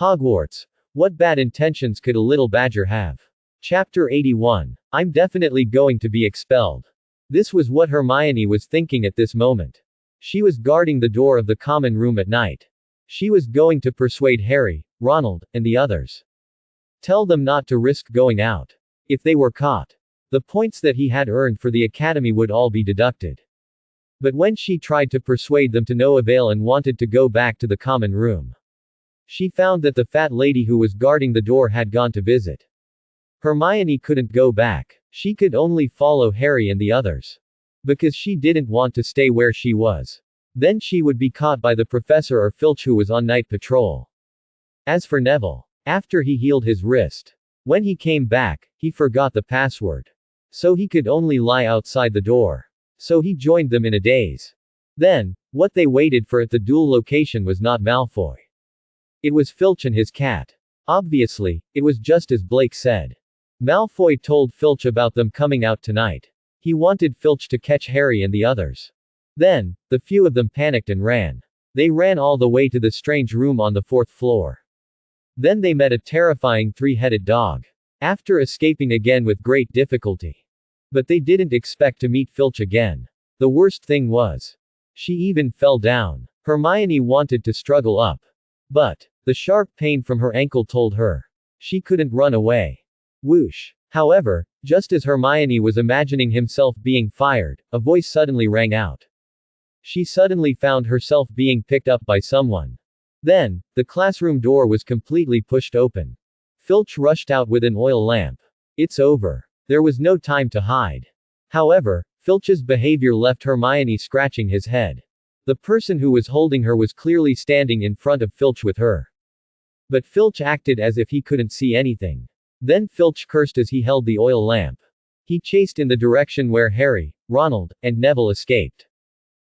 Hogwarts. What bad intentions could a little badger have? Chapter 81. I'm definitely going to be expelled. This was what Hermione was thinking at this moment. She was guarding the door of the common room at night. She was going to persuade Harry, Ronald, and the others. Tell them not to risk going out. If they were caught, the points that he had earned for the academy would all be deducted. But when she tried to persuade them to no avail and wanted to go back to the common room, she found that the fat lady who was guarding the door had gone to visit. Hermione couldn't go back. She could only follow Harry and the others. Because she didn't want to stay where she was. Then she would be caught by the professor or Filch who was on night patrol. As for Neville, after he healed his wrist, when he came back, he forgot the password. So he could only lie outside the door. So he joined them in a daze. Then, what they waited for at the duel location was not Malfoy. It was Filch and his cat. Obviously, it was just as Blake said. Malfoy told Filch about them coming out tonight. He wanted Filch to catch Harry and the others. Then, the few of them panicked and ran. They ran all the way to the strange room on the 4th floor. Then they met a terrifying three-headed dog. After escaping again with great difficulty. But they didn't expect to meet Filch again. The worst thing was, she even fell down. Hermione wanted to struggle up. But, the sharp pain from her ankle told her she couldn't run away. Whoosh. However, just as Hermione was imagining himself being fired, a voice suddenly rang out. She suddenly found herself being picked up by someone. Then, the classroom door was completely pushed open. Filch rushed out with an oil lamp. It's over. There was no time to hide. However, Filch's behavior left Hermione scratching his head. The person who was holding her was clearly standing in front of Filch with her. But Filch acted as if he couldn't see anything. Then Filch cursed as he held the oil lamp. He chased in the direction where Harry, Ronald, and Neville escaped.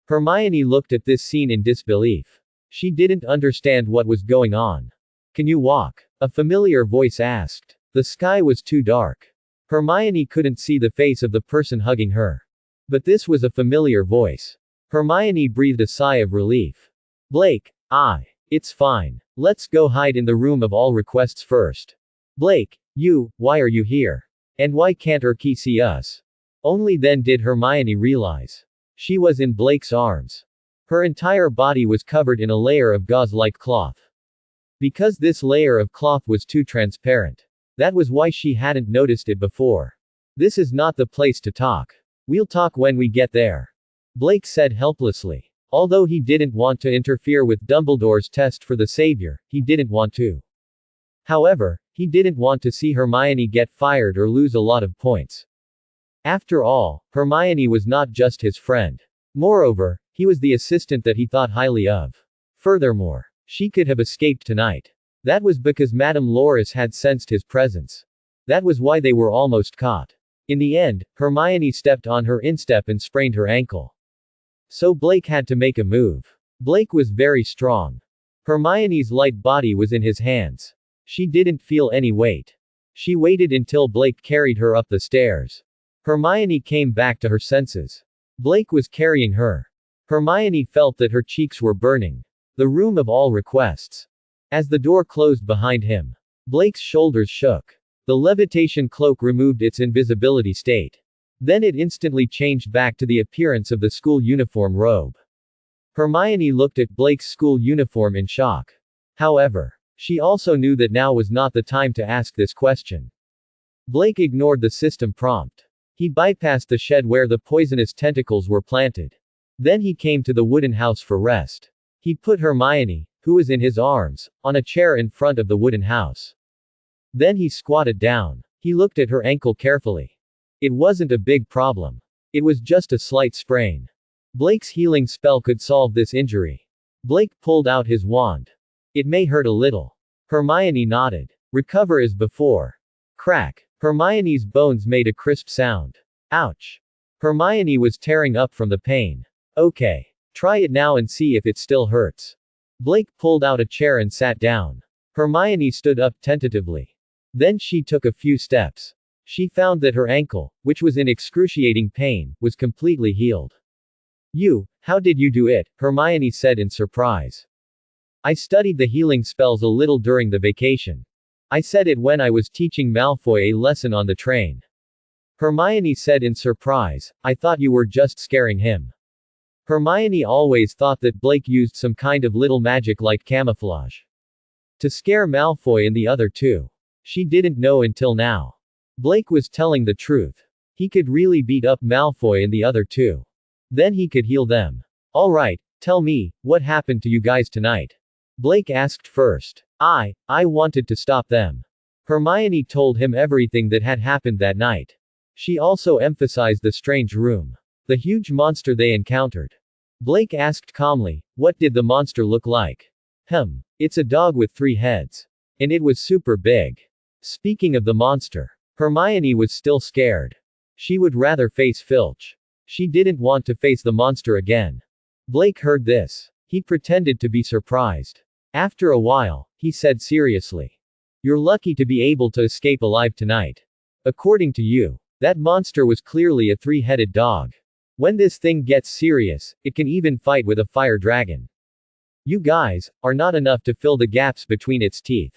Hermione looked at this scene in disbelief. She didn't understand what was going on. Can you walk? A familiar voice asked. The sky was too dark. Hermione couldn't see the face of the person hugging her. But this was a familiar voice. Hermione breathed a sigh of relief. Blake, it's fine. Let's go hide in the room of all requests first. Blake, why are you here? And why can't Erky see us? Only then did Hermione realize. She was in Blake's arms. Her entire body was covered in a layer of gauze-like cloth. Because this layer of cloth was too transparent. That was why she hadn't noticed it before. This is not the place to talk. We'll talk when we get there. Blake said helplessly. Although he didn't want to interfere with Dumbledore's test for the Savior, he didn't want to. However, he didn't want to see Hermione get fired or lose a lot of points. After all, Hermione was not just his friend. Moreover, he was the assistant that he thought highly of. Furthermore, she could have escaped tonight. That was because Madame Loris had sensed his presence. That was why they were almost caught. In the end, Hermione stepped on her instep and sprained her ankle. So Blake had to make a move. Blake was very strong. Hermione's light body was in his hands. She didn't feel any weight. She waited until Blake carried her up the stairs. Hermione came back to her senses. Blake was carrying her. Hermione felt that her cheeks were burning. The room of all requests. As the door closed behind him, Blake's shoulders shook. The levitation cloak removed its invisibility state. Then it instantly changed back to the appearance of the school uniform robe. Hermione looked at Blake's school uniform in shock. However, she also knew that now was not the time to ask this question. Blake ignored the system prompt. He bypassed the shed where the poisonous tentacles were planted. Then he came to the wooden house for rest. He put Hermione, who was in his arms, on a chair in front of the wooden house. Then he squatted down. He looked at her ankle carefully. It wasn't a big problem. It was just a slight sprain. Blake's healing spell could solve this injury. Blake pulled out his wand. It may hurt a little. Hermione nodded. Recover as before. Crack. Hermione's bones made a crisp sound. Ouch. Hermione was tearing up from the pain. Okay. Try it now and see if it still hurts. Blake pulled out a chair and sat down. Hermione stood up tentatively. Then she took a few steps. She found that her ankle, which was in excruciating pain, was completely healed. How did you do it? Hermione said in surprise. I studied the healing spells a little during the vacation. I said it when I was teaching Malfoy a lesson on the train. Hermione said in surprise, I thought you were just scaring him. Hermione always thought that Blake used some kind of little magic like camouflage to scare Malfoy and the other two. She didn't know until now. Blake was telling the truth. He could really beat up Malfoy and the other two. Then he could heal them. Alright, tell me, what happened to you guys tonight? Blake asked first. I wanted to stop them. Hermione told him everything that had happened that night. She also emphasized the strange room. The huge monster they encountered. Blake asked calmly, what did the monster look like? It's a dog with 3 heads. And it was super big. Speaking of the monster, Hermione was still scared. She would rather face Filch. She didn't want to face the monster again. Blake heard this. He pretended to be surprised. After a while, he said seriously. You're lucky to be able to escape alive tonight. According to you, that monster was clearly a 3-headed dog. When this thing gets serious, it can even fight with a fire dragon. You guys are not enough to fill the gaps between its teeth.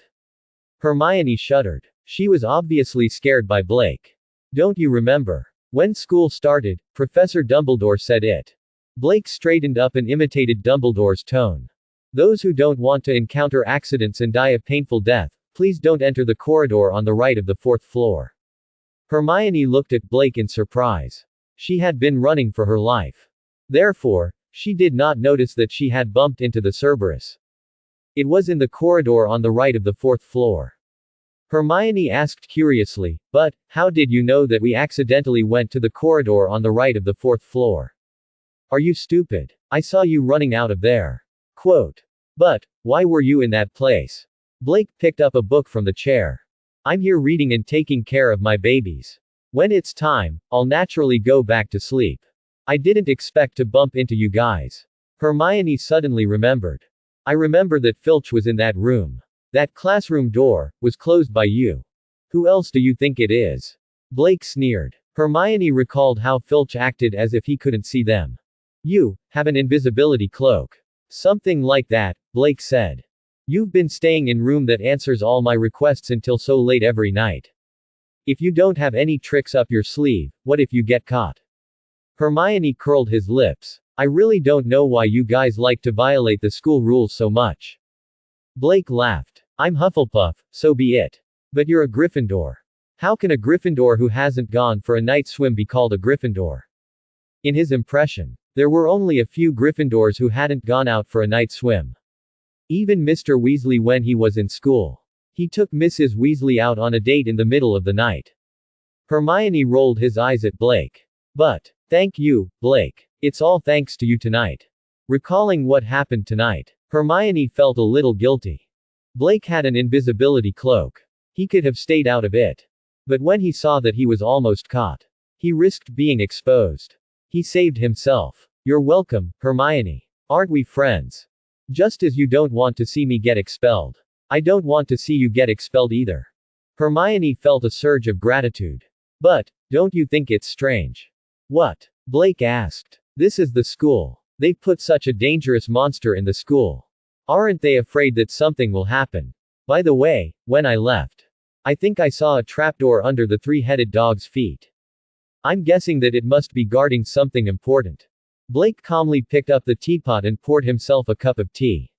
Hermione shuddered. She was obviously scared by Blake. Don't you remember? When school started, Professor Dumbledore said it. Blake straightened up and imitated Dumbledore's tone. Those who don't want to encounter accidents and die a painful death, please don't enter the corridor on the right of the 4th floor. Hermione looked at Blake in surprise. She had been running for her life. Therefore, she did not notice that she had bumped into the Cerberus. It was in the corridor on the right of the 4th floor. Hermione asked curiously, but, how did you know that we accidentally went to the corridor on the right of the 4th floor? Are you stupid? I saw you running out of there. Quote. But, why were you in that place? Blake picked up a book from the chair. I'm here reading and taking care of my babies. When it's time, I'll naturally go back to sleep. I didn't expect to bump into you guys. Hermione suddenly remembered. I remember that Filch was in that room. That classroom door was closed by you. Who else do you think it is? Blake sneered. Hermione recalled how Filch acted as if he couldn't see them. You have an invisibility cloak. Something like that, Blake said. You've been staying in room that answers all my requests until so late every night. If you don't have any tricks up your sleeve, what if you get caught? Hermione curled his lips. I really don't know why you guys like to violate the school rules so much. Blake laughed. I'm Hufflepuff, so be it. But you're a Gryffindor. How can a Gryffindor who hasn't gone for a night swim be called a Gryffindor? In his impression, there were only a few Gryffindors who hadn't gone out for a night swim. Even Mr. Weasley when he was in school. He took Mrs. Weasley out on a date in the middle of the night. Hermione rolled his eyes at Blake. But, thank you, Blake. It's all thanks to you tonight. Recalling what happened tonight, Hermione felt a little guilty. Blake had an invisibility cloak. He could have stayed out of it. But when he saw that he was almost caught, he risked being exposed. He saved himself. You're welcome, Hermione. Aren't we friends? Just as you don't want to see me get expelled. I don't want to see you get expelled either. Hermione felt a surge of gratitude. But, don't you think it's strange? What? Blake asked. This is the school. They put such a dangerous monster in the school. Aren't they afraid that something will happen? By the way, when I left, I think I saw a trapdoor under the 3-headed dog's feet. I'm guessing that it must be guarding something important. Blake calmly picked up the teapot and poured himself a cup of tea.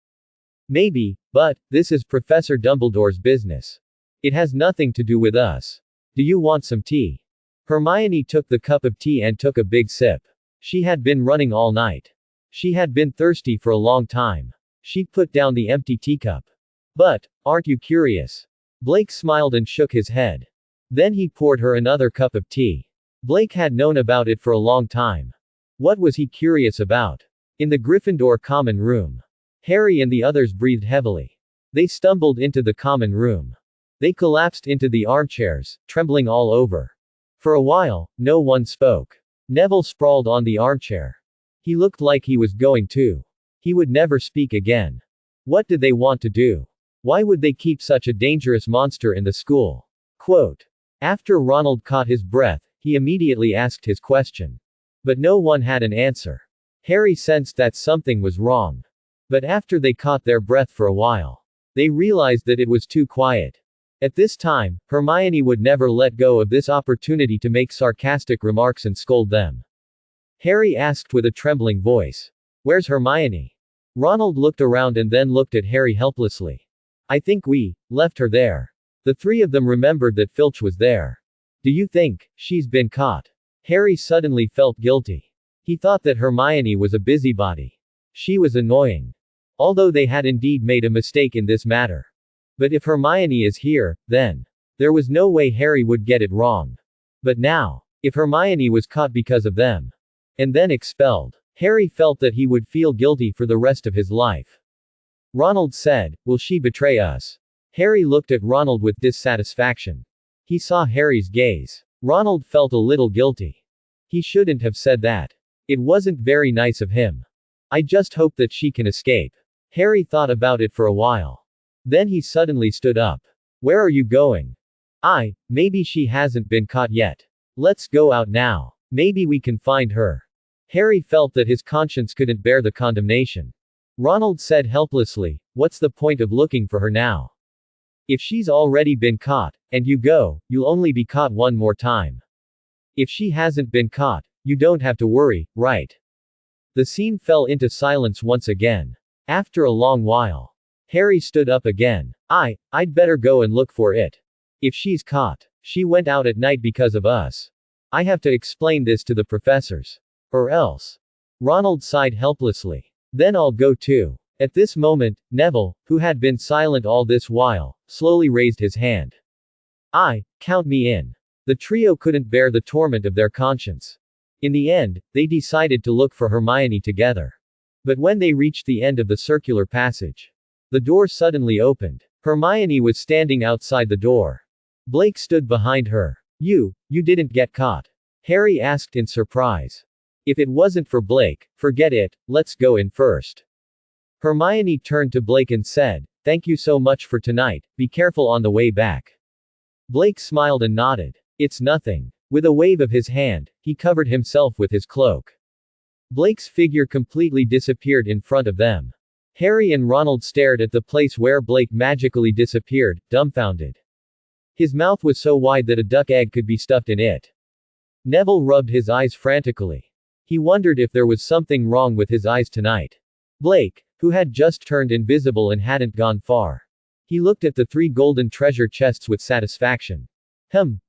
Maybe, but, this is Professor Dumbledore's business. It has nothing to do with us. Do you want some tea? Hermione took the cup of tea and took a big sip. She had been running all night. She had been thirsty for a long time. She put down the empty teacup. But, aren't you curious? Blake smiled and shook his head. Then he poured her another cup of tea. Blake had known about it for a long time. What was he curious about? In the Gryffindor common room. Harry and the others breathed heavily. They stumbled into the common room. They collapsed into the armchairs, trembling all over. For a while, no one spoke. Neville sprawled on the armchair. He looked like he was going to. He would never speak again. What did they want to do? Why would they keep such a dangerous monster in the school? Quote. After Ronald caught his breath, he immediately asked his question. But no one had an answer. Harry sensed that something was wrong. But after they caught their breath for a while, they realized that it was too quiet. At this time, Hermione would never let go of this opportunity to make sarcastic remarks and scold them. Harry asked with a trembling voice. "Where's Hermione?" Ronald looked around and then looked at Harry helplessly. "I think we left her there." The three of them remembered that Filch was there. "Do you think she's been caught?" Harry suddenly felt guilty. He thought that Hermione was a busybody. She was annoying. Although they had indeed made a mistake in this matter. But if Hermione is here, then there was no way Harry would get it wrong. But now, if Hermione was caught because of them, and then expelled, Harry felt that he would feel guilty for the rest of his life. Ronald said, "Will she betray us?" Harry looked at Ronald with dissatisfaction. He saw Harry's gaze. Ronald felt a little guilty. He shouldn't have said that. It wasn't very nice of him. "I just hope that she can escape." Harry thought about it for a while. Then he suddenly stood up. "Where are you going?" Maybe she hasn't been caught yet. Let's go out now. Maybe we can find her." Harry felt that his conscience couldn't bear the condemnation. Ronald said helplessly, "What's the point of looking for her now? If she's already been caught, and you go, you'll only be caught one more time. If she hasn't been caught, you don't have to worry, right?" The scene fell into silence once again. After a long while, Harry stood up again. I'd better go and look for it. If she's caught, she went out at night because of us. I have to explain this to the professors. Or else." Ronald sighed helplessly. "Then I'll go too." At this moment, Neville, who had been silent all this while, slowly raised his hand. Count me in." The trio couldn't bear the torment of their conscience. In the end, they decided to look for Hermione together. But when they reached the end of the circular passage, the door suddenly opened. Hermione was standing outside the door. Blake stood behind her. You didn't get caught?" Harry asked in surprise. "If it wasn't for Blake, forget it, let's go in first." Hermione turned to Blake and said, "Thank you so much for tonight, be careful on the way back." Blake smiled and nodded. "It's nothing." With a wave of his hand, he covered himself with his cloak. Blake's figure completely disappeared in front of them. Harry and Ronald stared at the place where Blake magically disappeared, dumbfounded. His mouth was so wide that a duck egg could be stuffed in it. Neville rubbed his eyes frantically. He wondered if there was something wrong with his eyes tonight. Blake, who had just turned invisible and hadn't gone far. He looked at the 3 golden treasure chests with satisfaction.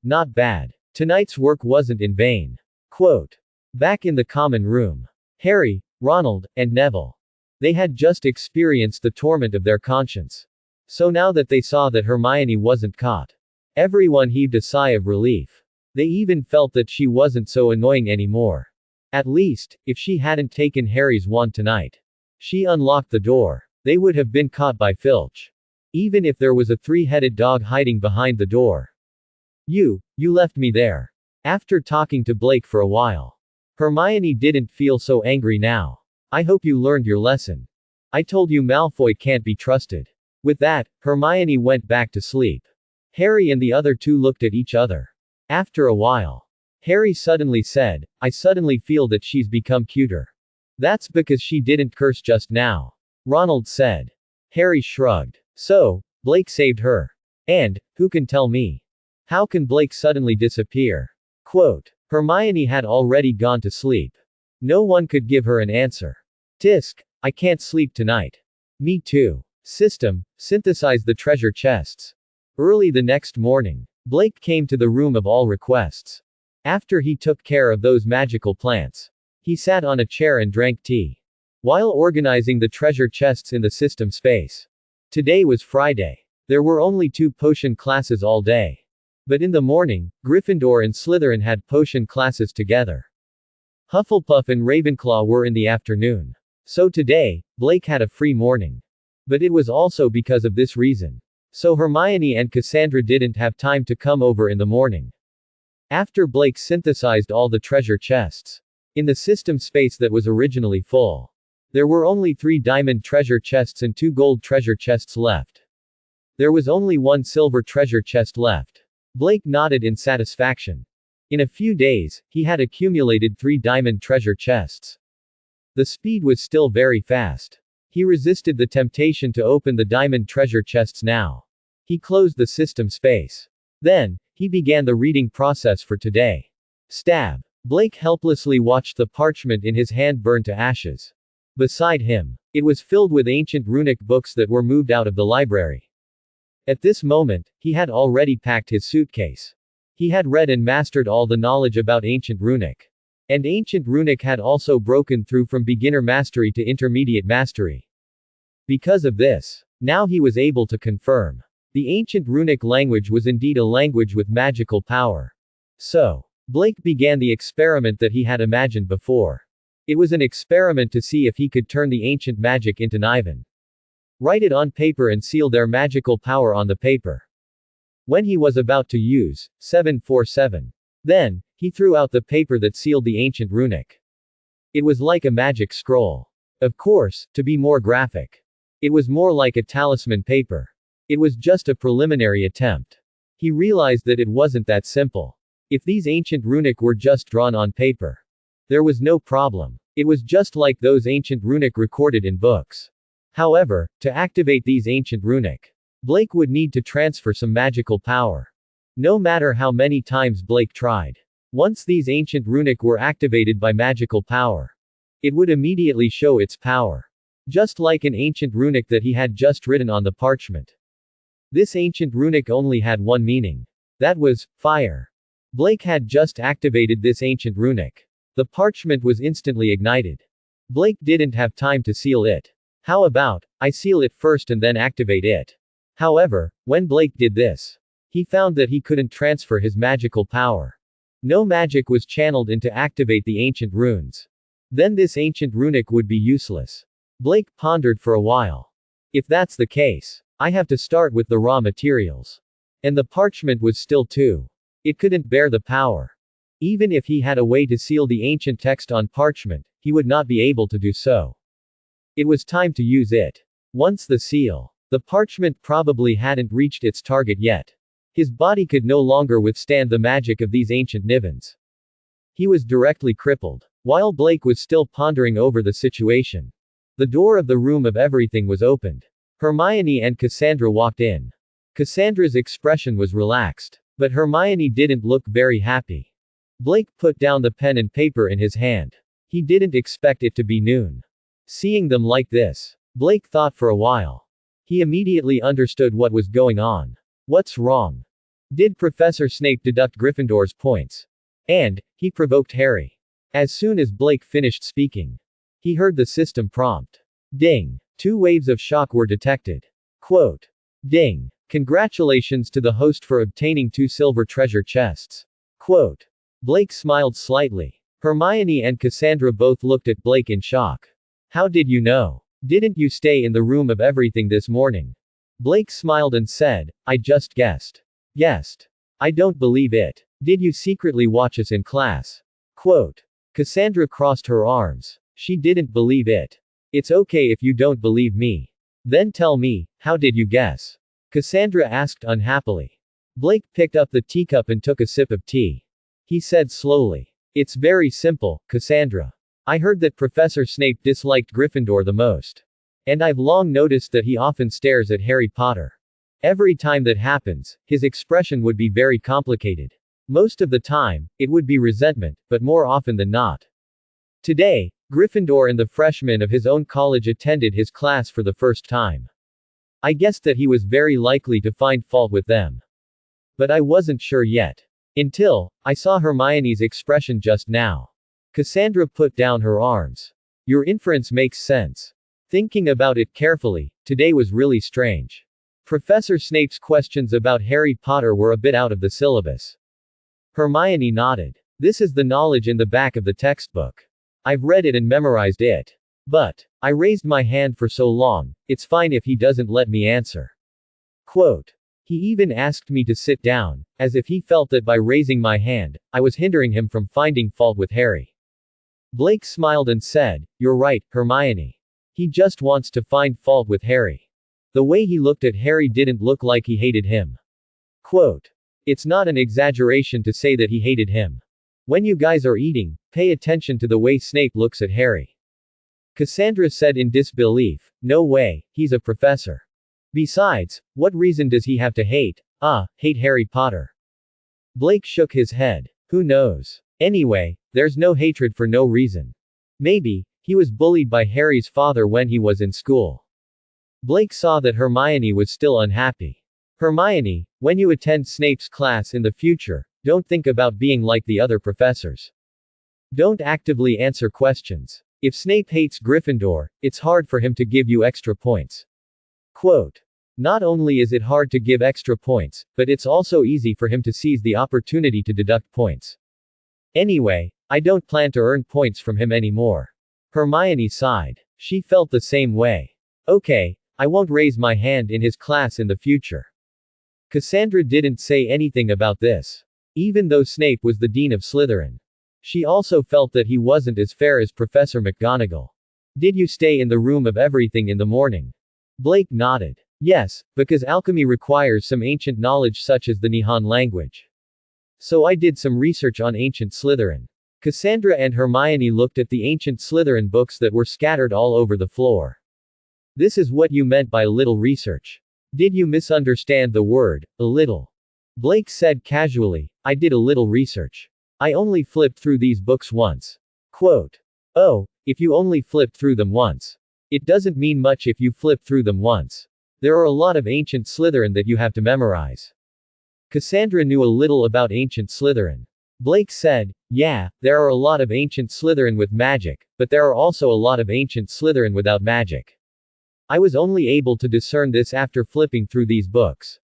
Not bad. Tonight's work wasn't in vain. Quote. Back in the common room. Harry, Ronald, and Neville. They had just experienced the torment of their conscience. So now that they saw that Hermione wasn't caught, everyone heaved a sigh of relief. They even felt that she wasn't so annoying anymore. At least, if she hadn't taken Harry's wand tonight. She unlocked the door. They would have been caught by Filch. Even if there was a 3-headed dog hiding behind the door. You left me there. After talking to Blake for a while, Hermione didn't feel so angry now. I hope you learned your lesson. I told you Malfoy can't be trusted. With that, Hermione went back to sleep. Harry and the other 2 looked at each other. After a while, Harry suddenly said, I suddenly feel that she's become cuter. That's because she didn't curse just now. Ronald said. Harry shrugged. So, Blake saved her. And, who can tell me? How can Blake suddenly disappear? Quote. Hermione had already gone to sleep. No one could give her an answer. Tisk, I can't sleep tonight. Me too. System, synthesize the treasure chests. Early the next morning, Blake came to the room of all requests. After he took care of those magical plants, he sat on a chair and drank tea. While organizing the treasure chests in the system space. Today was Friday. There were only 2 potion classes all day. But in the morning, Gryffindor and Slytherin had potion classes together. Hufflepuff and Ravenclaw were in the afternoon. So today, Blake had a free morning. But it was also because of this reason. So Hermione and Cassandra didn't have time to come over in the morning. After Blake synthesized all the treasure chests in the system space that was originally full, there were only 3 diamond treasure chests and 2 gold treasure chests left. There was only 1 silver treasure chest left. Blake nodded in satisfaction. In a few days, he had accumulated 3 diamond treasure chests. The speed was still very fast. He resisted the temptation to open the diamond treasure chests now. He closed the system space. Then, he began the reading process for today. Stab. Blake helplessly watched the parchment in his hand burn to ashes. Beside him, it was filled with ancient runic books that were moved out of the library. At this moment, he had already packed his suitcase. He had read and mastered all the knowledge about ancient runic. And ancient runic had also broken through from beginner mastery to intermediate mastery. Because of this, now he was able to confirm. The ancient runic language was indeed a language with magical power. So, Blake began the experiment that he had imagined before. It was an experiment to see if he could turn the ancient magic into Niven. Write it on paper and seal their magical power on the paper. When he was about to use 747, then, he threw out the paper that sealed the ancient runic. It was like a magic scroll. Of course, to be more graphic. It was more like a talisman paper. It was just a preliminary attempt. He realized that it wasn't that simple. If these ancient runic were just drawn on paper, there was no problem. It was just like those ancient runic recorded in books. However, to activate these ancient runic, Blake would need to transfer some magical power. No matter how many times Blake tried. Once these ancient runic were activated by magical power, it would immediately show its power. Just like an ancient runic that he had just written on the parchment. This ancient runic only had one meaning. That was, fire. Blake had just activated this ancient runic. The parchment was instantly ignited. Blake didn't have time to seal it. How about, I seal it first and then activate it? However, when Blake did this, he found that he couldn't transfer his magical power. No magic was channeled in to activate the ancient runes. Then this ancient runic would be useless. Blake pondered for a while. If that's the case, I have to start with the raw materials. And the parchment was still too. It couldn't bear the power. Even if he had a way to seal the ancient text on parchment, he would not be able to do so. It was time to use it. Once the parchment probably hadn't reached its target yet. His body could no longer withstand the magic of these ancient Nivens. He was directly crippled. While Blake was still pondering over the situation, the door of the room of everything was opened. Hermione and Cassandra walked in. Cassandra's expression was relaxed. But Hermione didn't look very happy. Blake put down the pen and paper in his hand. He didn't expect it to be noon. Seeing them like this, Blake thought for a while. He immediately understood what was going on. What's wrong? Did Professor Snape deduct Gryffindor's points? And, he provoked Harry. As soon as Blake finished speaking, he heard the system prompt. Ding. 2 waves of shock were detected. Quote. Ding. Congratulations to the host for obtaining 2 silver treasure chests. Quote. Blake smiled slightly. Hermione and Cassandra both looked at Blake in shock. How did you know? Didn't you stay in the room of everything this morning? Blake smiled and said, I just guessed. Guessed? I don't believe it. Did you secretly watch us in class? Quote. Cassandra crossed her arms. She didn't believe it. It's okay if you don't believe me. Then tell me, how did you guess? Cassandra asked unhappily. Blake picked up the teacup and took a sip of tea. He said slowly. It's very simple, Cassandra. I heard that Professor Snape disliked Gryffindor the most. And I've long noticed that he often stares at Harry Potter. Every time that happens, his expression would be very complicated. Most of the time, it would be resentment, but more often than not. Today, Gryffindor and the freshmen of his own college attended his class for the first time. I guessed that he was very likely to find fault with them. But I wasn't sure yet. Until, I saw Hermione's expression just now. Cassandra put down her arms. Your inference makes sense. Thinking about it carefully, today was really strange. Professor Snape's questions about Harry Potter were a bit out of the syllabus. Hermione nodded. This is the knowledge in the back of the textbook. I've read it and memorized it. But, I raised my hand for so long, it's fine if he doesn't let me answer. Quote. He even asked me to sit down, as if he felt that by raising my hand, I was hindering him from finding fault with Harry. Blake smiled and said, You're right, Hermione. He just wants to find fault with Harry. The way he looked at Harry didn't look like he hated him. Quote. It's not an exaggeration to say that he hated him. When you guys are eating, pay attention to the way Snape looks at Harry. Cassandra said in disbelief. No way, he's a professor. Besides, what reason does he have to hate Harry Potter? Blake shook his head. Who knows? Anyway, there's no hatred for no reason. Maybe, he was bullied by Harry's father when he was in school. Blake saw that Hermione was still unhappy. Hermione, when you attend Snape's class in the future, don't think about being like the other professors. Don't actively answer questions. If Snape hates Gryffindor, it's hard for him to give you extra points. Quote. Not only is it hard to give extra points, but it's also easy for him to seize the opportunity to deduct points. Anyway, I don't plan to earn points from him anymore. Hermione sighed. She felt the same way. Okay, I won't raise my hand in his class in the future. Cassandra didn't say anything about this. Even though Snape was the dean of Slytherin. She also felt that he wasn't as fair as Professor McGonagall. Did you stay in the room of everything in the morning? Blake nodded. Yes, because alchemy requires some ancient knowledge such as the Nihon language. So I did some research on ancient Slytherin. Cassandra and Hermione looked at the ancient Slytherin books that were scattered all over the floor. This is what you meant by a little research. Did you misunderstand the word, a little? Blake said casually, I did a little research. I only flipped through these books once. Quote. Oh, if you only flipped through them once. It doesn't mean much if you flip through them once. There are a lot of ancient Slytherin that you have to memorize. Cassandra knew a little about ancient Slytherin. Blake said, yeah, there are a lot of ancient Slytherin with magic, but there are also a lot of ancient Slytherin without magic. I was only able to discern this after flipping through these books.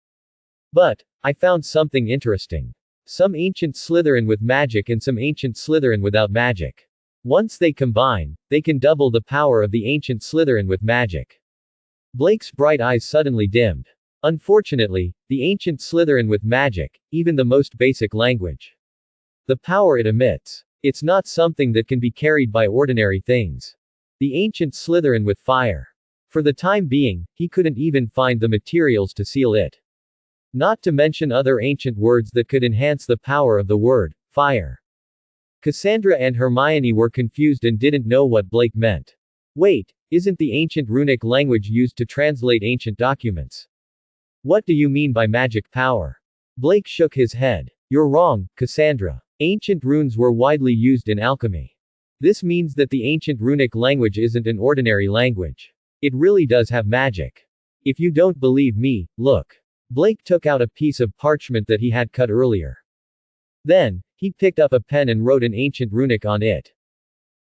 But, I found something interesting. Some ancient Slytherin with magic and some ancient Slytherin without magic. Once they combine, they can double the power of the ancient Slytherin with magic. Blake's bright eyes suddenly dimmed. Unfortunately, the ancient Slytherin with magic, even the most basic language. The power it emits. It's not something that can be carried by ordinary things. The ancient Slytherin with fire. For the time being, he couldn't even find the materials to seal it. Not to mention other ancient words that could enhance the power of the word, fire. Cassandra and Hermione were confused and didn't know what Blake meant. Wait, isn't the ancient runic language used to translate ancient documents? What do you mean by magic power? Blake shook his head. You're wrong, Cassandra. Ancient runes were widely used in alchemy. This means that the ancient runic language isn't an ordinary language. It really does have magic. If you don't believe me, look. Blake took out a piece of parchment that he had cut earlier. Then, he picked up a pen and wrote an ancient runic on it.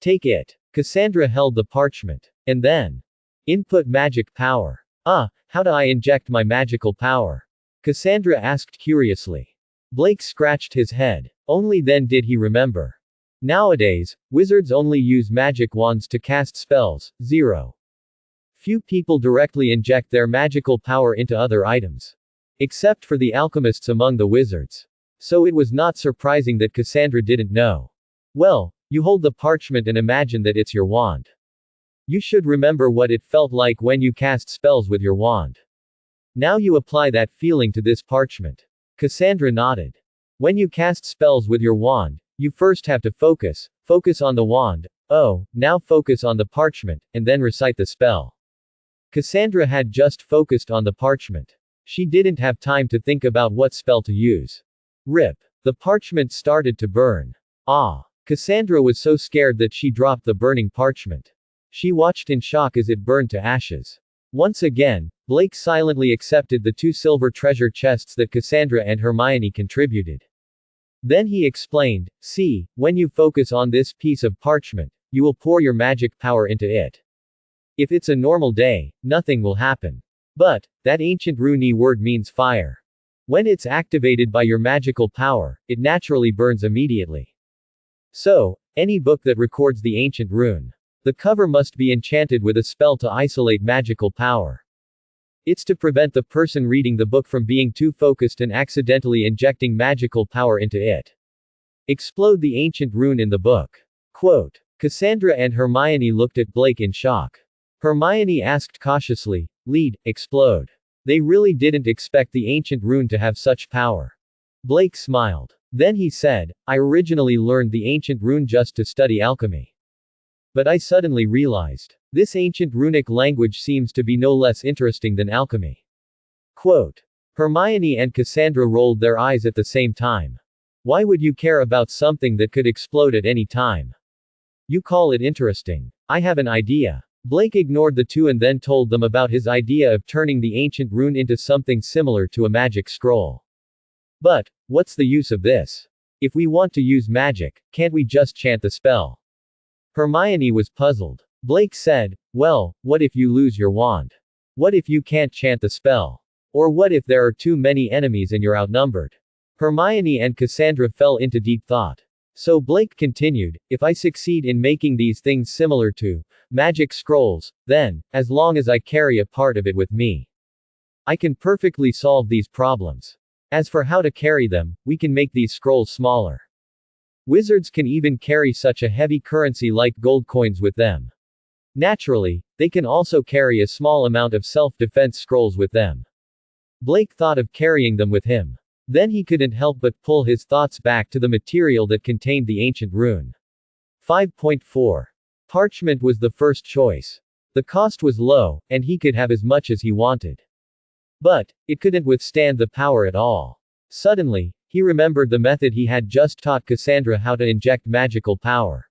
Take it. Cassandra held the parchment. And then. Input magic power. How do I inject my magical power? Cassandra asked curiously. Blake scratched his head. Only then did he remember. Nowadays, wizards only use magic wands to cast spells. 0. Few people directly inject their magical power into other items. Except for the alchemists among the wizards. So it was not surprising that Cassandra didn't know. Well, you hold the parchment and imagine that it's your wand. You should remember what it felt like when you cast spells with your wand. Now you apply that feeling to this parchment. Cassandra nodded. When you cast spells with your wand, you first have to focus on the wand. Oh, now focus on the parchment, and then recite the spell. Cassandra had just focused on the parchment. She didn't have time to think about what spell to use. Rip. The parchment started to burn. Cassandra was so scared that she dropped the burning parchment. She watched in shock as it burned to ashes. Once again, Blake silently accepted the 2 silver treasure chests that Cassandra and Hermione contributed. Then he explained, see, when you focus on this piece of parchment, you will pour your magic power into it. If it's a normal day, nothing will happen. But, that ancient rune word means fire. When it's activated by your magical power, it naturally burns immediately. So, any book that records the ancient rune. The cover must be enchanted with a spell to isolate magical power. It's to prevent the person reading the book from being too focused and accidentally injecting magical power into it. Explode the ancient rune in the book. Quote. Cassandra and Hermione looked at Blake in shock. Hermione asked cautiously, lead, explode. They really didn't expect the ancient rune to have such power. Blake smiled. Then he said, I originally learned the ancient rune just to study alchemy. But I suddenly realized. This ancient runic language seems to be no less interesting than alchemy. Quote. Hermione and Cassandra rolled their eyes at the same time. Why would you care about something that could explode at any time? You call it interesting. I have an idea. Blake ignored the two and then told them about his idea of turning the ancient rune into something similar to a magic scroll. But, what's the use of this? If we want to use magic, can't we just chant the spell? Hermione was puzzled. Blake said, well, what if you lose your wand? What if you can't chant the spell? Or what if there are too many enemies and you're outnumbered? Hermione and Cassandra fell into deep thought. So Blake continued, if I succeed in making these things similar to magic scrolls, then, as long as I carry a part of it with me, I can perfectly solve these problems. As for how to carry them, we can make these scrolls smaller. Wizards can even carry such a heavy currency like gold coins with them. Naturally, they can also carry a small amount of self-defense scrolls with them. Blake thought of carrying them with him. Then he couldn't help but pull his thoughts back to the material that contained the ancient rune. 5.4. Parchment was the first choice. The cost was low, and he could have as much as he wanted. But, it couldn't withstand the power at all. Suddenly, he remembered the method he had just taught Cassandra how to inject magical power.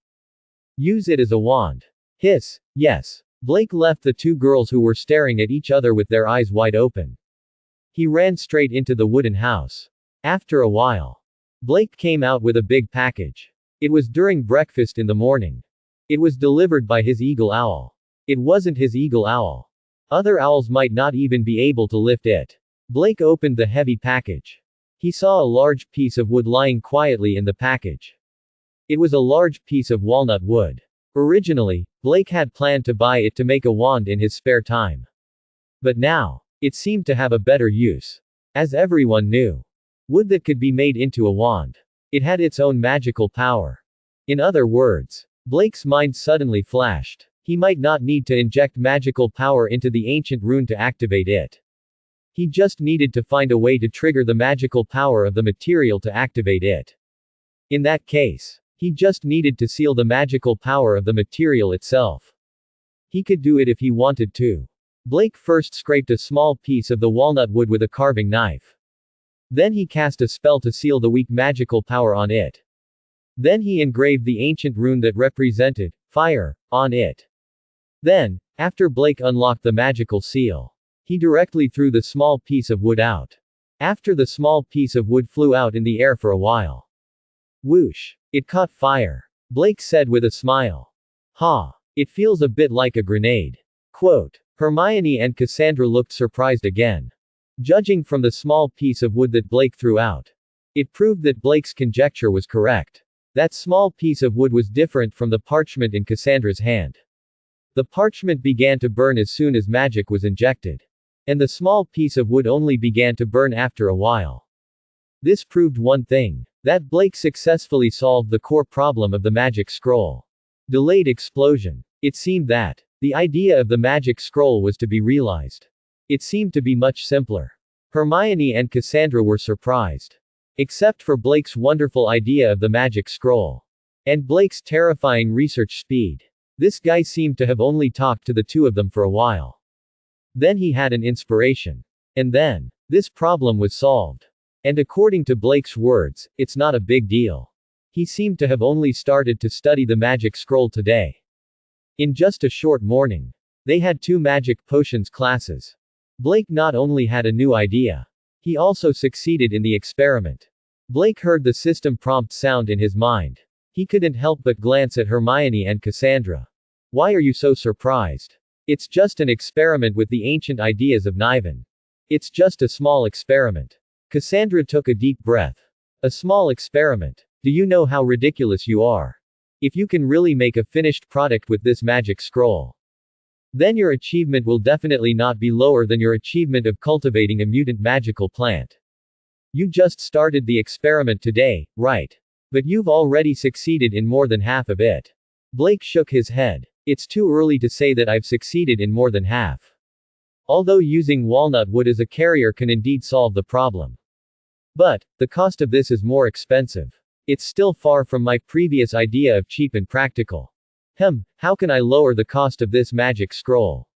Use it as a wand. Hiss, yes. Blake left the two girls who were staring at each other with their eyes wide open. He ran straight into the wooden house. After a while, Blake came out with a big package. It was during breakfast in the morning. It was delivered by his eagle owl. It wasn't his eagle owl. Other owls might not even be able to lift it. Blake opened the heavy package. He saw a large piece of wood lying quietly in the package. It was a large piece of walnut wood. Originally, Blake had planned to buy it to make a wand in his spare time. But now, it seemed to have a better use. As everyone knew, wood that could be made into a wand. It had its own magical power. In other words, Blake's mind suddenly flashed. He might not need to inject magical power into the ancient rune to activate it. He just needed to find a way to trigger the magical power of the material to activate it. In that case, he just needed to seal the magical power of the material itself. He could do it if he wanted to. Blake first scraped a small piece of the walnut wood with a carving knife. Then he cast a spell to seal the weak magical power on it. Then he engraved the ancient rune that represented fire on it. Then, after Blake unlocked the magical seal, he directly threw the small piece of wood out. After the small piece of wood flew out in the air for a while. Whoosh! It caught fire. Blake said with a smile. Ha! It feels a bit like a grenade. Quote. Hermione and Cassandra looked surprised again. Judging from the small piece of wood that Blake threw out, it proved that Blake's conjecture was correct. That small piece of wood was different from the parchment in Cassandra's hand. The parchment began to burn as soon as magic was injected. And the small piece of wood only began to burn after a while. This proved one thing. That Blake successfully solved the core problem of the magic scroll. Delayed explosion. It seemed that the idea of the magic scroll was to be realized. It seemed to be much simpler. Hermione and Cassandra were surprised. Except for Blake's wonderful idea of the magic scroll. And Blake's terrifying research speed. This guy seemed to have only talked to the two of them for a while. Then he had an inspiration. And then, this problem was solved. And according to Blake's words, it's not a big deal. He seemed to have only started to study the magic scroll today. In just a short morning, they had 2 magic potions classes. Blake not only had a new idea, he also succeeded in the experiment. Blake heard the system prompt sound in his mind. He couldn't help but glance at Hermione and Cassandra. Why are you so surprised? It's just an experiment with the ancient ideas of Niven. It's just a small experiment. Cassandra took a deep breath. A small experiment. Do you know how ridiculous you are? If you can really make a finished product with this magic scroll, then your achievement will definitely not be lower than your achievement of cultivating a mutant magical plant. You just started the experiment today, right? But you've already succeeded in more than half of it. Blake shook his head. It's too early to say that I've succeeded in more than half. Although using walnut wood as a carrier can indeed solve the problem. But, the cost of this is more expensive. It's still far from my previous idea of cheap and practical. How can I lower the cost of this magic scroll?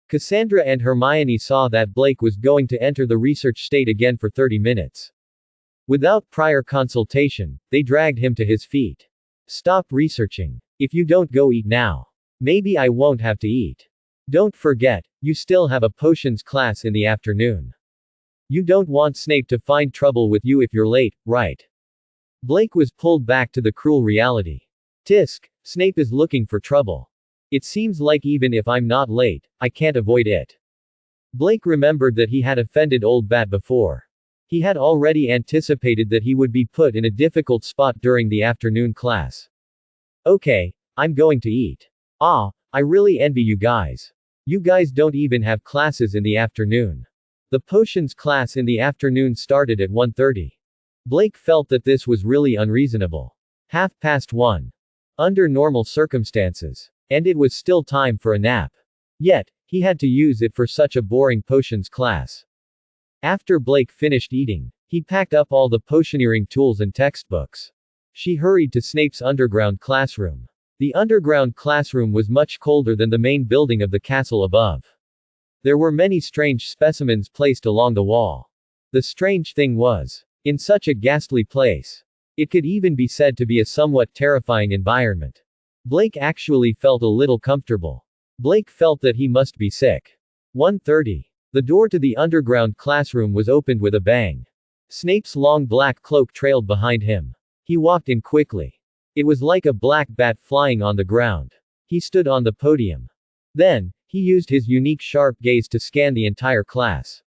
Cassandra and Hermione saw that Blake was going to enter the research state again for 30 minutes. Without prior consultation, they dragged him to his feet. Stop researching. If you don't go eat now, maybe I won't have to eat. Don't forget, you still have a potions class in the afternoon. You don't want Snape to find trouble with you if you're late, right? Blake was pulled back to the cruel reality. Tisk, Snape is looking for trouble. It seems like even if I'm not late, I can't avoid it. Blake remembered that he had offended Old Bat before. He had already anticipated that he would be put in a difficult spot during the afternoon class. Okay, I'm going to eat. Ah, I really envy you guys. You guys don't even have classes in the afternoon. The potions class in the afternoon started at 1:30. Blake felt that this was really unreasonable. 1:30. Under normal circumstances. And it was still time for a nap. Yet, he had to use it for such a boring potions class. After Blake finished eating, he packed up all the potioneering tools and textbooks. She hurried to Snape's underground classroom. The underground classroom was much colder than the main building of the castle above. There were many strange specimens placed along the wall. The strange thing was, in such a ghastly place, it could even be said to be a somewhat terrifying environment. Blake actually felt a little comfortable. Blake felt that he must be sick. 1:30. The door to the underground classroom was opened with a bang. Snape's long black cloak trailed behind him. He walked in quickly. It was like a black bat flying on the ground. He stood on the podium. Then, he used his unique sharp gaze to scan the entire class.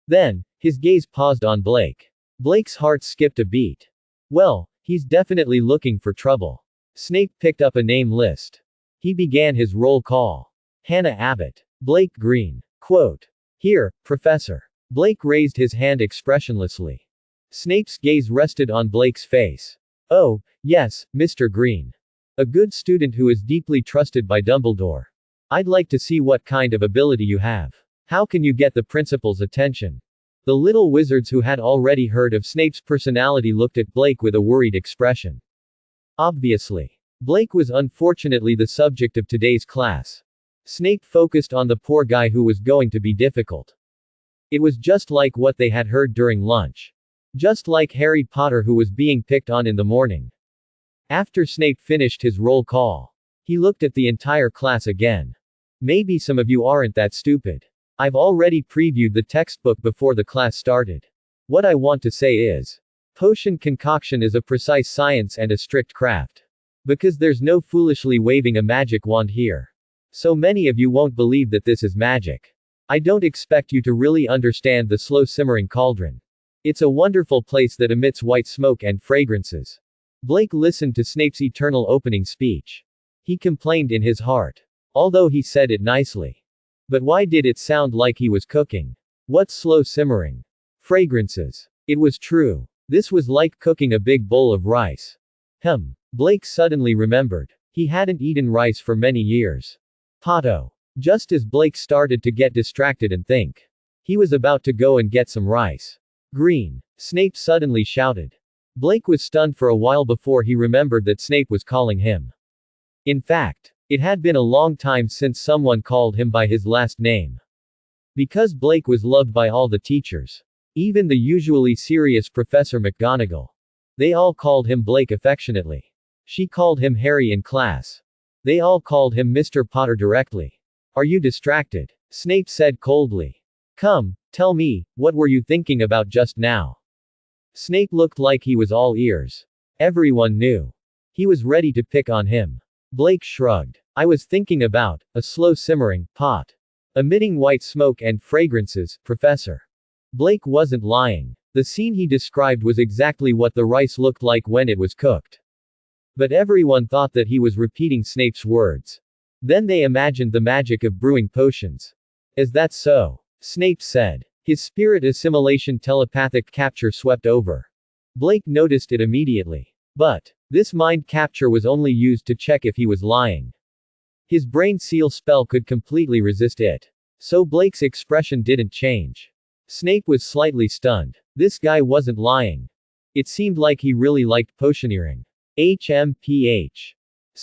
Then, his gaze paused on Blake. Blake's heart skipped a beat. Well, he's definitely looking for trouble. Snape picked up a name list. He began his roll call. Hannah Abbott. Blake Green. Quote. Here, Professor. Blake raised his hand expressionlessly. Snape's gaze rested on Blake's face. Oh, yes, Mr. Green. A good student who is deeply trusted by Dumbledore. I'd like to see what kind of ability you have. How can you get the principal's attention? The little wizards who had already heard of Snape's personality looked at Blake with a worried expression. Obviously. Blake was unfortunately the subject of today's class. Snape focused on the poor guy who was going to be difficult. It was just like what they had heard during lunch. Just like Harry Potter who was being picked on in the morning. After Snape finished his roll call, he looked at the entire class again. Maybe some of you aren't that stupid. I've already previewed the textbook before the class started. What I want to say is, potion concoction is a precise science and a strict craft. Because there's no foolishly waving a magic wand here. So many of you won't believe that this is magic. I don't expect you to really understand the slow simmering cauldron. It's a wonderful place that emits white smoke and fragrances. Blake listened to Snape's eternal opening speech. He complained in his heart. Although he said it nicely. But why did it sound like he was cooking? What slow simmering? Fragrances. It was true. This was like cooking a big bowl of rice. Blake suddenly remembered. He hadn't eaten rice for many years. Potto. Just as Blake started to get distracted and think. He was about to go and get some rice. Green. Snape suddenly shouted. Blake was stunned for a while before he remembered that Snape was calling him. In fact, it had been a long time since someone called him by his last name. Because Blake was loved by all the teachers. Even the usually serious Professor McGonagall. They all called him Blake affectionately. She called him Harry in class. They all called him Mr. Potter directly. Are you distracted? Snape said coldly. Come, tell me, what were you thinking about just now? Snape looked like he was all ears. Everyone knew. He was ready to pick on him. Blake shrugged. I was thinking about a slow simmering pot. Emitting white smoke and fragrances, Professor. Blake wasn't lying. The scene he described was exactly what the rice looked like when it was cooked. But everyone thought that he was repeating Snape's words. Then they imagined the magic of brewing potions. Is that so? Snape said. His spirit assimilation telepathic capture swept over. Blake noticed it immediately. But this mind capture was only used to check if he was lying. His brain seal spell could completely resist it. So Blake's expression didn't change. Snape was slightly stunned. This guy wasn't lying. It seemed like he really liked potioneering. HMPH.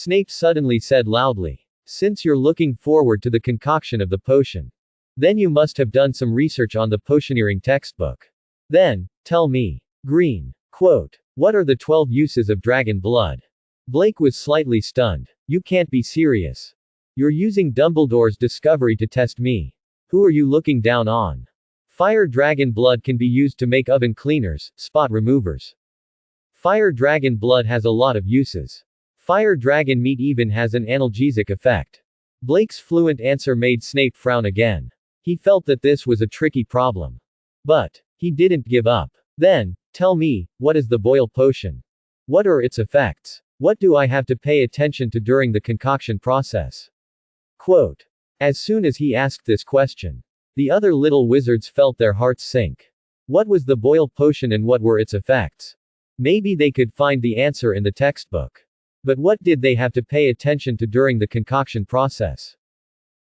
Snape suddenly said loudly. Since you're looking forward to the concoction of the potion, then you must have done some research on the potioneering textbook. Then, tell me. Green. Quote. What are the 12 uses of dragon blood? Blake was slightly stunned. You can't be serious. You're using Dumbledore's discovery to test me. Who are you looking down on? Fire dragon blood can be used to make oven cleaners, spot removers. Fire dragon blood has a lot of uses. Fire dragon meat even has an analgesic effect. Blake's fluent answer made Snape frown again. He felt that this was a tricky problem. But he didn't give up. Then, tell me, what is the boil potion? What are its effects? What do I have to pay attention to during the concoction process? Quote. As soon as he asked this question, the other little wizards felt their hearts sink. What was the boil potion and what were its effects? Maybe they could find the answer in the textbook. But what did they have to pay attention to during the concoction process?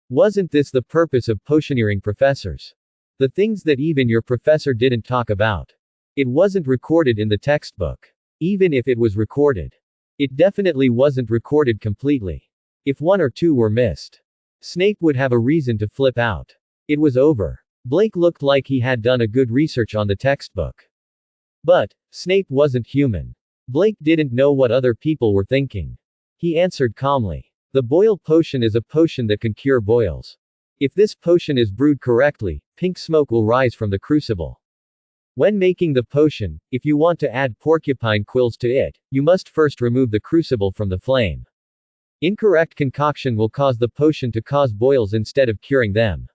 Wasn't this the purpose of potioneering professors? The things that even your professor didn't talk about. It wasn't recorded in the textbook. Even if it was recorded, it definitely wasn't recorded completely. If one or two were missed, Snape would have a reason to flip out. It was over. Blake looked like he had done a good research on the textbook. But Snape wasn't human. Blake didn't know what other people were thinking. He answered calmly. The boil potion is a potion that can cure boils. If this potion is brewed correctly, pink smoke will rise from the crucible. When making the potion, if you want to add porcupine quills to it, you must first remove the crucible from the flame. Incorrect concoction will cause the potion to cause boils instead of curing them.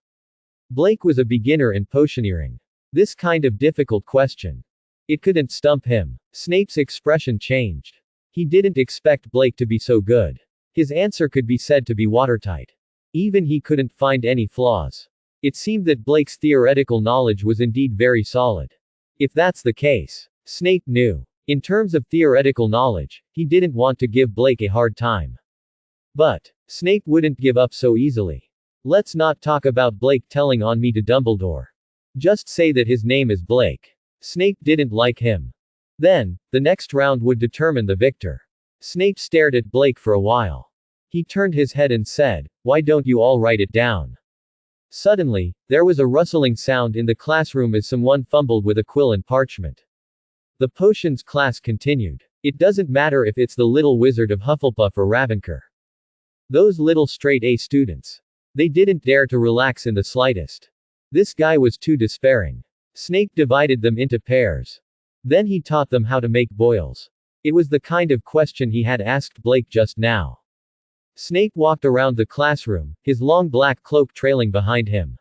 Blake was a beginner in potioneering. This kind of difficult question, it couldn't stump him. Snape's expression changed. He didn't expect Blake to be so good. His answer could be said to be watertight. Even he couldn't find any flaws. It seemed that Blake's theoretical knowledge was indeed very solid. If that's the case, Snape knew. In terms of theoretical knowledge, he didn't want to give Blake a hard time. But Snape wouldn't give up so easily. Let's not talk about Blake telling on me to Dumbledore. Just say that his name is Blake. Snape didn't like him. Then, the next round would determine the victor. Snape stared at Blake for a while. He turned his head and said, "Why don't you all write it down?" Suddenly, there was a rustling sound in the classroom as someone fumbled with a quill and parchment. The potions class continued. It doesn't matter if it's the little wizard of Hufflepuff or Ravenclaw. Those little straight-A students. They didn't dare to relax in the slightest. This guy was too despairing. Snape divided them into pairs. Then he taught them how to make boils. It was the kind of question he had asked Blake just now. Snape walked around the classroom, his long black cloak trailing behind him.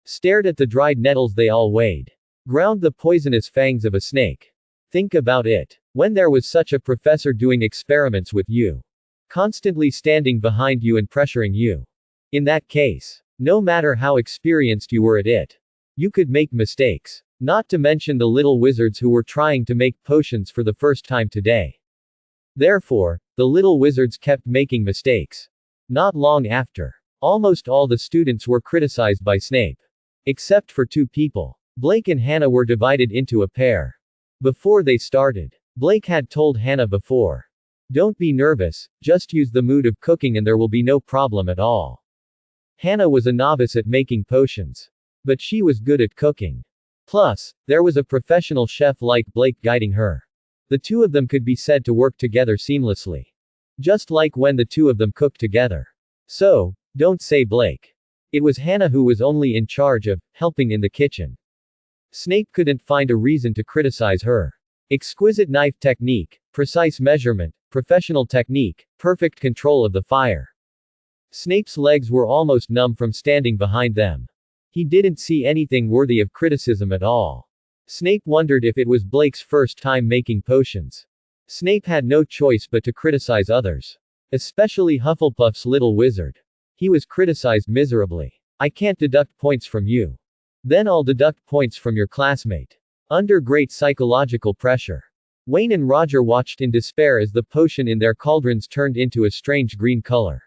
Stared at the dried nettles they all weighed. Ground the poisonous fangs of a snake. Think about it. When there was such a professor doing experiments with you. Constantly standing behind you and pressuring you. In that case, no matter how experienced you were at it, you could make mistakes. Not to mention the little wizards who were trying to make potions for the first time today. Therefore, the little wizards kept making mistakes. Not long after, almost all the students were criticized by Snape. Except for two people. Blake and Hannah were divided into a pair. Before they started, Blake had told Hannah before. Don't be nervous, just use the mood of cooking and there will be no problem at all. Hannah was a novice at making potions. But she was good at cooking. Plus, there was a professional chef like Blake guiding her. The two of them could be said to work together seamlessly. Just like when the two of them cooked together. So, don't say Blake. It was Hannah who was only in charge of helping in the kitchen. Snape couldn't find a reason to criticize her. Exquisite knife technique, precise measurement, professional technique, perfect control of the fire. Snape's legs were almost numb from standing behind them. He didn't see anything worthy of criticism at all. Snape wondered if it was Blake's first time making potions. Snape had no choice but to criticize others. Especially Hufflepuff's little wizard. He was criticized miserably. I can't deduct points from you. Then I'll deduct points from your classmate. Under great psychological pressure. Wayne and Roger watched in despair as the potion in their cauldrons turned into a strange green color.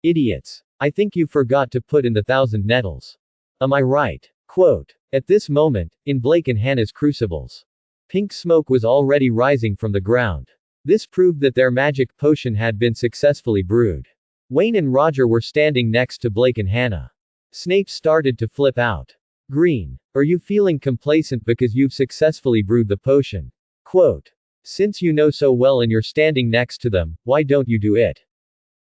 Idiots. I think you forgot to put in the 1,000 nettles. Am I right? Quote. At this moment, in Blake and Hannah's crucibles, pink smoke was already rising from the ground. This proved that their magic potion had been successfully brewed. Wayne and Roger were standing next to Blake and Hannah. Snape started to flip out. Green. Are you feeling complacent because you've successfully brewed the potion? Quote. Since you know so well and you're standing next to them, why don't you do it?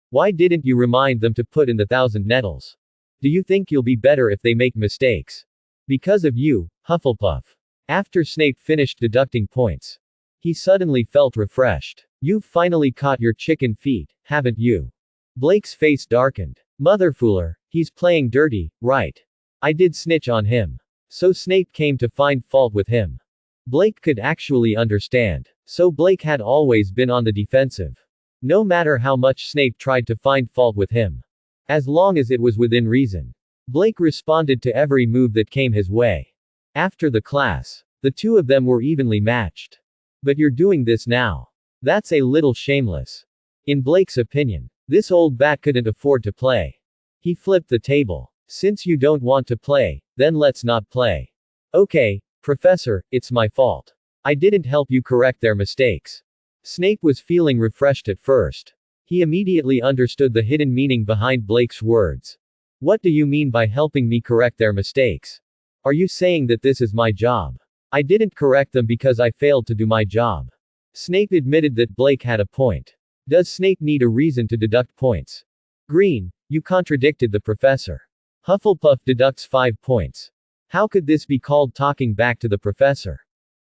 Why didn't you remind them to put in the 1,000 nettles? Do you think you'll be better if they make mistakes? Because of you, Hufflepuff. After Snape finished deducting points, he suddenly felt refreshed. You've finally caught your chicken feet, haven't you? Blake's face darkened. Motherfooler, he's playing dirty, right? I did snitch on him. So Snape came to find fault with him. Blake could actually understand. So Blake had always been on the defensive. No matter how much Snape tried to find fault with him. As long as it was within reason. Blake responded to every move that came his way. After the class, the two of them were evenly matched. But you're doing this now. That's a little shameless. In Blake's opinion, this old bat couldn't afford to play. He flipped the table. Since you don't want to play, then let's not play. Okay, Professor, it's my fault. I didn't help you correct their mistakes. Snape was feeling refreshed at first. He immediately understood the hidden meaning behind Blake's words. What do you mean by helping me correct their mistakes? Are you saying that this is my job? I didn't correct them because I failed to do my job. Snape admitted that Blake had a point. Does Snape need a reason to deduct points? Green, you contradicted the professor. Hufflepuff deducts 5 points. How could this be called talking back to the professor?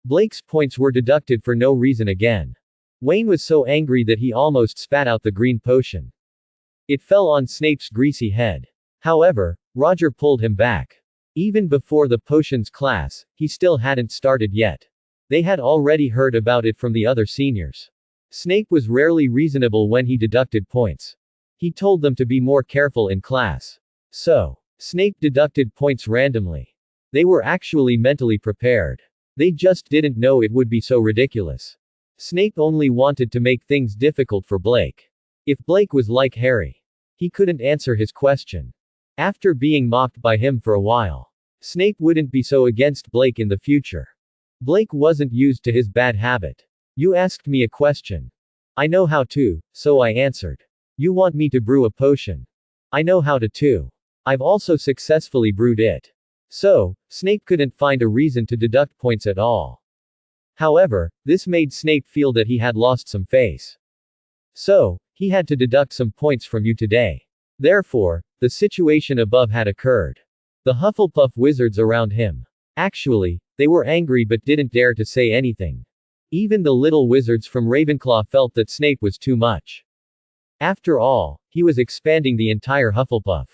Blake's points were deducted for no reason again. Wayne was so angry that he almost spat out the green potion. It fell on Snape's greasy head. However, Roger pulled him back. Even before the potions class, he still hadn't started yet. They had already heard about it from the other seniors. Snape was rarely reasonable when he deducted points. He told them to be more careful in class. So, Snape deducted points randomly. They were actually mentally prepared. They just didn't know it would be so ridiculous. Snape only wanted to make things difficult for Blake. If Blake was like Harry, he couldn't answer his question. After being mocked by him for a while, Snape wouldn't be so against Blake in the future. Blake wasn't used to his bad habit. You asked me a question. I know how to, so I answered. You want me to brew a potion. I know how to too. I've also successfully brewed it. So, Snape couldn't find a reason to deduct points at all. However, this made Snape feel that he had lost some face. So, he had to deduct some points from you today. Therefore, the situation above had occurred. The Hufflepuff wizards around him. Actually, they were angry but didn't dare to say anything. Even the little wizards from Ravenclaw felt that Snape was too much. After all, he was expanding the entire Hufflepuff.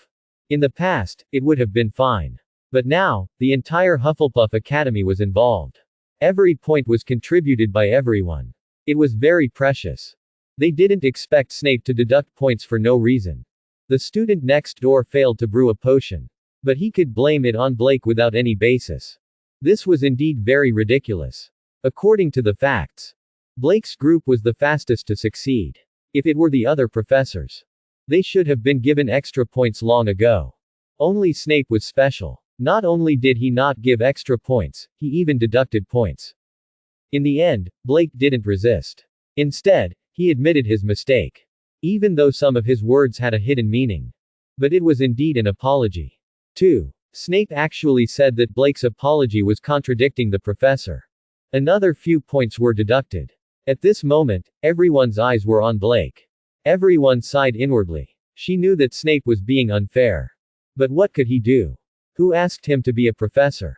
In the past, it would have been fine. But now, the entire Hufflepuff Academy was involved. Every point was contributed by everyone. It was very precious. They didn't expect Snape to deduct points for no reason. The student next door failed to brew a potion. But he could blame it on Blake without any basis. This was indeed very ridiculous. According to the facts, Blake's group was the fastest to succeed. If it were the other professors, they should have been given extra points long ago. Only Snape was special. Not only did he not give extra points, he even deducted points. In the end, Blake didn't resist. Instead, he admitted his mistake. Even though some of his words had a hidden meaning. But it was indeed an apology. 2. Snape actually said that Blake's apology was contradicting the professor. Another few points were deducted. At this moment, everyone's eyes were on Blake. Everyone sighed inwardly. She knew that Snape was being unfair. But what could he do? Who asked him to be a professor?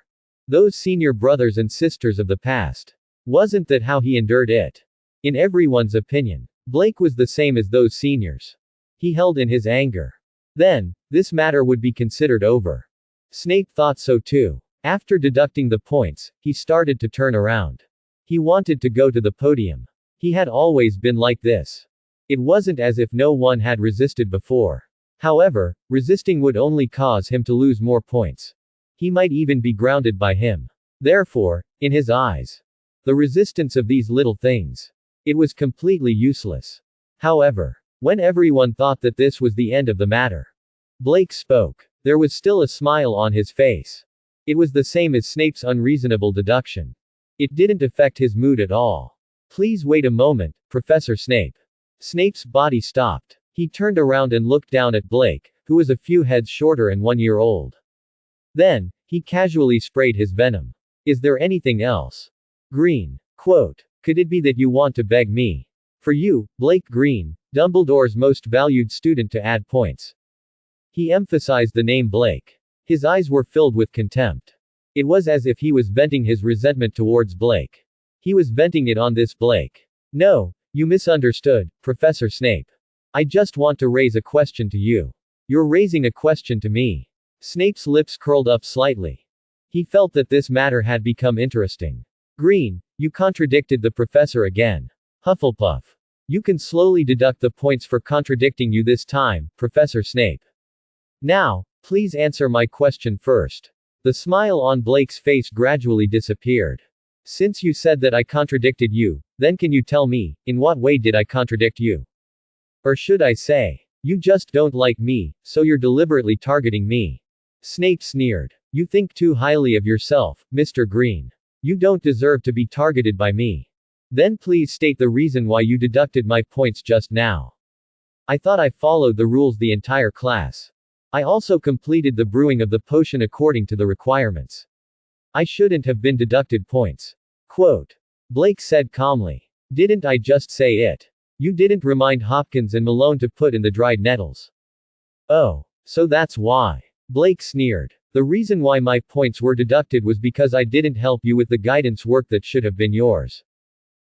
Those senior brothers and sisters of the past. Wasn't that how he endured it? In everyone's opinion, Blake was the same as those seniors. He held in his anger. Then, this matter would be considered over. Snape thought so too. After deducting the points, he started to turn around. He wanted to go to the podium. He had always been like this. It wasn't as if no one had resisted before. However, resisting would only cause him to lose more points. He might even be grounded by him. Therefore, in his eyes, the resistance of these little things, it was completely useless. However, when everyone thought that this was the end of the matter, Blake spoke. There was still a smile on his face. It was the same as Snape's unreasonable deduction. It didn't affect his mood at all. Please wait a moment, Professor Snape. Snape's body stopped. He turned around and looked down at Blake, who was a few heads shorter and 1 year old. Then, he casually sprayed his venom. Is there anything else? Green. Quote. Could it be that you want to beg me? For you, Blake Green, Dumbledore's most valued student, to add points. He emphasized the name Blake. His eyes were filled with contempt. It was as if he was venting his resentment towards Blake. He was venting it on this Blake. No, you misunderstood, Professor Snape. I just want to raise a question to you. You're raising a question to me. Snape's lips curled up slightly. He felt that this matter had become interesting. Green, you contradicted the professor again. Hufflepuff. You can slowly deduct the points for contradicting you this time, Professor Snape. Now, please answer my question first. The smile on Blake's face gradually disappeared. Since you said that I contradicted you, then can you tell me, in what way did I contradict you? Or should I say, you just don't like me, so you're deliberately targeting me. Snape sneered. You think too highly of yourself, Mr. Green. You don't deserve to be targeted by me. Then please state the reason why you deducted my points just now. I thought I followed the rules the entire class. I also completed the brewing of the potion according to the requirements. I shouldn't have been deducted points. Quote. Blake said calmly. Didn't I just say it? You didn't remind Hopkins and Malone to put in the dried nettles. Oh, so that's why. Blake sneered. The reason why my points were deducted was because I didn't help you with the guidance work that should have been yours.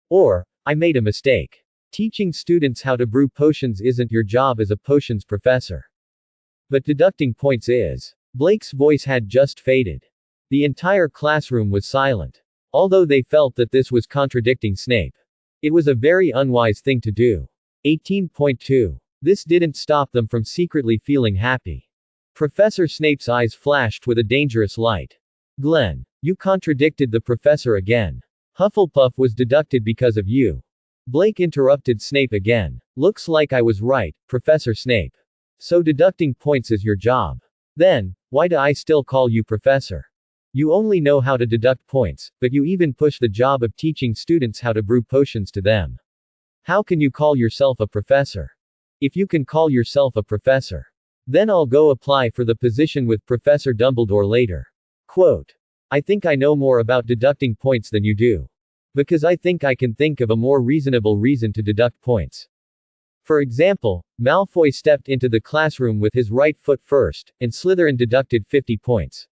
Or, I made a mistake. Teaching students how to brew potions isn't your job as a potions professor. But deducting points is. Blake's voice had just faded. The entire classroom was silent. Although they felt that this was contradicting Snape. It was a very unwise thing to do. 18.2. This didn't stop them from secretly feeling happy. Professor Snape's eyes flashed with a dangerous light. Glenn, you contradicted the professor again. Hufflepuff was deducted because of you. Blake interrupted Snape again. Looks like I was right, Professor Snape. So deducting points is your job. Then, why do I still call you professor? You only know how to deduct points, but you even push the job of teaching students how to brew potions to them. How can you call yourself a professor? If you can call yourself a professor, then I'll go apply for the position with Professor Dumbledore later. Quote. I think I know more about deducting points than you do. Because I think I can think of a more reasonable reason to deduct points. For example, Malfoy stepped into the classroom with his right foot first, and Slytherin deducted 50 points.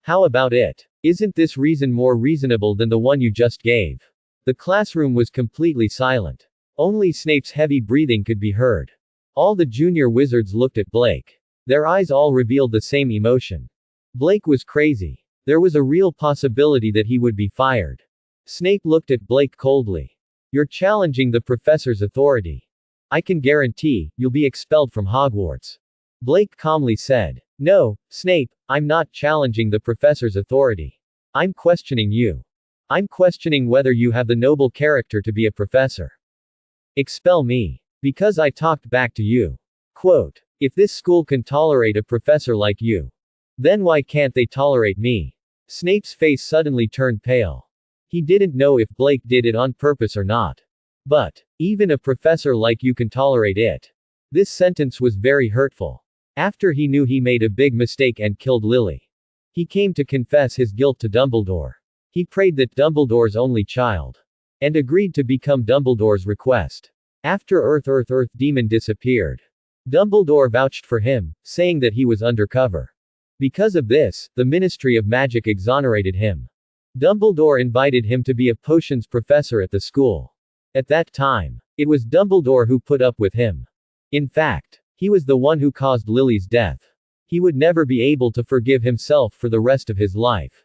How about it? Isn't this reason more reasonable than the one you just gave? The classroom was completely silent. Only Snape's heavy breathing could be heard. All the junior wizards looked at Blake. Their eyes all revealed the same emotion. Blake was crazy. There was a real possibility that he would be fired. Snape looked at Blake coldly. You're challenging the professor's authority. I can guarantee, you'll be expelled from Hogwarts. Blake calmly said. No, Snape, I'm not challenging the professor's authority. I'm questioning you. I'm questioning whether you have the noble character to be a professor. Expel me. Because I talked back to you. Quote. If this school can tolerate a professor like you, then why can't they tolerate me? Snape's face suddenly turned pale. He didn't know if Blake did it on purpose or not. But, even a professor like you can tolerate it. This sentence was very hurtful. After he knew he made a big mistake and killed Lily. He came to confess his guilt to Dumbledore. He prayed that Dumbledore's only child. And agreed to become Dumbledore's request. After Earth Demon disappeared. Dumbledore vouched for him, saying that he was undercover. Because of this, the Ministry of Magic exonerated him. Dumbledore invited him to be a potions professor at the school. At that time, it was Dumbledore who put up with him. In fact, he was the one who caused Lily's death. He would never be able to forgive himself for the rest of his life.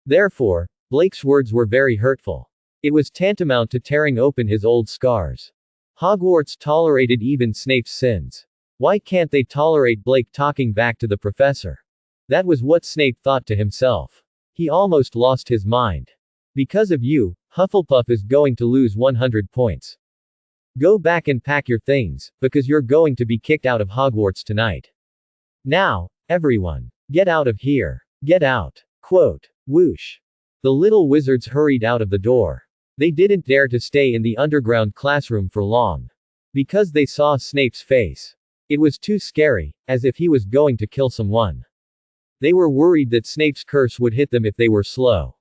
Therefore, Blake's words were very hurtful. It was tantamount to tearing open his old scars. Hogwarts tolerated even Snape's sins. Why can't they tolerate Blake talking back to the professor? That was what Snape thought to himself. He almost lost his mind. Because of you, Hufflepuff is going to lose 100 points. Go back and pack your things, because you're going to be kicked out of Hogwarts tonight. Now, everyone, get out of here. Get out. Quote. Whoosh. The little wizards hurried out of the door. They didn't dare to stay in the underground classroom for long. Because they saw Snape's face. It was too scary, as if he was going to kill someone. They were worried that Snape's curse would hit them if they were slow.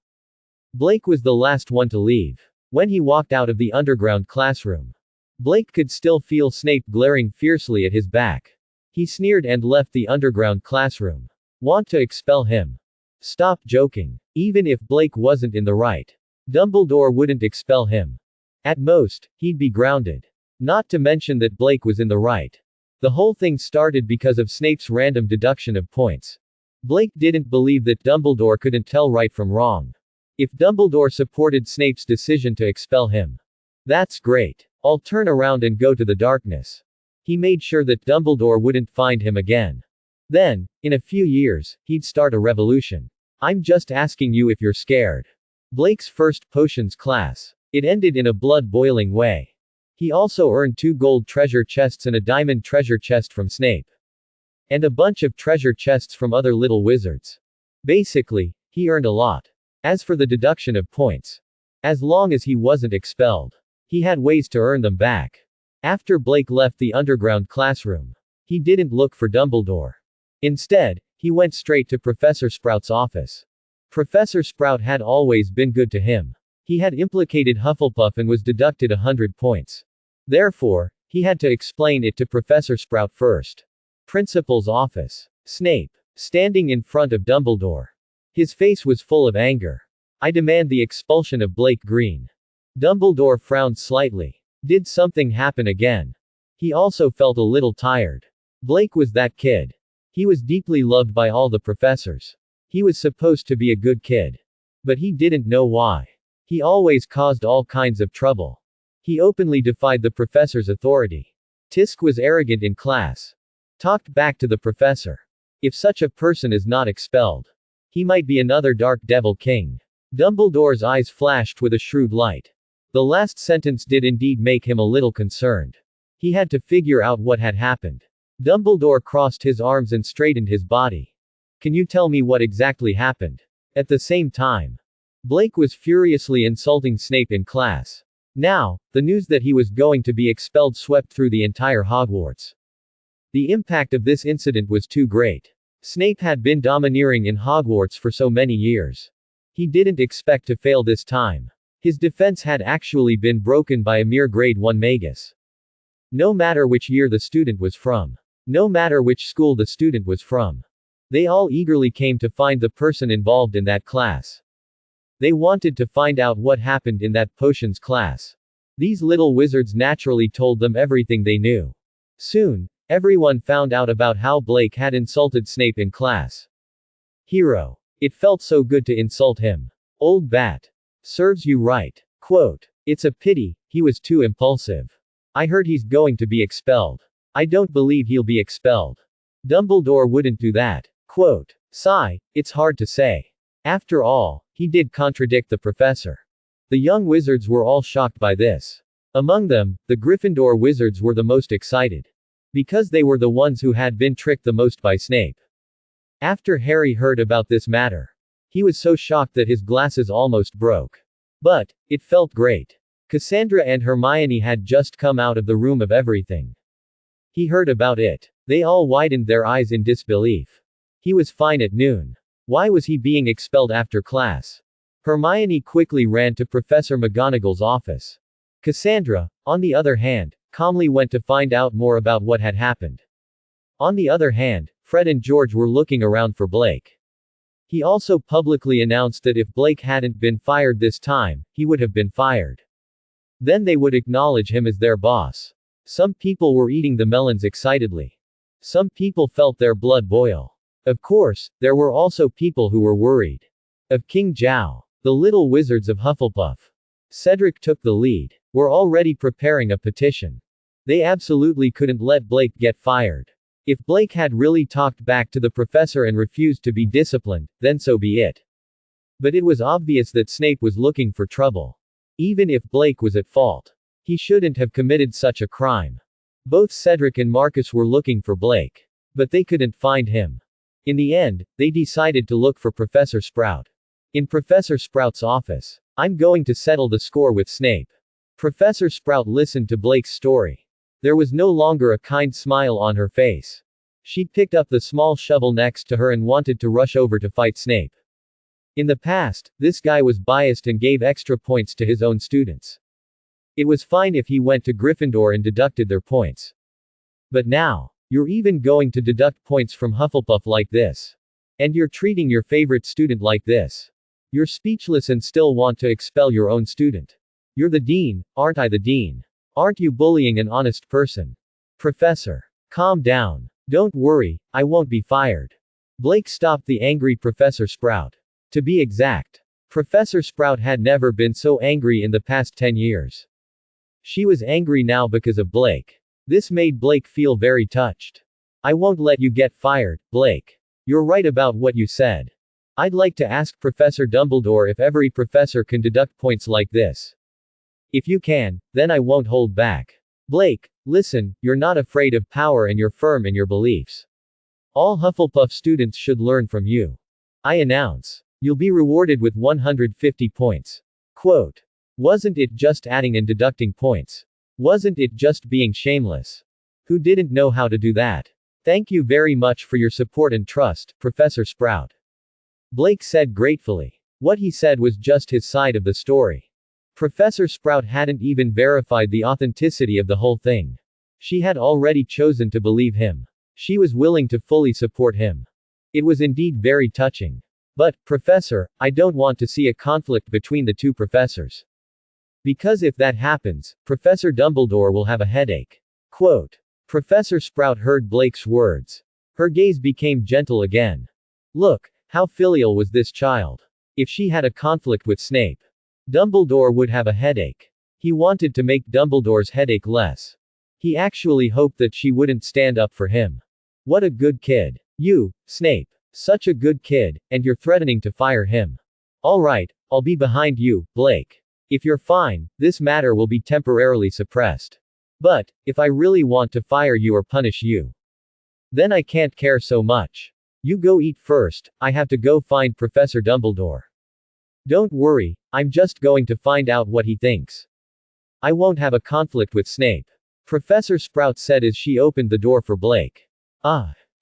Blake was the last one to leave. When he walked out of the underground classroom, Blake could still feel Snape glaring fiercely at his back. He sneered and left the underground classroom. Want to expel him? Stop joking. Even if Blake wasn't in the right, Dumbledore wouldn't expel him. At most, he'd be grounded. Not to mention that Blake was in the right. The whole thing started because of Snape's random deduction of points. Blake didn't believe that Dumbledore couldn't tell right from wrong. If Dumbledore supported Snape's decision to expel him, that's great. I'll turn around and go to the darkness. He made sure that Dumbledore wouldn't find him again. Then, in a few years, he'd start a revolution. I'm just asking you if you're scared. Blake's first potions class. It ended in a blood-boiling way. He also earned 2 gold treasure chests and a diamond treasure chest from Snape. And a bunch of treasure chests from other little wizards. Basically, he earned a lot. As for the deduction of points, as long as he wasn't expelled, he had ways to earn them back. After Blake left the underground classroom, he didn't look for Dumbledore. Instead, he went straight to Professor Sprout's office. Professor Sprout had always been good to him. He had implicated Hufflepuff and was deducted 100 points. Therefore, he had to explain it to Professor Sprout first. Principal's office. Snape, standing in front of Dumbledore. His face was full of anger. I demand the expulsion of Blake Green. Dumbledore frowned slightly. Did something happen again? He also felt a little tired. Blake was that kid. He was deeply loved by all the professors. He was supposed to be a good kid. But he didn't know why. He always caused all kinds of trouble. He openly defied the professor's authority. Tisk was arrogant in class. Talked back to the professor. If such a person is not expelled, he might be another Dark Devil King. Dumbledore's eyes flashed with a shrewd light. The last sentence did indeed make him a little concerned. He had to figure out what had happened. Dumbledore crossed his arms and straightened his body. Can you tell me what exactly happened? At the same time, Blake was furiously insulting Snape in class. Now, the news that he was going to be expelled swept through the entire Hogwarts. The impact of this incident was too great. Snape had been domineering in Hogwarts for so many years. He didn't expect to fail this time. His defense had actually been broken by a mere grade 1 magus. No matter which year the student was from. No matter which school the student was from. They all eagerly came to find the person involved in that class. They wanted to find out what happened in that potions class. These little wizards naturally told them everything they knew. Soon, everyone found out about how Blake had insulted Snape in class. Hero. It felt so good to insult him. Old bat. Serves you right. Quote. It's a pity, he was too impulsive. I heard he's going to be expelled. I don't believe he'll be expelled. Dumbledore wouldn't do that. Quote. Sigh, it's hard to say. After all, he did contradict the professor. The young wizards were all shocked by this. Among them, the Gryffindor wizards were the most excited. Because they were the ones who had been tricked the most by Snape. After Harry heard about this matter, he was so shocked that his glasses almost broke. But, it felt great. Cassandra and Hermione had just come out of the room of everything. He heard about it. They all widened their eyes in disbelief. He was fine at noon. Why was he being expelled after class? Hermione quickly ran to Professor McGonagall's office. Cassandra, on the other hand, calmly went to find out more about what had happened. On the other hand, Fred and George were looking around for Blake. He also publicly announced that if Blake hadn't been fired this time, he would have been fired. Then they would acknowledge him as their boss. Some people were eating the melons excitedly. Some people felt their blood boil. Of course, there were also people who were worried. Of King Zhao. The little wizards of Hufflepuff. Cedric took the lead. Were already preparing a petition. They absolutely couldn't let Blake get fired. If Blake had really talked back to the professor and refused to be disciplined, then so be it. But it was obvious that Snape was looking for trouble. Even if Blake was at fault, he shouldn't have committed such a crime. Both Cedric and Marcus were looking for Blake. But they couldn't find him. In the end, they decided to look for Professor Sprout. In Professor Sprout's office, I'm going to settle the score with Snape. Professor Sprout listened to Blake's story. There was no longer a kind smile on her face. She picked up the small shovel next to her and wanted to rush over to fight Snape. In the past, this guy was biased and gave extra points to his own students. It was fine if he went to Gryffindor and deducted their points. But now, you're even going to deduct points from Hufflepuff like this. And you're treating your favorite student like this. You're speechless and still want to expel your own student. You're the dean, aren't I the dean? Aren't you bullying an honest person? Professor. Calm down. Don't worry, I won't be fired. Blake stopped the angry Professor Sprout. To be exact, Professor Sprout had never been so angry in the past 10 years. She was angry now because of Blake. This made Blake feel very touched. I won't let you get fired, Blake. You're right about what you said. I'd like to ask Professor Dumbledore if every professor can deduct points like this. If you can, then I won't hold back. Blake, listen, you're not afraid of power and you're firm in your beliefs. All Hufflepuff students should learn from you. I announce. You'll be rewarded with 150 points. Quote. Wasn't it just adding and deducting points? Wasn't it just being shameless? Who didn't know how to do that? Thank you very much for your support and trust, Professor Sprout. Blake said gratefully. What he said was just his side of the story. Professor Sprout hadn't even verified the authenticity of the whole thing. She had already chosen to believe him. She was willing to fully support him. It was indeed very touching. But, Professor, I don't want to see a conflict between the two professors. Because if that happens, Professor Dumbledore will have a headache. Quote. Professor Sprout heard Blake's words. Her gaze became gentle again. Look, how filial was this child. If she had a conflict with Snape, Dumbledore would have a headache. He wanted to make Dumbledore's headache less. He actually hoped that she wouldn't stand up for him. What a good kid. You, Snape. Such a good kid, and you're threatening to fire him. Alright, I'll be behind you, Blake. If you're fine, this matter will be temporarily suppressed. But, if I really want to fire you or punish you, then I can't care so much. You go eat first, I have to go find Professor Dumbledore. Don't worry, I'm just going to find out what he thinks. I won't have a conflict with Snape. Professor Sprout said as she opened the door for Blake.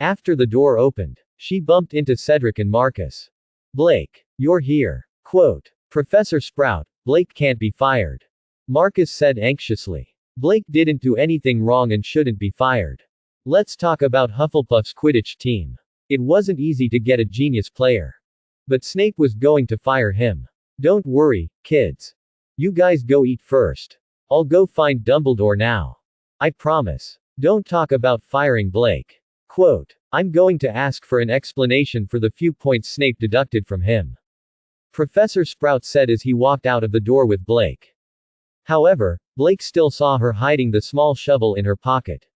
After the door opened, she bumped into Cedric and Marcus. Blake, you're here. Quote. Professor Sprout, Blake can't be fired. Marcus said anxiously. Blake didn't do anything wrong and shouldn't be fired. Let's talk about Hufflepuff's Quidditch team. It wasn't easy to get a genius player. But Snape was going to fire him. Don't worry, kids. You guys go eat first. I'll go find Dumbledore now. I promise. Don't talk about firing Blake. Quote. I'm going to ask for an explanation for the few points Snape deducted from him. Professor Sprout said as he walked out of the door with Blake. However, Blake still saw her hiding the small shovel in her pocket.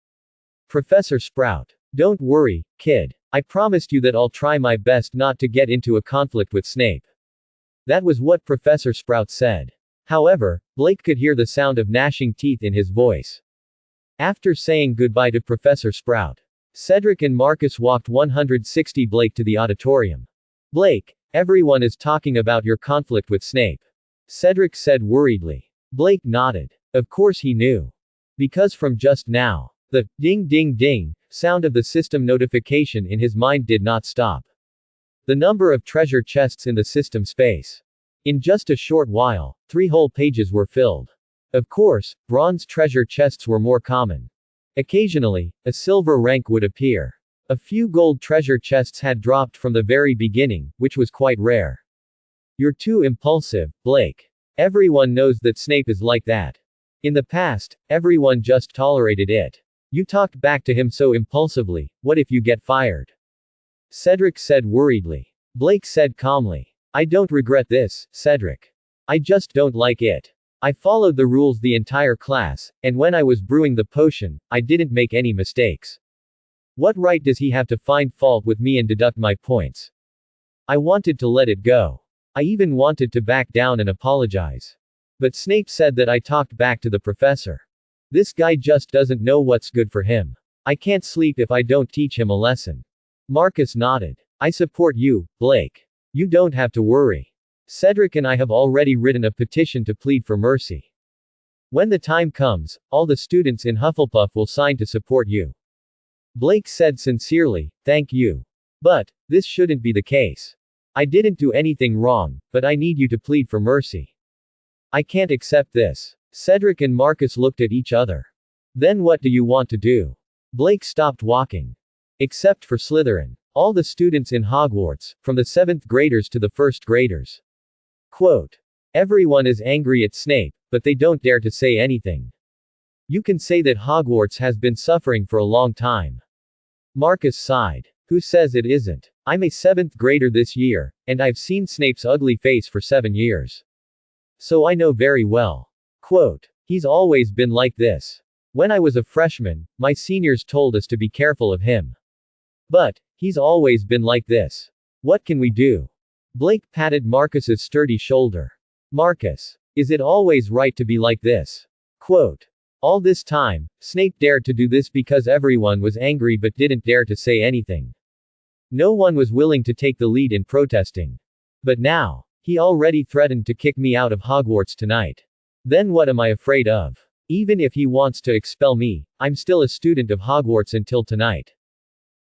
Professor Sprout. Don't worry, kid. I promised you that I'll try my best not to get into a conflict with Snape. That was what Professor Sprout said. However, Blake could hear the sound of gnashing teeth in his voice. After saying goodbye to Professor Sprout, Cedric and Marcus walked 160 Blake to the auditorium. Blake, everyone is talking about your conflict with Snape. Cedric said worriedly. Blake nodded. Of course he knew. Because from just now, the ding ding ding sound of the system notification in his mind did not stop. The number of treasure chests in the system space. In just a short while, 3 whole pages were filled. Of course, bronze treasure chests were more common. Occasionally, a silver rank would appear. A few gold treasure chests had dropped from the very beginning, which was quite rare. You're too impulsive, Blake. Everyone knows that Snape is like that. In the past, everyone just tolerated it. You talked back to him so impulsively, what if you get fired? Cedric said worriedly. Blake said calmly. I don't regret this, Cedric. I just don't like it. I followed the rules the entire class, and when I was brewing the potion, I didn't make any mistakes. What right does he have to find fault with me and deduct my points? I wanted to let it go. I even wanted to back down and apologize. But Snape said that I talked back to the professor. This guy just doesn't know what's good for him. I can't sleep if I don't teach him a lesson. Marcus nodded. I support you, Blake. You don't have to worry. Cedric and I have already written a petition to plead for mercy. When the time comes, all the students in Hufflepuff will sign to support you. Blake said sincerely, thank you. But, this shouldn't be the case. I didn't do anything wrong, but I need you to plead for mercy. I can't accept this. Cedric and Marcus looked at each other. Then what do you want to do? Blake stopped walking. Except for Slytherin. All the students in Hogwarts, from the 7th graders to the 1st graders. Quote. Everyone is angry at Snape, but they don't dare to say anything. You can say that Hogwarts has been suffering for a long time. Marcus sighed. Who says it isn't? I'm a 7th grader this year, and I've seen Snape's ugly face for 7 years. So I know very well. Quote. He's always been like this. When I was a freshman, my seniors told us to be careful of him. But, he's always been like this. What can we do? Blake patted Marcus's sturdy shoulder. Marcus. Is it always right to be like this? Quote. All this time, Snape dared to do this because everyone was angry but didn't dare to say anything. No one was willing to take the lead in protesting. But now, he already threatened to kick me out of Hogwarts tonight. Then what am I afraid of? Even if he wants to expel me, I'm still a student of Hogwarts until tonight.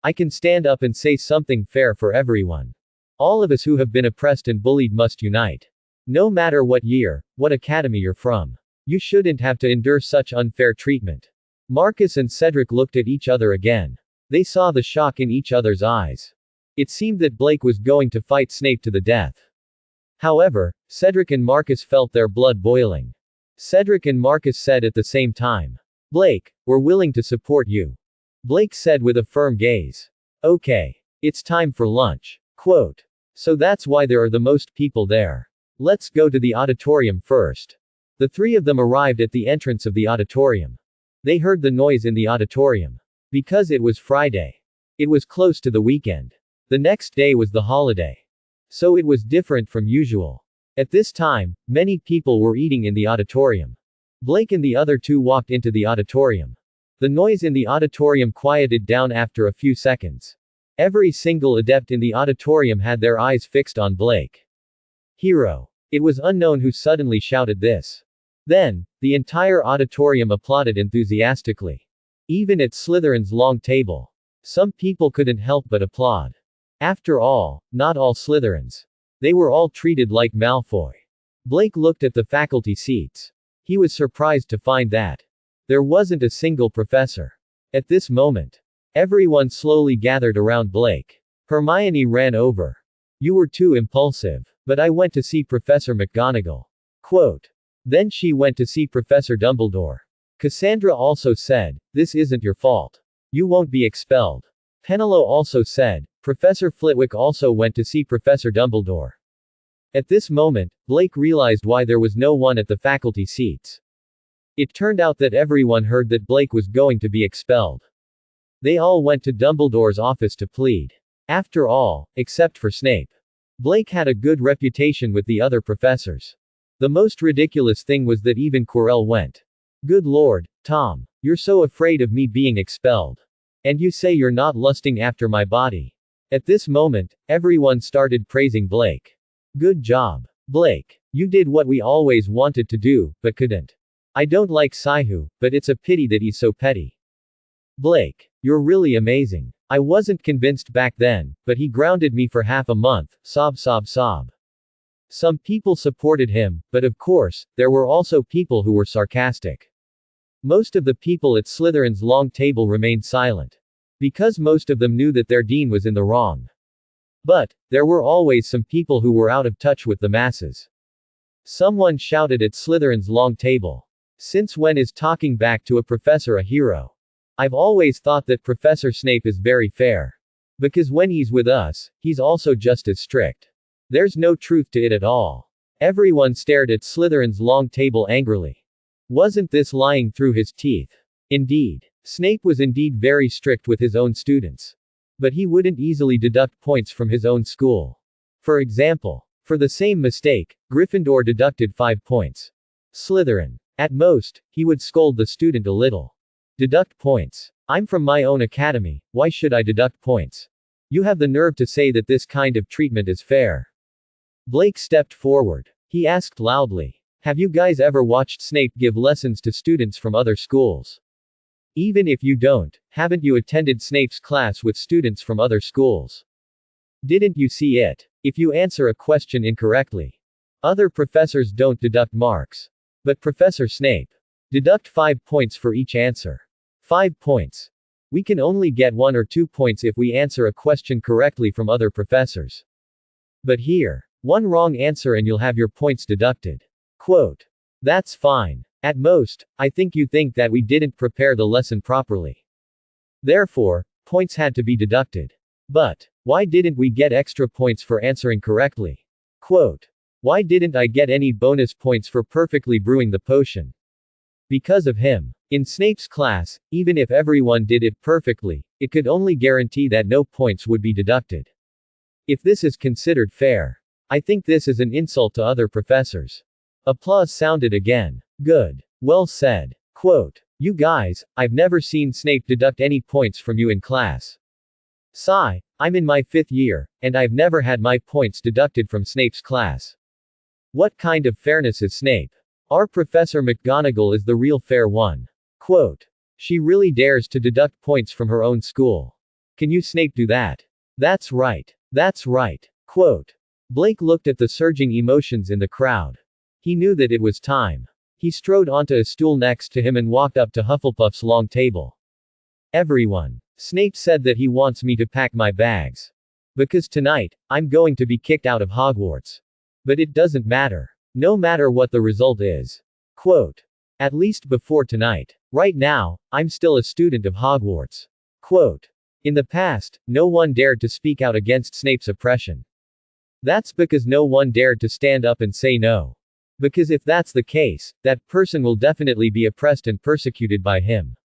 I can stand up and say something fair for everyone. All of us who have been oppressed and bullied must unite. No matter what year, what academy you're from. You shouldn't have to endure such unfair treatment. Marcus and Cedric looked at each other again. They saw the shock in each other's eyes. It seemed that Blake was going to fight Snape to the death. However, Cedric and Marcus felt their blood boiling. Cedric and Marcus said at the same time. Blake, we're willing to support you. Blake said with a firm gaze. Okay. It's time for lunch. Quote. So that's why there are the most people there. Let's go to the auditorium first. The three of them arrived at the entrance of the auditorium. They heard the noise in the auditorium. Because it was Friday. It was close to the weekend. The next day was the holiday. So it was different from usual. At this time, many people were eating in the auditorium. Blake and the other two walked into the auditorium. The noise in the auditorium quieted down after a few seconds. Every single adept in the auditorium had their eyes fixed on Blake. Hero. It was unknown who suddenly shouted this. Then, the entire auditorium applauded enthusiastically. Even at Slytherin's long table. Some people couldn't help but applaud. After all, not all Slytherins. They were all treated like Malfoy. Blake looked at the faculty seats. He was surprised to find that there wasn't a single professor. At this moment, everyone slowly gathered around Blake. Hermione ran over. You were too impulsive. But I went to see Professor McGonagall. Quote. Then she went to see Professor Dumbledore. Cassandra also said, this isn't your fault. You won't be expelled. Penelo also said, Professor Flitwick also went to see Professor Dumbledore. At this moment, Blake realized why there was no one at the faculty seats. It turned out that everyone heard that Blake was going to be expelled. They all went to Dumbledore's office to plead. After all, except for Snape. Blake had a good reputation with the other professors. The most ridiculous thing was that even Quirrell went. Good lord, Tom. You're so afraid of me being expelled. And you say you're not lusting after my body. At this moment, everyone started praising Blake. Good job. Blake. You did what we always wanted to do, but couldn't. I don't like Saihu, but it's a pity that he's so petty. Blake. You're really amazing. I wasn't convinced back then, but he grounded me for half a month, sob sob sob. Some people supported him, but of course, there were also people who were sarcastic. Most of the people at Slytherin's long table remained silent. Because most of them knew that their dean was in the wrong. But, there were always some people who were out of touch with the masses. Someone shouted at Slytherin's long table. Since when is talking back to a professor a hero? I've always thought that Professor Snape is very fair. Because when he's with us, he's also just as strict. There's no truth to it at all. Everyone stared at Slytherin's long table angrily. Wasn't this lying through his teeth? Indeed. Snape was indeed very strict with his own students. But he wouldn't easily deduct points from his own school. For example, for the same mistake, Gryffindor deducted 5 points. Slytherin. At most, he would scold the student a little. Deduct points. I'm from my own academy, why should I deduct points? You have the nerve to say that this kind of treatment is fair. Blake stepped forward. He asked loudly. Have you guys ever watched Snape give lessons to students from other schools? Even if you don't, haven't you attended Snape's class with students from other schools? Didn't you see it? If you answer a question incorrectly, other professors don't deduct marks. But Professor Snape. Deduct 5 points for each answer. 5 points. We can only get 1 or 2 points if we answer a question correctly from other professors. But here, one wrong answer and you'll have your points deducted. Quote. That's fine. At most, I think you think that we didn't prepare the lesson properly. Therefore, points had to be deducted. But, why didn't we get extra points for answering correctly? Quote. Why didn't I get any bonus points for perfectly brewing the potion? Because of him. In Snape's class, even if everyone did it perfectly, it could only guarantee that no points would be deducted. If this is considered fair, I think this is an insult to other professors. Applause sounded again. Good. Well said. Quote. You guys, I've never seen Snape deduct any points from you in class. Sigh, I'm in my 5th year, and I've never had my points deducted from Snape's class. What kind of fairness is Snape? Our Professor McGonagall is the real fair one. Quote. She really dares to deduct points from her own school. Can you Snape do that? That's right. That's right. Quote. Blake looked at the surging emotions in the crowd. He knew that it was time. He strode onto a stool next to him and walked up to Hufflepuff's long table. Everyone. Snape said that he wants me to pack my bags. Because tonight, I'm going to be kicked out of Hogwarts. But it doesn't matter. No matter what the result is. Quote. At least before tonight. Right now, I'm still a student of Hogwarts. Quote. In the past, no one dared to speak out against Snape's oppression. That's because no one dared to stand up and say no. Because if that's the case, that person will definitely be oppressed and persecuted by him.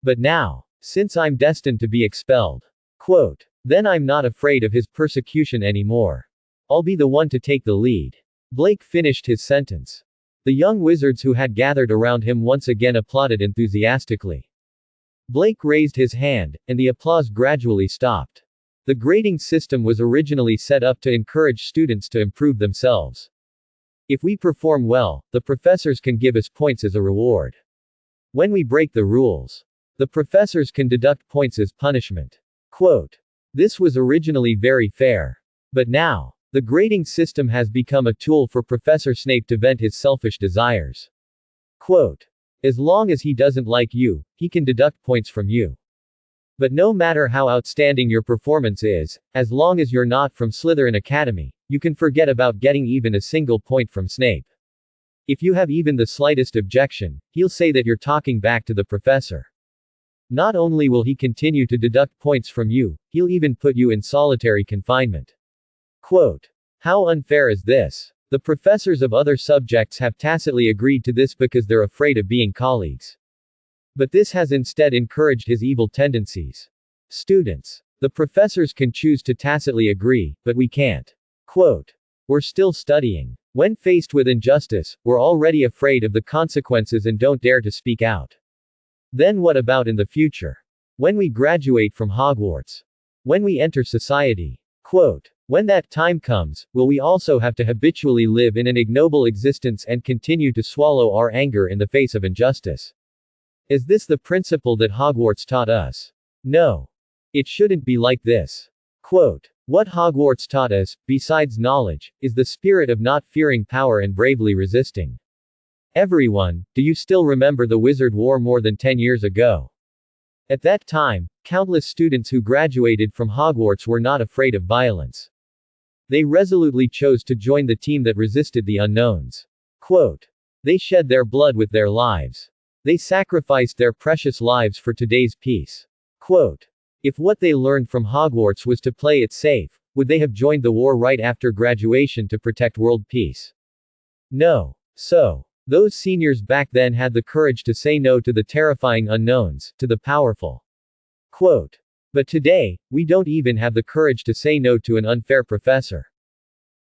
But now, since I'm destined to be expelled. Quote. Then I'm not afraid of his persecution anymore. I'll be the one to take the lead. Blake finished his sentence. The young wizards who had gathered around him once again applauded enthusiastically. Blake raised his hand, and the applause gradually stopped. The grading system was originally set up to encourage students to improve themselves. If we perform well, the professors can give us points as a reward. When we break the rules, the professors can deduct points as punishment. Quote. This was originally very fair. But now, the grading system has become a tool for Professor Snape to vent his selfish desires. Quote. As long as he doesn't like you, he can deduct points from you. But no matter how outstanding your performance is, as long as you're not from Slytherin Academy, you can forget about getting even a single point from Snape. If you have even the slightest objection, he'll say that you're talking back to the professor. Not only will he continue to deduct points from you, he'll even put you in solitary confinement. Quote. How unfair is this? The professors of other subjects have tacitly agreed to this because they're afraid of being colleagues. But this has instead encouraged his evil tendencies. Students. The professors can choose to tacitly agree, but we can't. Quote. We're still studying. When faced with injustice, we're already afraid of the consequences and don't dare to speak out. Then what about in the future? When we graduate from Hogwarts? When we enter society? Quote. When that time comes, will we also have to habitually live in an ignoble existence and continue to swallow our anger in the face of injustice? Is this the principle that Hogwarts taught us? No. It shouldn't be like this. Quote. What Hogwarts taught us, besides knowledge, is the spirit of not fearing power and bravely resisting. Everyone, do you still remember the Wizard War more than 10 years ago? At that time, countless students who graduated from Hogwarts were not afraid of violence. They resolutely chose to join the team that resisted the unknowns. Quote. They shed their blood with their lives. They sacrificed their precious lives for today's peace. Quote. If what they learned from Hogwarts was to play it safe, would they have joined the war right after graduation to protect world peace? No. So, those seniors back then had the courage to say no to the terrifying unknowns, to the powerful. Quote. But today, we don't even have the courage to say no to an unfair professor.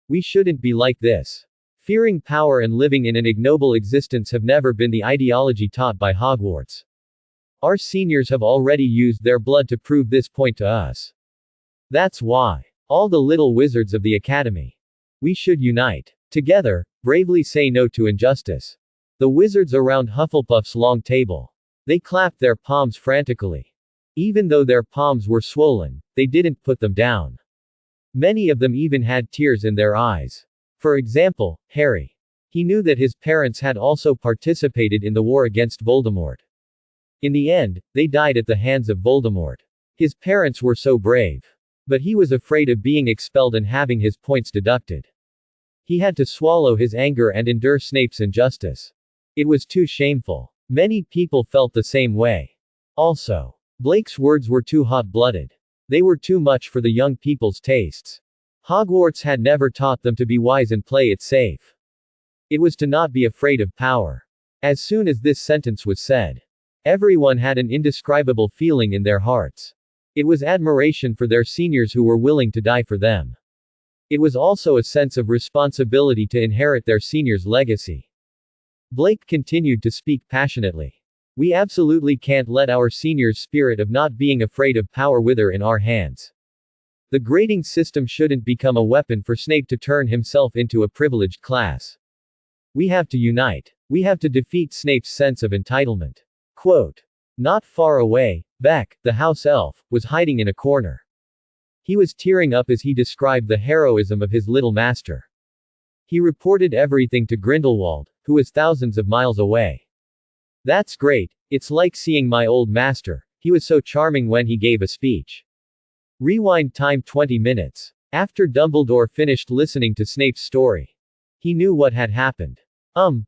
We shouldn't be like this. Fearing power and living in an ignoble existence have never been the ideology taught by Hogwarts. Our seniors have already used their blood to prove this point to us. That's why all the little wizards of the academy We should unite. Together, bravely say no to injustice. The wizards around Hufflepuff's long table. They clapped their palms frantically. Even though their palms were swollen, they didn't put them down. Many of them even had tears in their eyes. For example, Harry. He knew that his parents had also participated in the war against Voldemort. In the end, they died at the hands of Voldemort. His parents were so brave. But he was afraid of being expelled and having his points deducted. He had to swallow his anger and endure Snape's injustice. It was too shameful. Many people felt the same way. Also, Blake's words were too hot-blooded. They were too much for the young people's tastes. Hogwarts had never taught them to be wise and play it safe. It was to not be afraid of power. As soon as this sentence was said, everyone had an indescribable feeling in their hearts. It was admiration for their seniors who were willing to die for them. It was also a sense of responsibility to inherit their seniors' legacy. Blake continued to speak passionately. We absolutely can't let our seniors' spirit of not being afraid of power wither in our hands. The grading system shouldn't become a weapon for Snape to turn himself into a privileged class. We have to unite. We have to defeat Snape's sense of entitlement. Quote. Not far away, Beck, the house elf, was hiding in a corner. He was tearing up as he described the heroism of his little master. He reported everything to Grindelwald, who was thousands of miles away. That's great, it's like seeing my old master, he was so charming when he gave a speech. Rewind time 20 minutes. After Dumbledore finished listening to Snape's story, he knew what had happened.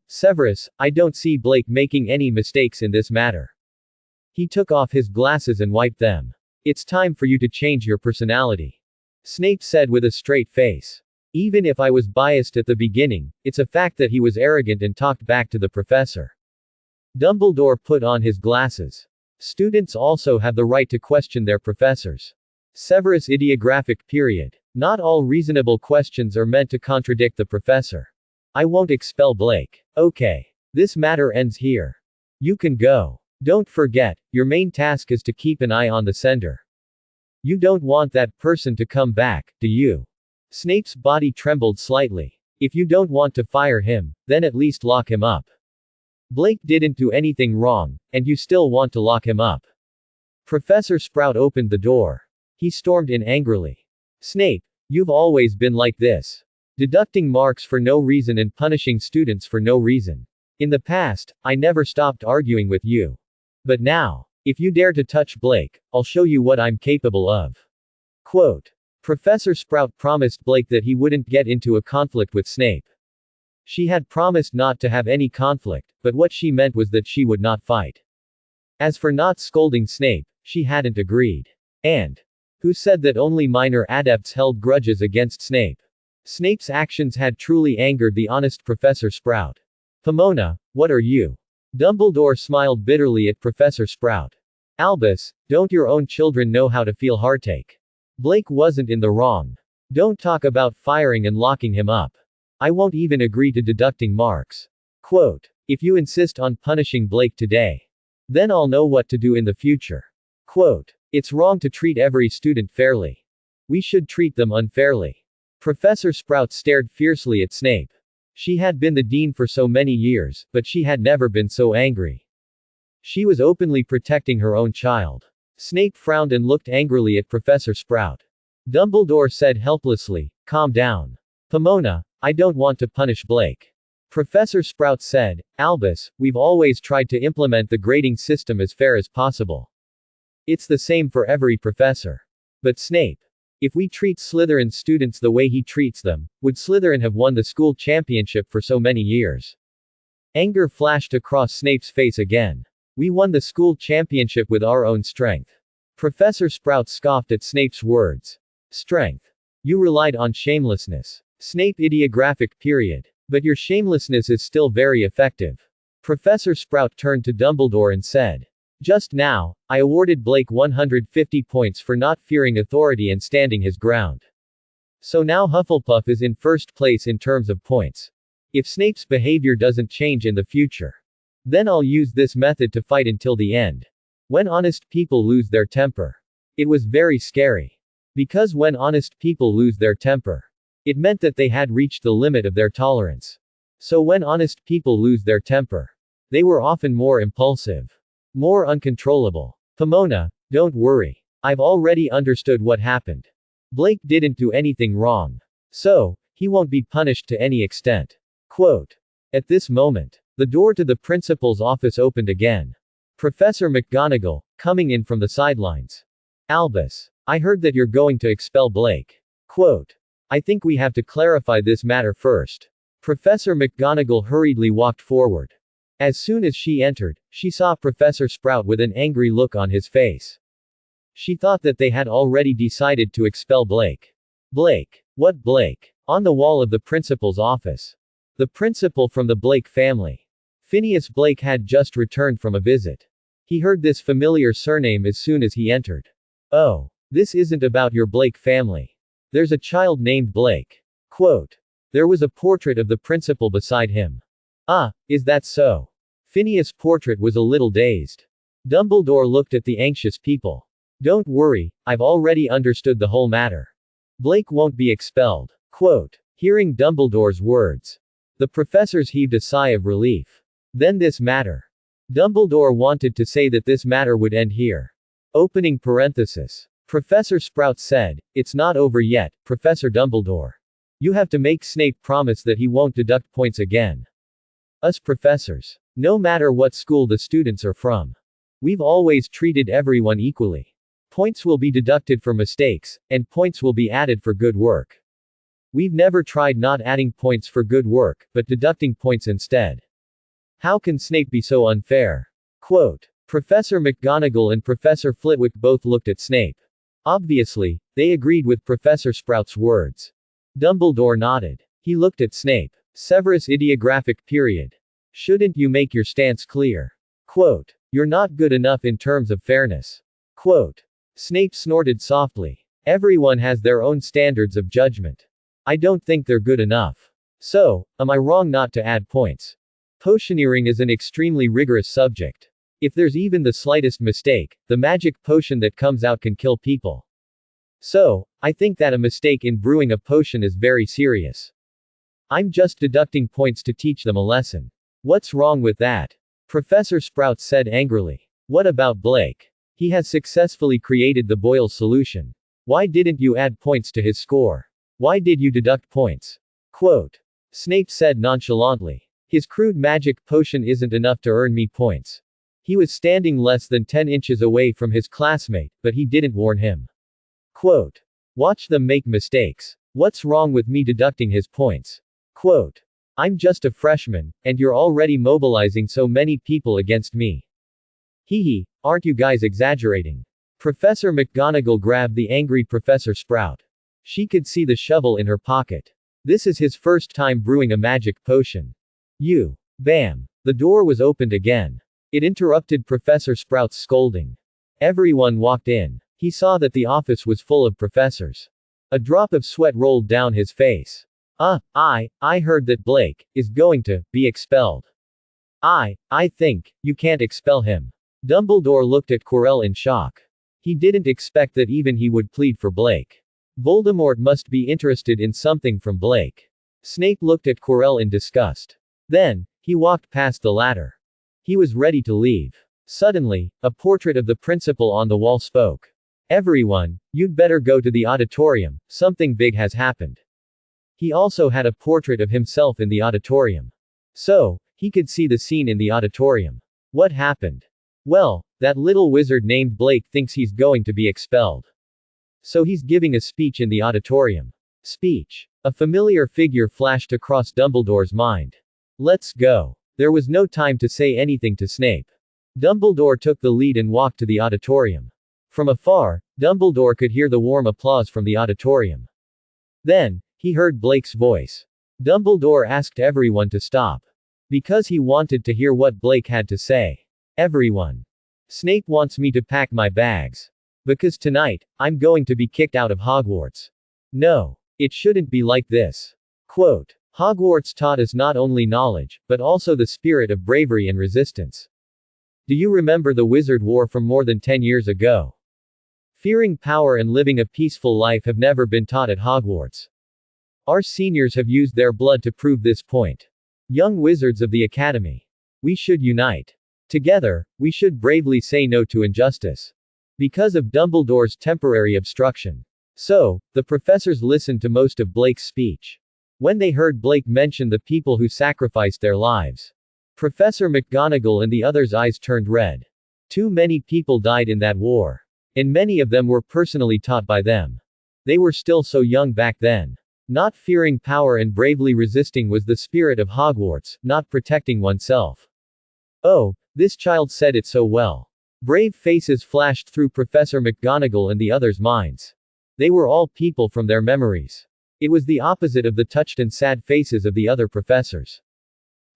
Severus, I don't see Blake making any mistakes in this matter. He took off his glasses and wiped them. It's time for you to change your personality. Snape said with a straight face. Even if I was biased at the beginning, it's a fact that he was arrogant and talked back to the professor. Dumbledore put on his glasses. Students also have the right to question their professors. Severus Idiographic period. Not all reasonable questions are meant to contradict the professor. I won't expel Blake. Okay. This matter ends here. You can go. Don't forget, your main task is to keep an eye on the sender. You don't want that person to come back, do you? Snape's body trembled slightly. If you don't want to fire him, then at least lock him up. Blake didn't do anything wrong, and you still want to lock him up. Professor Sprout opened the door. He stormed in angrily. Snape, you've always been like this. Deducting marks for no reason and punishing students for no reason. In the past, I never stopped arguing with you. But now, if you dare to touch Blake, I'll show you what I'm capable of. Quote. Professor Sprout promised Blake that he wouldn't get into a conflict with Snape. She had promised not to have any conflict, but what she meant was that she would not fight. As for not scolding Snape, she hadn't agreed. And who said that only minor adepts held grudges against Snape? Snape's actions had truly angered the honest Professor Sprout. Pomona, what are you? Dumbledore smiled bitterly at Professor Sprout. Albus, don't your own children know how to feel heartache? Blake wasn't in the wrong. Don't talk about firing and locking him up. I won't even agree to deducting marks. Quote. If you insist on punishing Blake today, then I'll know what to do in the future. Quote. It's wrong to treat every student fairly. We should treat them unfairly. Professor Sprout stared fiercely at Snape. She had been the dean for so many years, but she had never been so angry. She was openly protecting her own child. Snape frowned and looked angrily at Professor Sprout. Dumbledore said helplessly, calm down. Pomona, I don't want to punish Blake. Professor Sprout said, Albus, we've always tried to implement the grading system as fair as possible. It's the same for every professor. But Snape, if we treat Slytherin students the way he treats them, would Slytherin have won the school championship for so many years? Anger flashed across Snape's face again. We won the school championship with our own strength. Professor Sprout scoffed at Snape's words. Strength. You relied on shamelessness. Snape Idiographic period. But your shamelessness is still very effective. Professor Sprout turned to Dumbledore and said. Just now, I awarded Blake 150 points for not fearing authority and standing his ground. So now Hufflepuff is in first place in terms of points. If Snape's behavior doesn't change in the future, then I'll use this method to fight until the end. When honest people lose their temper. It was very scary. Because when honest people lose their temper, It meant that they had reached the limit of their tolerance. So when honest people lose their temper, they were often more impulsive, more uncontrollable. Pomona, don't worry. I've already understood what happened. Blake didn't do anything wrong. So, he won't be punished to any extent. Quote. At this moment, the door to the principal's office opened again. Professor McGonagall, coming in from the sidelines. Albus, I heard that you're going to expel Blake. Quote. I think we have to clarify this matter first. Professor McGonagall hurriedly walked forward. As soon as she entered, she saw Professor Sprout with an angry look on his face. She thought that they had already decided to expel Blake. Blake? What Blake? On the wall of the principal's office. The principal from the Blake family. Phineas Blake had just returned from a visit. He heard this familiar surname as soon as he entered. Oh, this isn't about your Blake family. There's a child named Blake. Quote. There was a portrait of the principal beside him. Ah, is that so? Phineas' portrait was a little dazed. Dumbledore looked at the anxious people. Don't worry, I've already understood the whole matter. Blake won't be expelled. Quote. Hearing Dumbledore's words, the professors heaved a sigh of relief. Then this matter. Dumbledore wanted to say that this matter would end here. Opening parenthesis. Professor Sprout said, it's not over yet, Professor Dumbledore. You have to make Snape promise that he won't deduct points again. Us professors. No matter what school the students are from. We've always treated everyone equally. Points will be deducted for mistakes, and points will be added for good work. We've never tried not adding points for good work, but deducting points instead. How can Snape be so unfair? Quote. Professor McGonagall and Professor Flitwick both looked at Snape. Obviously, they agreed with Professor Sprout's words. Dumbledore nodded. He looked at Snape. Severus Idiographic period. Shouldn't you make your stance clear? Quote. You're not good enough in terms of fairness. Quote. Snape snorted softly. Everyone has their own standards of judgment. I don't think they're good enough. So, am I wrong not to add points? Potioneering is an extremely rigorous subject. If there's even the slightest mistake, the magic potion that comes out can kill people. So, I think that a mistake in brewing a potion is very serious. I'm just deducting points to teach them a lesson. What's wrong with that? Professor Sprout said angrily. What about Blake? He has successfully created the Boyle solution. Why didn't you add points to his score? Why did you deduct points? Quote. Snape said nonchalantly. His crude magic potion isn't enough to earn me points. He was standing less than 10 inches away from his classmate, but he didn't warn him. Quote. Watch them make mistakes. What's wrong with me deducting his points? Quote. I'm just a freshman, and you're already mobilizing so many people against me. Hee, aren't you guys exaggerating? Professor McGonagall grabbed the angry Professor Sprout. She could see the shovel in her pocket. This is his first time brewing a magic potion. You. Bam. The door was opened again. It interrupted Professor Sprout's scolding. Everyone walked in. He saw that the office was full of professors. A drop of sweat rolled down his face. I heard that Blake is going to be expelled. I think you can't expel him. Dumbledore looked at Quirrell in shock. He didn't expect that even he would plead for Blake. Voldemort must be interested in something from Blake. Snape looked at Quirrell in disgust. Then, he walked past the latter. He was ready to leave. Suddenly, a portrait of the principal on the wall spoke. Everyone, you'd better go to the auditorium, something big has happened. He also had a portrait of himself in the auditorium. So, he could see the scene in the auditorium. What happened? Well, that little wizard named Blake thinks he's going to be expelled. So he's giving a speech in the auditorium. Speech. A familiar figure flashed across Dumbledore's mind. Let's go. There was no time to say anything to Snape. Dumbledore took the lead and walked to the auditorium. From afar, Dumbledore could hear the warm applause from the auditorium. Then, he heard Blake's voice. Dumbledore asked everyone to stop. Because he wanted to hear what Blake had to say. Everyone. Snape wants me to pack my bags. Because tonight, I'm going to be kicked out of Hogwarts. No. It shouldn't be like this. Quote. Hogwarts taught us not only knowledge, but also the spirit of bravery and resistance. Do you remember the Wizard War from more than 10 years ago? Fearing power and living a peaceful life have never been taught at Hogwarts. Our seniors have used their blood to prove this point. Young wizards of the Academy. We should unite. Together, we should bravely say no to injustice. Because of Dumbledore's temporary obstruction. So, the professors listened to most of Blake's speech. When they heard Blake mention the people who sacrificed their lives, Professor McGonagall and the others' eyes turned red. Too many people died in that war. And many of them were personally taught by them. They were still so young back then. Not fearing power and bravely resisting was the spirit of Hogwarts, not protecting oneself. Oh, this child said it so well. Brave faces flashed through Professor McGonagall and the others' minds. They were all people from their memories. It was the opposite of the touched and sad faces of the other professors.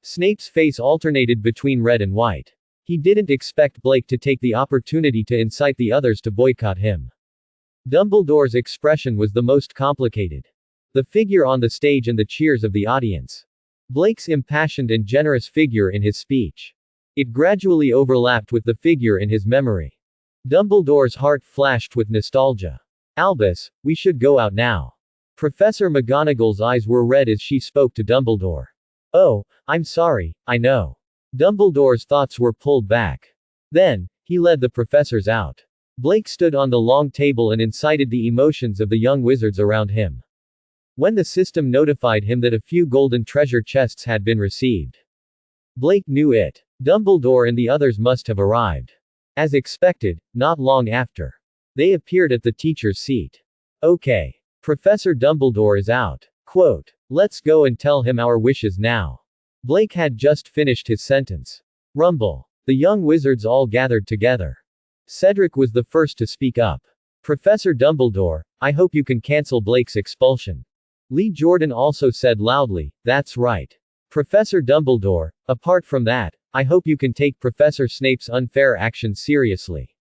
Snape's face alternated between red and white. He didn't expect Blake to take the opportunity to incite the others to boycott him. Dumbledore's expression was the most complicated. The figure on the stage and the cheers of the audience. Blake's impassioned and generous figure in his speech. It gradually overlapped with the figure in his memory. Dumbledore's heart flashed with nostalgia. Albus, we should go out now. Professor McGonagall's eyes were red as she spoke to Dumbledore. Oh, I'm sorry, I know. Dumbledore's thoughts were pulled back. Then, he led the professors out. Blake stood on the long table and incited the emotions of the young wizards around him. When the system notified him that a few golden treasure chests had been received, Blake knew it. Dumbledore and the others must have arrived. As expected, not long after. They appeared at the teacher's seat. Okay. Professor Dumbledore is out. Quote. Let's go and tell him our wishes now. Blake had just finished his sentence. Rumble. The young wizards all gathered together. Cedric was the first to speak up. Professor Dumbledore, I hope you can cancel Blake's expulsion. Lee Jordan also said loudly, that's right. Professor Dumbledore, apart from that, I hope you can take Professor Snape's unfair actions seriously.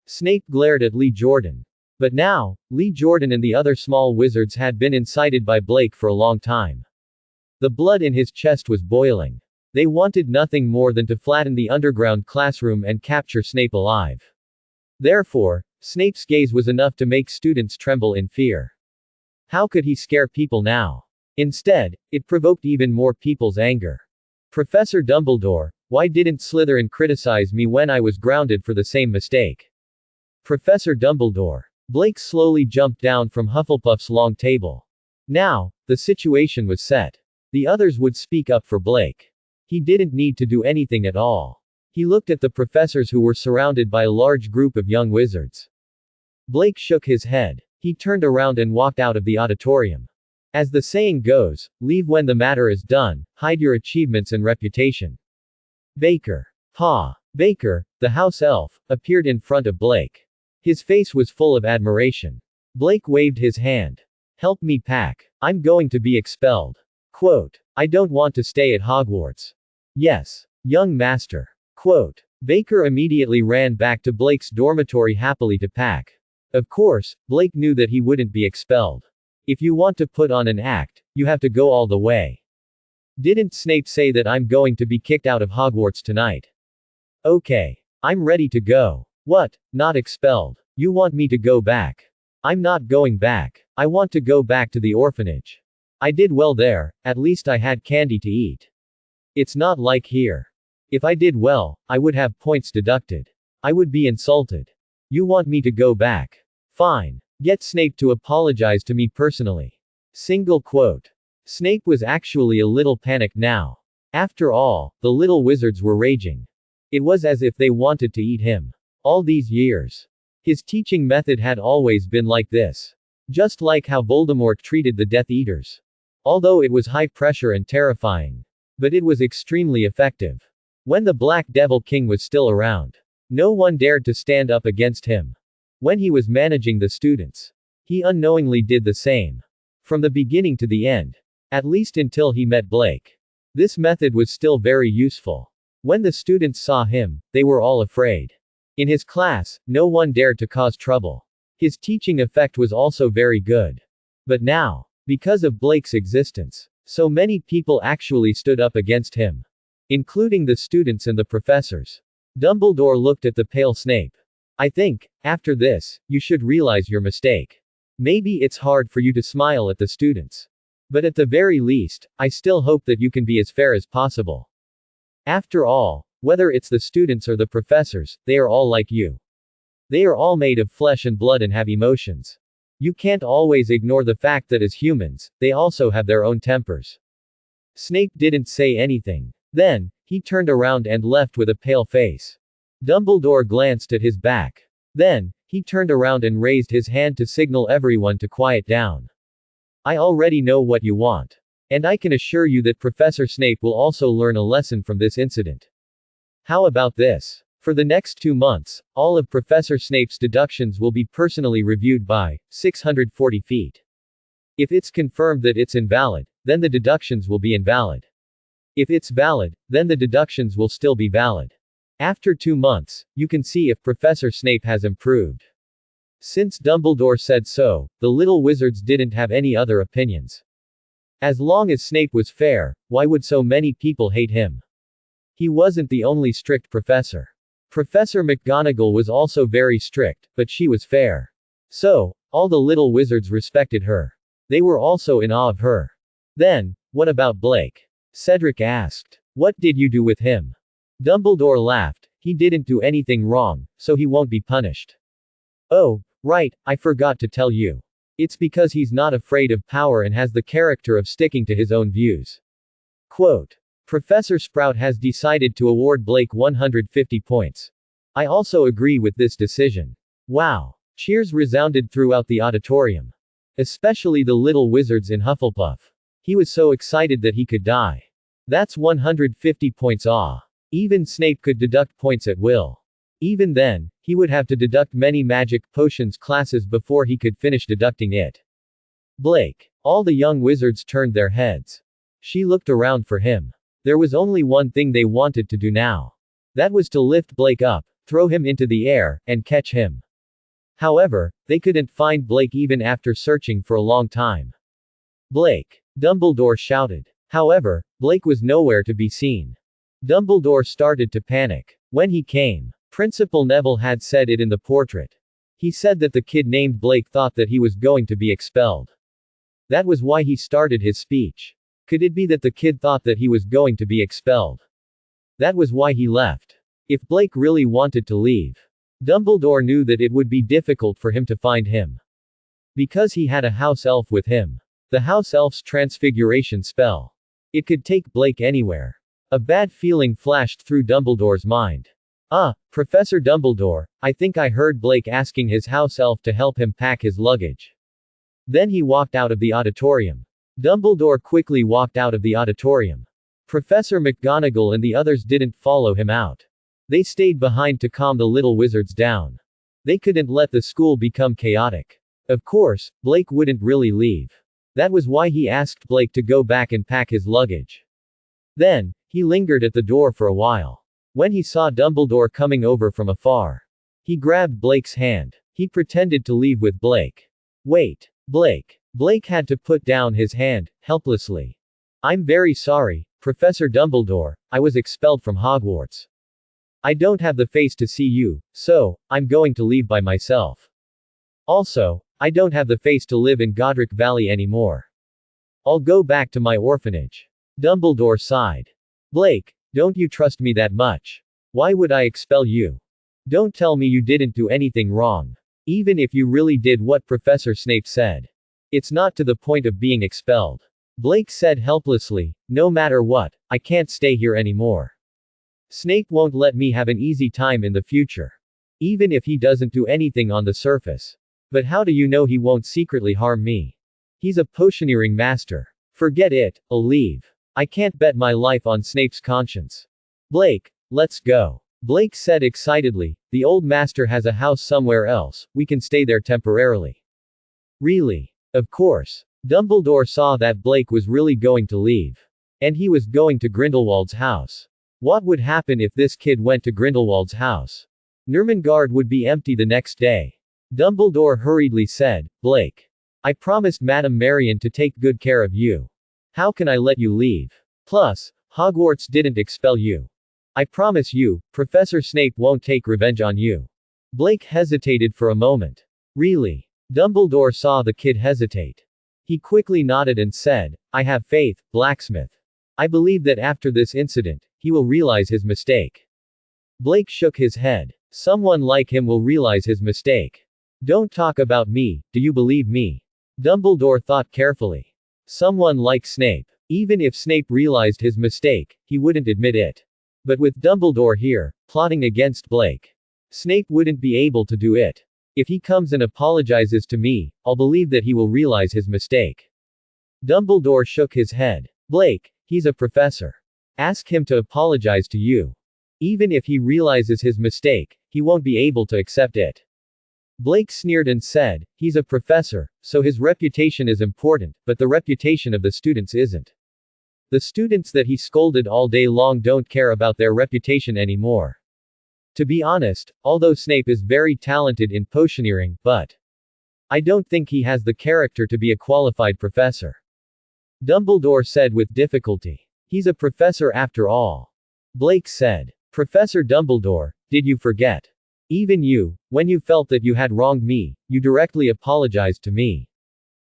Snape glared at Lee Jordan. But now, Lee Jordan and the other small wizards had been incited by Blake for a long time. The blood in his chest was boiling. They wanted nothing more than to flatten the underground classroom and capture Snape alive. Therefore, Snape's gaze was enough to make students tremble in fear. How could he scare people now? Instead, it provoked even more people's anger. Professor Dumbledore, why didn't Slytherin criticize me when I was grounded for the same mistake? Professor Dumbledore. Blake slowly jumped down from Hufflepuff's long table. Now, the situation was set. The others would speak up for Blake. He didn't need to do anything at all. He looked at the professors who were surrounded by a large group of young wizards. Blake shook his head. He turned around and walked out of the auditorium. As the saying goes, leave when the matter is done, hide your achievements and reputation. Baker. Baker, the house elf, appeared in front of Blake. His face was full of admiration. Blake waved his hand. Help me pack. I'm going to be expelled. Quote. I don't want to stay at Hogwarts. Yes. Young master. Quote. Baker immediately ran back to Blake's dormitory happily to pack. Of course, Blake knew that he wouldn't be expelled. If you want to put on an act, you have to go all the way. Didn't Snape say that I'm going to be kicked out of Hogwarts tonight? Okay. I'm ready to go. What? Not expelled. You want me to go back? I'm not going back. I want to go back to the orphanage. I did well there, at least I had candy to eat. It's not like here. If I did well, I would have points deducted. I would be insulted. You want me to go back? Fine. Get Snape to apologize to me personally. Single quote. Snape was actually a little panicked now. After all, the little wizards were raging. It was as if they wanted to eat him. All these years. His teaching method had always been like this. Just like how Voldemort treated the Death Eaters. Although it was high pressure and terrifying. But it was extremely effective. When the Black Devil King was still around, no one dared to stand up against him. When he was managing the students, he unknowingly did the same. From the beginning to the end. At least until he met Blake. This method was still very useful. When the students saw him, they were all afraid. In his class, no one dared to cause trouble. His teaching effect was also very good. But now, because of Blake's existence, so many people actually stood up against him. Including the students and the professors. Dumbledore looked at the pale Snape. I think, after this, you should realize your mistake. Maybe it's hard for you to smile at the students. But at the very least, I still hope that you can be as fair as possible. After all, whether it's the students or the professors, they are all like you. They are all made of flesh and blood and have emotions. You can't always ignore the fact that as humans, they also have their own tempers. Snape didn't say anything. Then, he turned around and left with a pale face. Dumbledore glanced at his back. Then, he turned around and raised his hand to signal everyone to quiet down. I already know what you want. And I can assure you that Professor Snape will also learn a lesson from this incident. How about this? For the next 2 months, all of Professor Snape's deductions will be personally reviewed by 640 feet. If it's confirmed that it's invalid, then the deductions will be invalid. If it's valid, then the deductions will still be valid. After 2 months, you can see if Professor Snape has improved. Since Dumbledore said so, the little wizards didn't have any other opinions. As long as Snape was fair, why would so many people hate him? He wasn't the only strict professor. Professor McGonagall was also very strict, but she was fair. So, all the little wizards respected her. They were also in awe of her. Then, what about Blake? Cedric asked. What did you do with him? Dumbledore laughed. He didn't do anything wrong, so he won't be punished. Oh, right, I forgot to tell you. It's because he's not afraid of power and has the character of sticking to his own views. Quote. Professor Sprout has decided to award Blake 150 points. I also agree with this decision. Wow. Cheers resounded throughout the auditorium. Especially the little wizards in Hufflepuff. He was so excited that he could die. That's 150 points. Even Snape could deduct points at will. Even then, he would have to deduct many magic potions classes before he could finish deducting it. Blake. All the young wizards turned their heads. She looked around for him. There was only one thing they wanted to do now. That was to lift Blake up, throw him into the air, and catch him. However, they couldn't find Blake even after searching for a long time. Blake. Dumbledore shouted. However, Blake was nowhere to be seen. Dumbledore started to panic. When he came, Principal Neville had said it in the portrait. He said that the kid named Blake thought that he was going to be expelled. That was why he started his speech. Could it be that the kid thought that he was going to be expelled? That was why he left. If Blake really wanted to leave, Dumbledore knew that it would be difficult for him to find him. Because he had a house elf with him. The house elf's transfiguration spell. It could take Blake anywhere. A bad feeling flashed through Dumbledore's mind. Professor Dumbledore, I think I heard Blake asking his house elf to help him pack his luggage. Then he walked out of the auditorium. Dumbledore quickly walked out of the auditorium. Professor McGonagall and the others didn't follow him out. They stayed behind to calm the little wizards down. They couldn't let the school become chaotic. Of course, Blake wouldn't really leave. That was why he asked Blake to go back and pack his luggage. Then, he lingered at the door for a while. When he saw Dumbledore coming over from afar, he grabbed Blake's hand. He pretended to leave with Blake. Wait, Blake. Blake had to put down his hand, helplessly. I'm very sorry, Professor Dumbledore, I was expelled from Hogwarts. I don't have the face to see you, so, I'm going to leave by myself. Also, I don't have the face to live in Godric Valley anymore. I'll go back to my orphanage. Dumbledore sighed. Blake, don't you trust me that much? Why would I expel you? Don't tell me you didn't do anything wrong. Even if you really did what Professor Snape said. It's not to the point of being expelled. Blake said helplessly, no matter what, I can't stay here anymore. Snape won't let me have an easy time in the future. Even if he doesn't do anything on the surface. But how do you know he won't secretly harm me? He's a potioneering master. Forget it, I'll leave. I can't bet my life on Snape's conscience. Blake, let's go. Blake said excitedly, the old master has a house somewhere else, we can stay there temporarily. Really? Of course. Dumbledore saw that Blake was really going to leave. And he was going to Grindelwald's house. What would happen if this kid went to Grindelwald's house? Nurmengard would be empty the next day. Dumbledore hurriedly said, Blake. I promised Madame Marion to take good care of you. How can I let you leave? Plus, Hogwarts didn't expel you. I promise you, Professor Snape won't take revenge on you. Blake hesitated for a moment. Really? Dumbledore saw the kid hesitate. He quickly nodded and said, I have faith, blacksmith. I believe that after this incident, he will realize his mistake. Blake shook his head. Someone like him will realize his mistake. Don't talk about me, do you believe me? Dumbledore thought carefully. Someone like Snape. Even if Snape realized his mistake, he wouldn't admit it. But with Dumbledore here, plotting against Blake, Snape wouldn't be able to do it. If he comes and apologizes to me, I'll believe that he will realize his mistake. Dumbledore shook his head. Blake, he's a professor. Ask him to apologize to you. Even if he realizes his mistake, he won't be able to accept it. Blake sneered and said, he's a professor, so his reputation is important, but the reputation of the students isn't. The students that he scolded all day long don't care about their reputation anymore. To be honest, although Snape is very talented in potioneering, but I don't think he has the character to be a qualified professor. Dumbledore said with difficulty. He's a professor after all. Blake said. Professor Dumbledore, did you forget? Even you, when you felt that you had wronged me, you directly apologized to me.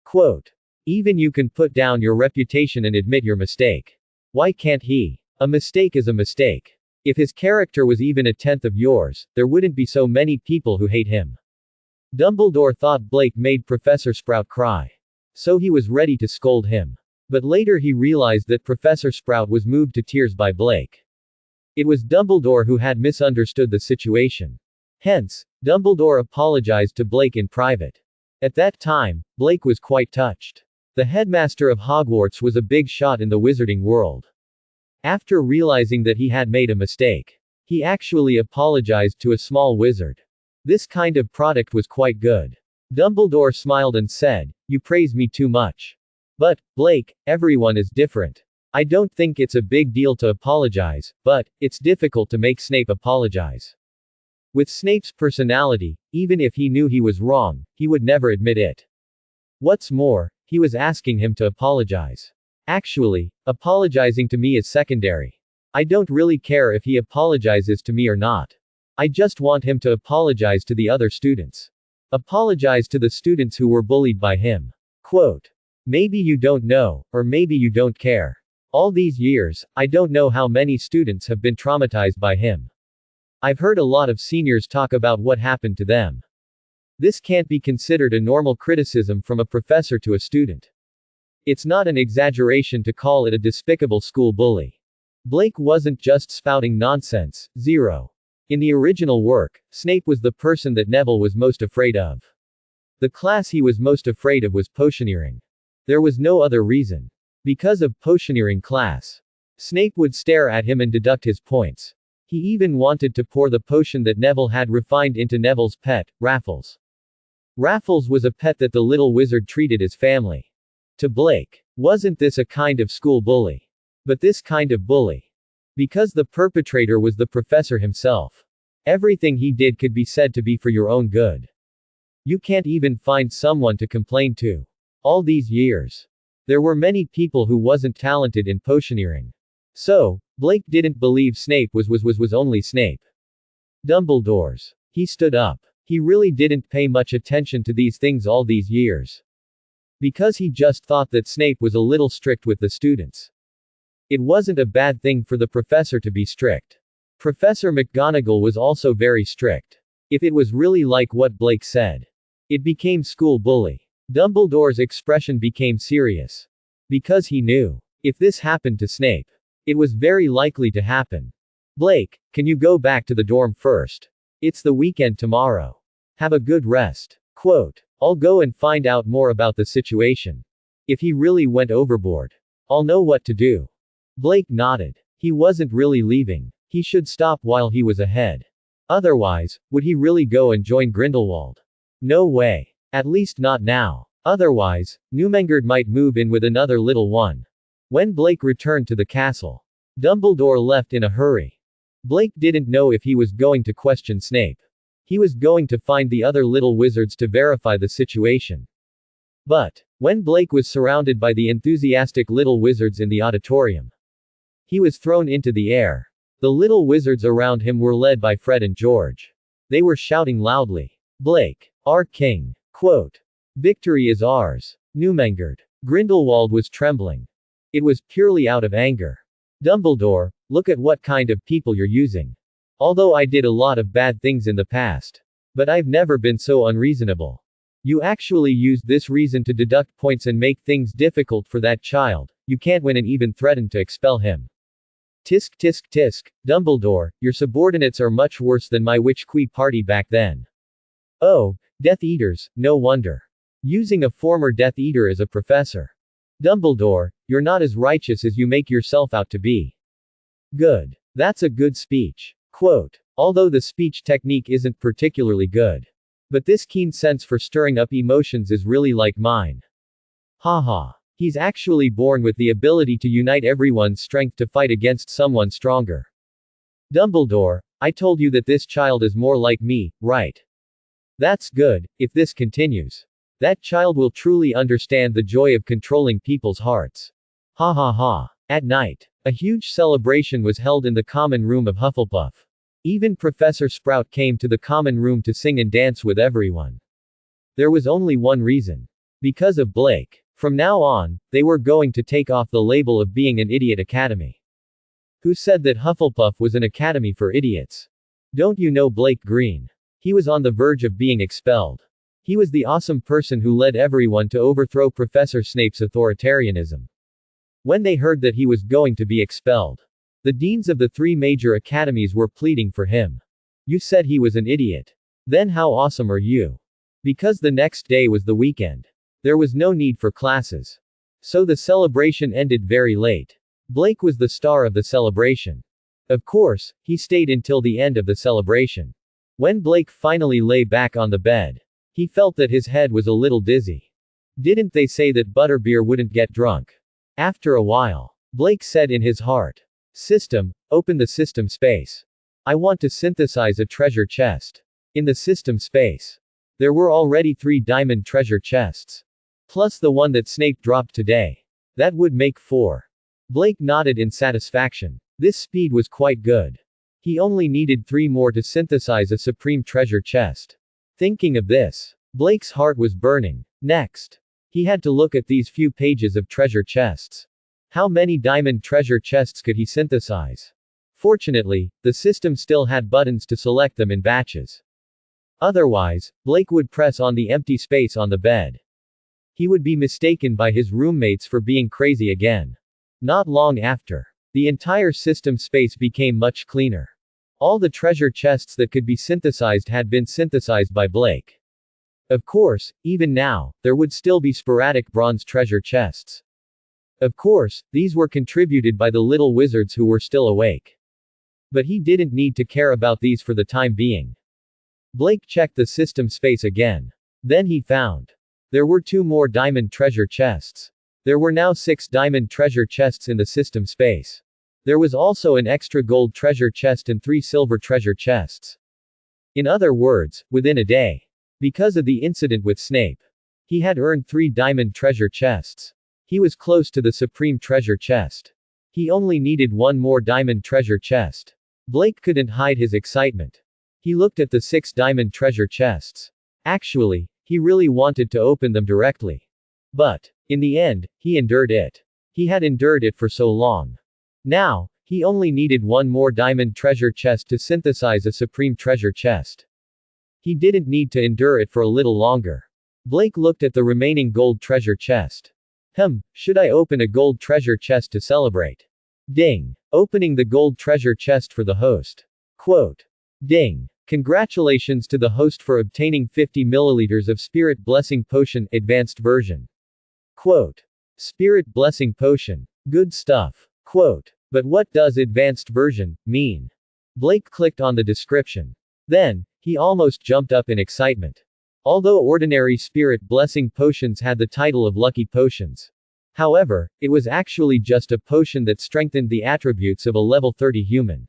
Quote. Even you can put down your reputation and admit your mistake. Why can't he? A mistake is a mistake. If his character was even a tenth of yours, there wouldn't be so many people who hate him. Dumbledore thought Blake made Professor Sprout cry. So he was ready to scold him. But later he realized that Professor Sprout was moved to tears by Blake. It was Dumbledore who had misunderstood the situation. Hence, Dumbledore apologized to Blake in private. At that time, Blake was quite touched. The headmaster of Hogwarts was a big shot in the wizarding world. After realizing that he had made a mistake, he actually apologized to a small wizard. This kind of product was quite good. Dumbledore smiled and said, you praise me too much. But, Blake, everyone is different. I don't think it's a big deal to apologize, but it's difficult to make Snape apologize. With Snape's personality, even if he knew he was wrong, he would never admit it. What's more, he was asking him to apologize. Actually, apologizing to me is secondary. I don't really care if he apologizes to me or not. I just want him to apologize to the other students. Apologize to the students who were bullied by him. Quote. Maybe you don't know, or maybe you don't care. All these years, I don't know how many students have been traumatized by him. I've heard a lot of seniors talk about what happened to them. This can't be considered a normal criticism from a professor to a student. It's not an exaggeration to call it a despicable school bully. Blake wasn't just spouting nonsense. 0. In the original work, Snape was the person that Neville was most afraid of. The class he was most afraid of was potioneering. There was no other reason. Because of potioneering class, Snape would stare at him and deduct his points. He even wanted to pour the potion that Neville had refined into Neville's pet, Raffles. Raffles was a pet that the little wizard treated as family. To Blake, wasn't this a kind of school bully? But this kind of bully. Because the perpetrator was the professor himself. Everything he did could be said to be for your own good. You can't even find someone to complain to. All these years, there were many people who wasn't talented in potioneering. So, Blake didn't believe Snape was only Snape. Dumbledore's. He stood up. He really didn't pay much attention to these things all these years. Because he just thought that Snape was a little strict with the students. It wasn't a bad thing for the professor to be strict. Professor McGonagall was also very strict. If it was really like what Blake said, it became school bully. Dumbledore's expression became serious. Because he knew, if this happened to Snape, it was very likely to happen. Blake, can you go back to the dorm first? It's the weekend tomorrow. Have a good rest. Quote. I'll go and find out more about the situation. If he really went overboard, I'll know what to do. Blake nodded. He wasn't really leaving. He should stop while he was ahead. Otherwise, would he really go and join Grindelwald? No way. At least not now. Otherwise, Numengard might move in with another little one. When Blake returned to the castle, Dumbledore left in a hurry. Blake didn't know if he was going to question Snape. He was going to find the other little wizards to verify the situation. But, when Blake was surrounded by the enthusiastic little wizards in the auditorium, he was thrown into the air. The little wizards around him were led by Fred and George. They were shouting loudly, Blake, our king. Quote. Victory is ours. Numengered. Grindelwald was trembling. It was purely out of anger. Dumbledore, look at what kind of people you're using. Although I did a lot of bad things in the past. But I've never been so unreasonable. You actually used this reason to deduct points and make things difficult for that child. You can't win and even threaten to expel him. Tisk tisk tisk, Dumbledore, your subordinates are much worse than my witch-quee party back then. Oh, Death Eaters, no wonder. Using a former Death Eater as a professor. Dumbledore, you're not as righteous as you make yourself out to be. Good. That's a good speech. Quote. Although the speech technique isn't particularly good. But this keen sense for stirring up emotions is really like mine. Haha. He's actually born with the ability to unite everyone's strength to fight against someone stronger. Dumbledore, I told you that this child is more like me, right? That's good. If this continues, that child will truly understand the joy of controlling people's hearts. Ha ha ha. At night, a huge celebration was held in the common room of Hufflepuff. Even Professor Sprout came to the common room to sing and dance with everyone. There was only one reason. Because of Blake. From now on, they were going to take off the label of being an idiot academy. Who said that Hufflepuff was an academy for idiots? Don't you know Blake Green? He was on the verge of being expelled. He was the awesome person who led everyone to overthrow Professor Snape's authoritarianism. When they heard that he was going to be expelled, the deans of the 3 major academies were pleading for him. You said he was an idiot. Then how awesome are you? Because the next day was the weekend. There was no need for classes. So the celebration ended very late. Blake was the star of the celebration. Of course, he stayed until the end of the celebration. When Blake finally lay back on the bed, he felt that his head was a little dizzy. Didn't they say that butterbeer wouldn't get drunk? After a while, Blake said in his heart, System, open the system space. I want to synthesize a treasure chest. In the system space, there were already 3 diamond treasure chests. Plus the one that Snape dropped today. That would make 4. Blake nodded in satisfaction. This speed was quite good. He only needed 3 more to synthesize a supreme treasure chest. Thinking of this, Blake's heart was burning. Next, he had to look at these few pages of treasure chests. How many diamond treasure chests could he synthesize? Fortunately, the system still had buttons to select them in batches. Otherwise, Blake would press on the empty space on the bed. He would be mistaken by his roommates for being crazy again. Not long after, the entire system space became much cleaner. All the treasure chests that could be synthesized had been synthesized by Blake. Of course, even now, there would still be sporadic bronze treasure chests. Of course, these were contributed by the little wizards who were still awake. But he didn't need to care about these for the time being. Blake checked the system space again. Then he found there were 2 more diamond treasure chests. There were now 6 diamond treasure chests in the system space. There was also an extra gold treasure chest and 3 silver treasure chests. In other words, within a day. Because of the incident with Snape, he had earned 3 diamond treasure chests. He was close to the supreme treasure chest. He only needed 1 more diamond treasure chest. Blake couldn't hide his excitement. He looked at the 6 diamond treasure chests. Actually, he really wanted to open them directly. But, in the end, he endured it. He had endured it for so long. Now, he only needed 1 more diamond treasure chest to synthesize a supreme treasure chest. He didn't need to endure it for a little longer. Blake looked at the remaining gold treasure chest. Should I open a gold treasure chest to celebrate? Ding. Opening the gold treasure chest for the host. Quote. Ding. Congratulations to the host for obtaining 50 milliliters of Spirit Blessing Potion, Advanced Version. Quote. Spirit Blessing Potion. Good stuff. Quote. But what does Advanced Version mean? Blake clicked on the description. Then, he almost jumped up in excitement. Although ordinary Spirit Blessing Potions had the title of Lucky Potions. However, it was actually just a potion that strengthened the attributes of a level 30 human.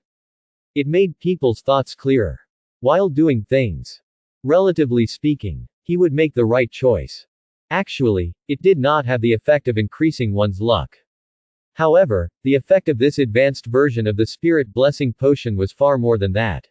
It made people's thoughts clearer. While doing things. Relatively speaking, he would make the right choice. Actually, it did not have the effect of increasing one's luck. However, the effect of this advanced version of the Spirit Blessing Potion was far more than that.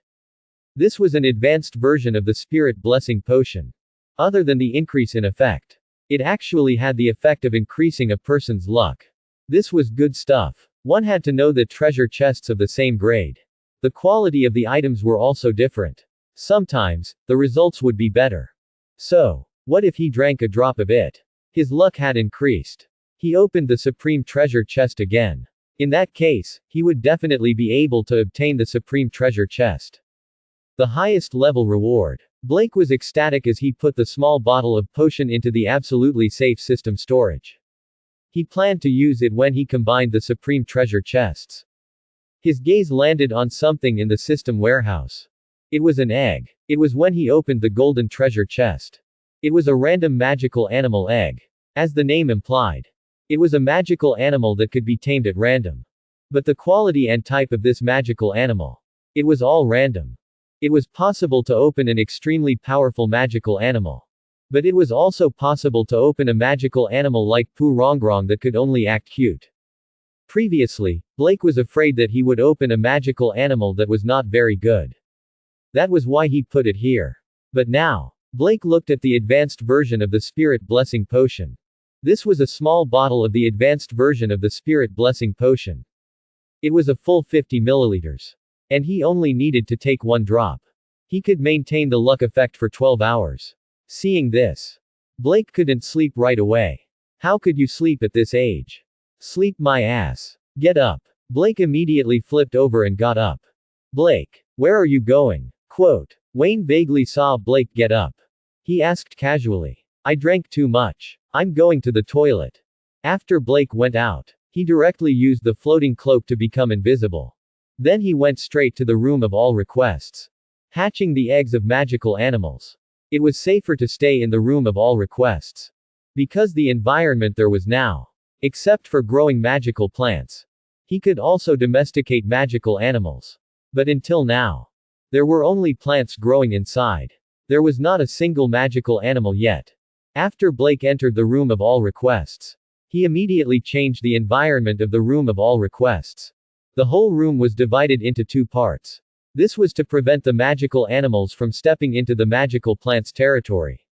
This was an advanced version of the Spirit Blessing Potion. Other than the increase in effect, It actually had the effect of increasing a person's luck. This was good stuff. One had to know the treasure chests of the same grade. The quality of the items were also different. Sometimes, the results would be better. So, what if he drank a drop of it? His luck had increased. He opened the supreme treasure chest again. In that case, he would definitely be able to obtain the supreme treasure chest. The highest level reward. Blake was ecstatic as he put the small bottle of potion into the absolutely safe system storage. He planned to use it when he combined the supreme treasure chests. His gaze landed on something in the system warehouse. It was an egg. It was when he opened the golden treasure chest. It was a random magical animal egg. As the name implied. It was a magical animal that could be tamed at random. But the quality and type of this magical animal. It was all random. It was possible to open an extremely powerful magical animal. But it was also possible to open a magical animal like Poorongrong that could only act cute. Previously, Blake was afraid that he would open a magical animal that was not very good. That was why he put it here. But now, Blake looked at the advanced version of the Spirit Blessing Potion. This was a small bottle of the advanced version of the Spirit Blessing Potion. It was a full 50 milliliters. And he only needed to take one drop. He could maintain the luck effect for 12 hours. Seeing this, Blake couldn't sleep right away. How could you sleep at this age? Sleep my ass. Get up. Blake immediately flipped over and got up. Blake, where are you going? Quote. Wayne vaguely saw Blake get up. He asked casually. I drank too much. I'm going to the toilet. After Blake went out, he directly used the floating cloak to become invisible. Then he went straight to the room of all requests. Hatching the eggs of magical animals. It was safer to stay in the room of all requests. Because the environment there was now. Except for growing magical plants. He could also domesticate magical animals. But until now. There were only plants growing inside. There was not a single magical animal yet. After Blake entered the room of all requests. He immediately changed the environment of the room of all requests. The whole room was divided into two parts. This was to prevent the magical animals from stepping into the magical plants' territory.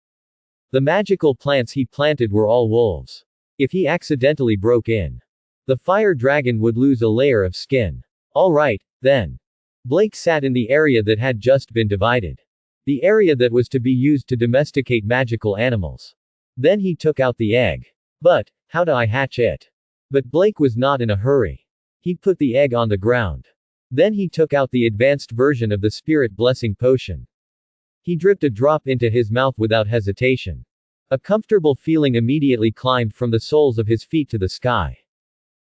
The magical plants he planted were all wolves. If he accidentally broke in, the fire dragon would lose a layer of skin. Alright, then. Blake sat in the area that had just been divided. The area that was to be used to domesticate magical animals. Then he took out the egg. But, how do I hatch it? But Blake was not in a hurry. He put the egg on the ground. Then he took out the advanced version of the Spirit Blessing Potion. He dripped a drop into his mouth without hesitation. A comfortable feeling immediately climbed from the soles of his feet to the sky.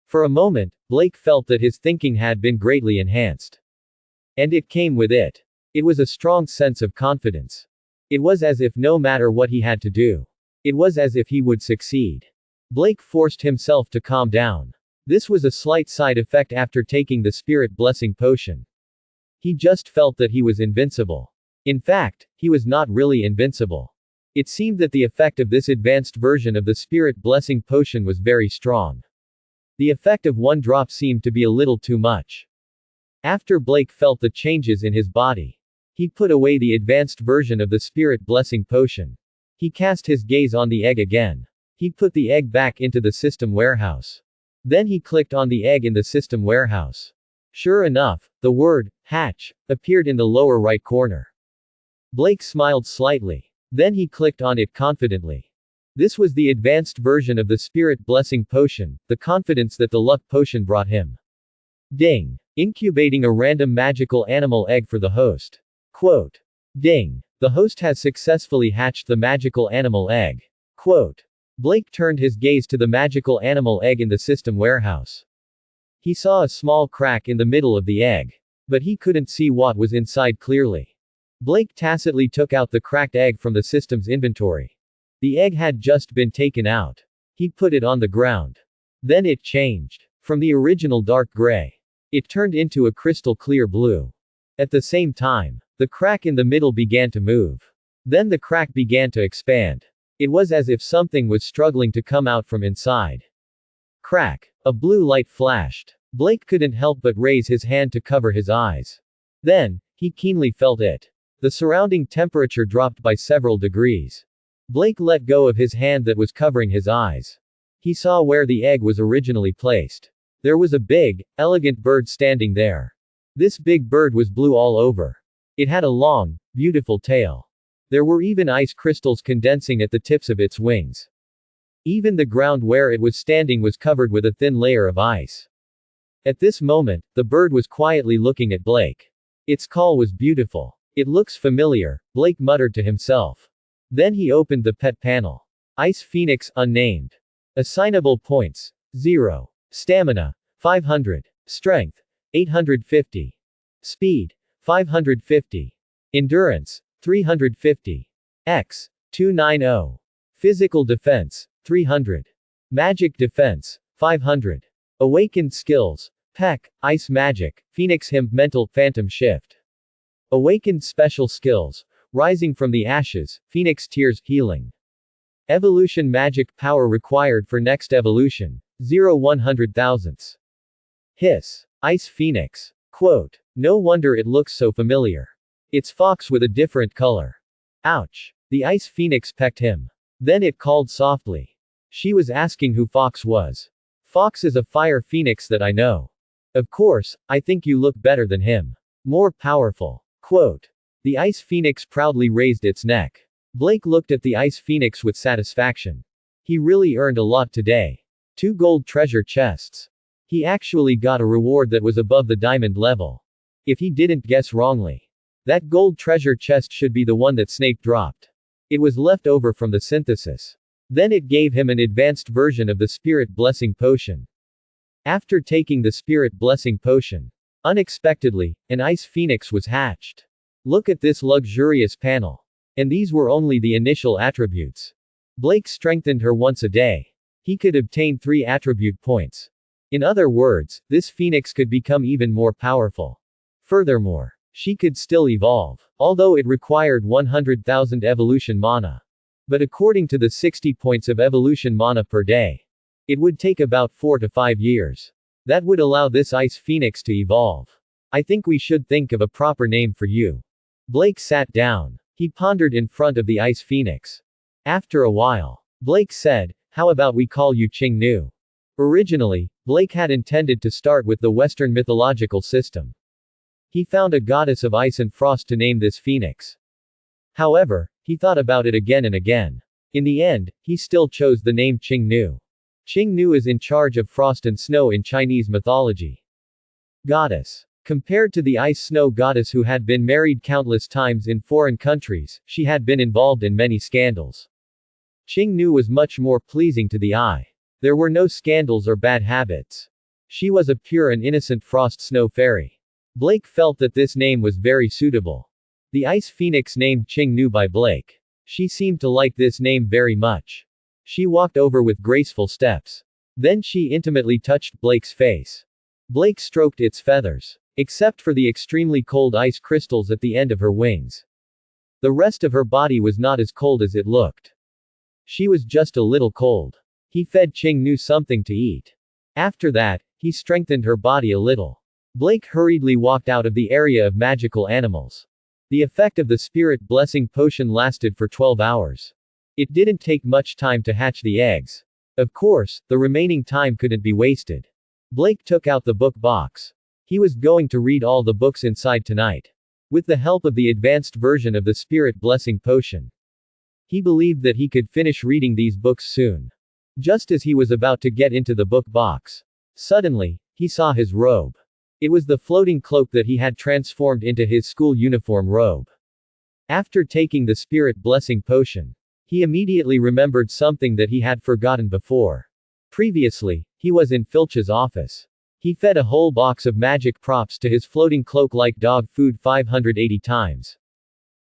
For a moment, Blake felt that his thinking had been greatly enhanced. And it came with it. It was a strong sense of confidence. It was as if no matter what he had to do, it was as if he would succeed. Blake forced himself to calm down. This was a slight side effect after taking the Spirit Blessing Potion. He just felt that he was invincible. In fact, he was not really invincible. It seemed that the effect of this advanced version of the Spirit Blessing Potion was very strong. The effect of one drop seemed to be a little too much. After Blake felt the changes in his body, he put away the advanced version of the Spirit Blessing Potion. He cast his gaze on the egg again. He put the egg back into the system warehouse. Then he clicked on the egg in the system warehouse. Sure enough, the word, hatch, appeared in the lower right corner. Blake smiled slightly. Then he clicked on it confidently. This was the advanced version of the Spirit Blessing Potion, the confidence that the luck potion brought him. Ding. Incubating a random magical animal egg for the host. Quote. Ding. The host has successfully hatched the magical animal egg. Quote. Blake turned his gaze to the magical animal egg in the system warehouse. He saw a small crack in the middle of the egg. But he couldn't see what was inside clearly. Blake tacitly took out the cracked egg from the system's inventory. The egg had just been taken out. He put it on the ground. Then it changed. From the original dark gray. It turned into a crystal clear blue. At the same time, the crack in the middle began to move. Then the crack began to expand. It was as if something was struggling to come out from inside. Crack. A blue light flashed. Blake couldn't help but raise his hand to cover his eyes. Then, he keenly felt it. The surrounding temperature dropped by several degrees. Blake let go of his hand that was covering his eyes. He saw where the egg was originally placed. There was a big, elegant bird standing there. This big bird was blue all over. It had a long, beautiful tail. There were even ice crystals condensing at the tips of its wings. Even the ground where it was standing was covered with a thin layer of ice. At this moment, the bird was quietly looking at Blake. Its call was beautiful. It looks familiar, Blake muttered to himself. Then he opened the pet panel. Ice Phoenix, unnamed. Assignable points, 0. Stamina, 500. Strength, 850. Speed, 550. Endurance, 350. X, 290. Physical defense, 300. Magic defense, 500. Awakened skills, Peck, Ice Magic, Phoenix Hymn, Mental, Phantom Shift. Awakened special skills, Rising from the Ashes, Phoenix Tears, Healing. Evolution Magic power required for next evolution, 0 100,000ths. Hiss. Ice Phoenix. Quote. No wonder it looks so familiar. It's Fox with a different color. Ouch. The Ice Phoenix pecked him. Then it called softly. She was asking who Fox was. Fox is a fire phoenix that I know. Of course, I think you look better than him. More powerful. Quote. The Ice Phoenix proudly raised its neck. Blake looked at the Ice Phoenix with satisfaction. He really earned a lot today. 2 gold treasure chests. He actually got a reward that was above the diamond level. If he didn't guess wrongly. That gold treasure chest should be the one that Snape dropped. It was left over from the synthesis. Then it gave him an advanced version of the Spirit Blessing Potion. After taking the Spirit Blessing Potion, unexpectedly, an Ice Phoenix was hatched. Look at this luxurious panel. And these were only the initial attributes. Blake strengthened her once a day. He could obtain 3 attribute points. In other words, this Phoenix could become even more powerful. Furthermore, she could still evolve, although it required 100,000 evolution mana. But according to the 60 points of evolution mana per day, it would take about 4 to 5 years. That would allow this Ice Phoenix to evolve. I think we should think of a proper name for you. Blake sat down. He pondered in front of the Ice Phoenix. After a while, Blake said, how about we call you Ching Nu? Originally, Blake had intended to start with the Western mythological system. He found a goddess of ice and frost to name this phoenix. However, he thought about it again and again. In the end, he still chose the name Ching Nu. Ching Nu is in charge of frost and snow in Chinese mythology. Goddess. Compared to the ice-snow goddess who had been married countless times in foreign countries, she had been involved in many scandals. Ching Nu was much more pleasing to the eye. There were no scandals or bad habits. She was a pure and innocent frost-snow fairy. Blake felt that this name was very suitable. The Ice Phoenix named Ching Nu by Blake. She seemed to like this name very much. She walked over with graceful steps. Then she intimately touched Blake's face. Blake stroked its feathers. Except for the extremely cold ice crystals at the end of her wings. The rest of her body was not as cold as it looked. She was just a little cold. He fed Ching Nu something to eat. After that, he strengthened her body a little. Blake hurriedly walked out of the area of magical animals. The effect of the Spirit Blessing Potion lasted for 12 hours. It didn't take much time to hatch the eggs. Of course, the remaining time couldn't be wasted. Blake took out the book box. He was going to read all the books inside tonight. With the help of the advanced version of the Spirit Blessing Potion. He believed that he could finish reading these books soon. Just as he was about to get into the book box. Suddenly, he saw his robe. It was the floating cloak that he had transformed into his school uniform robe. After taking the Spirit Blessing Potion, he immediately remembered something that he had forgotten before. Previously, he was in Filch's office. He fed a whole box of magic props to his floating cloak like dog food 580 times.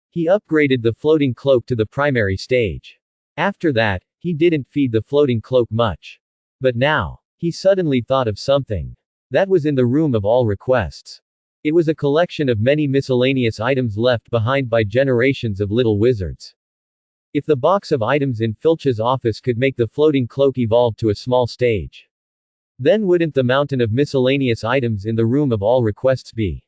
He upgraded the floating cloak to the primary stage. After that, he didn't feed the floating cloak much. But now, he suddenly thought of something. That was in the room of all requests. It was a collection of many miscellaneous items left behind by generations of little wizards. If the box of items in Filch's office could make the floating cloak evolve to a small stage, then wouldn't the mountain of miscellaneous items in the room of all requests be?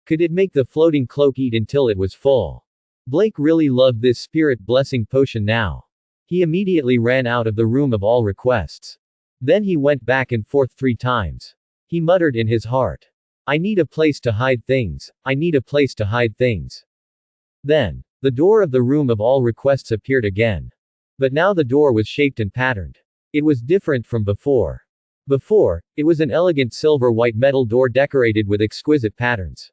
Could it make the floating cloak eat until it was full? Blake really loved this spirit blessing potion now. He immediately ran out of the room of all requests. Then he went back and forth 3 times. He muttered in his heart. I need a place to hide things. I need a place to hide things. Then, the door of the room of all requests appeared again. But now the door was shaped and patterned. It was different from before. Before, it was an elegant silver-white metal door decorated with exquisite patterns.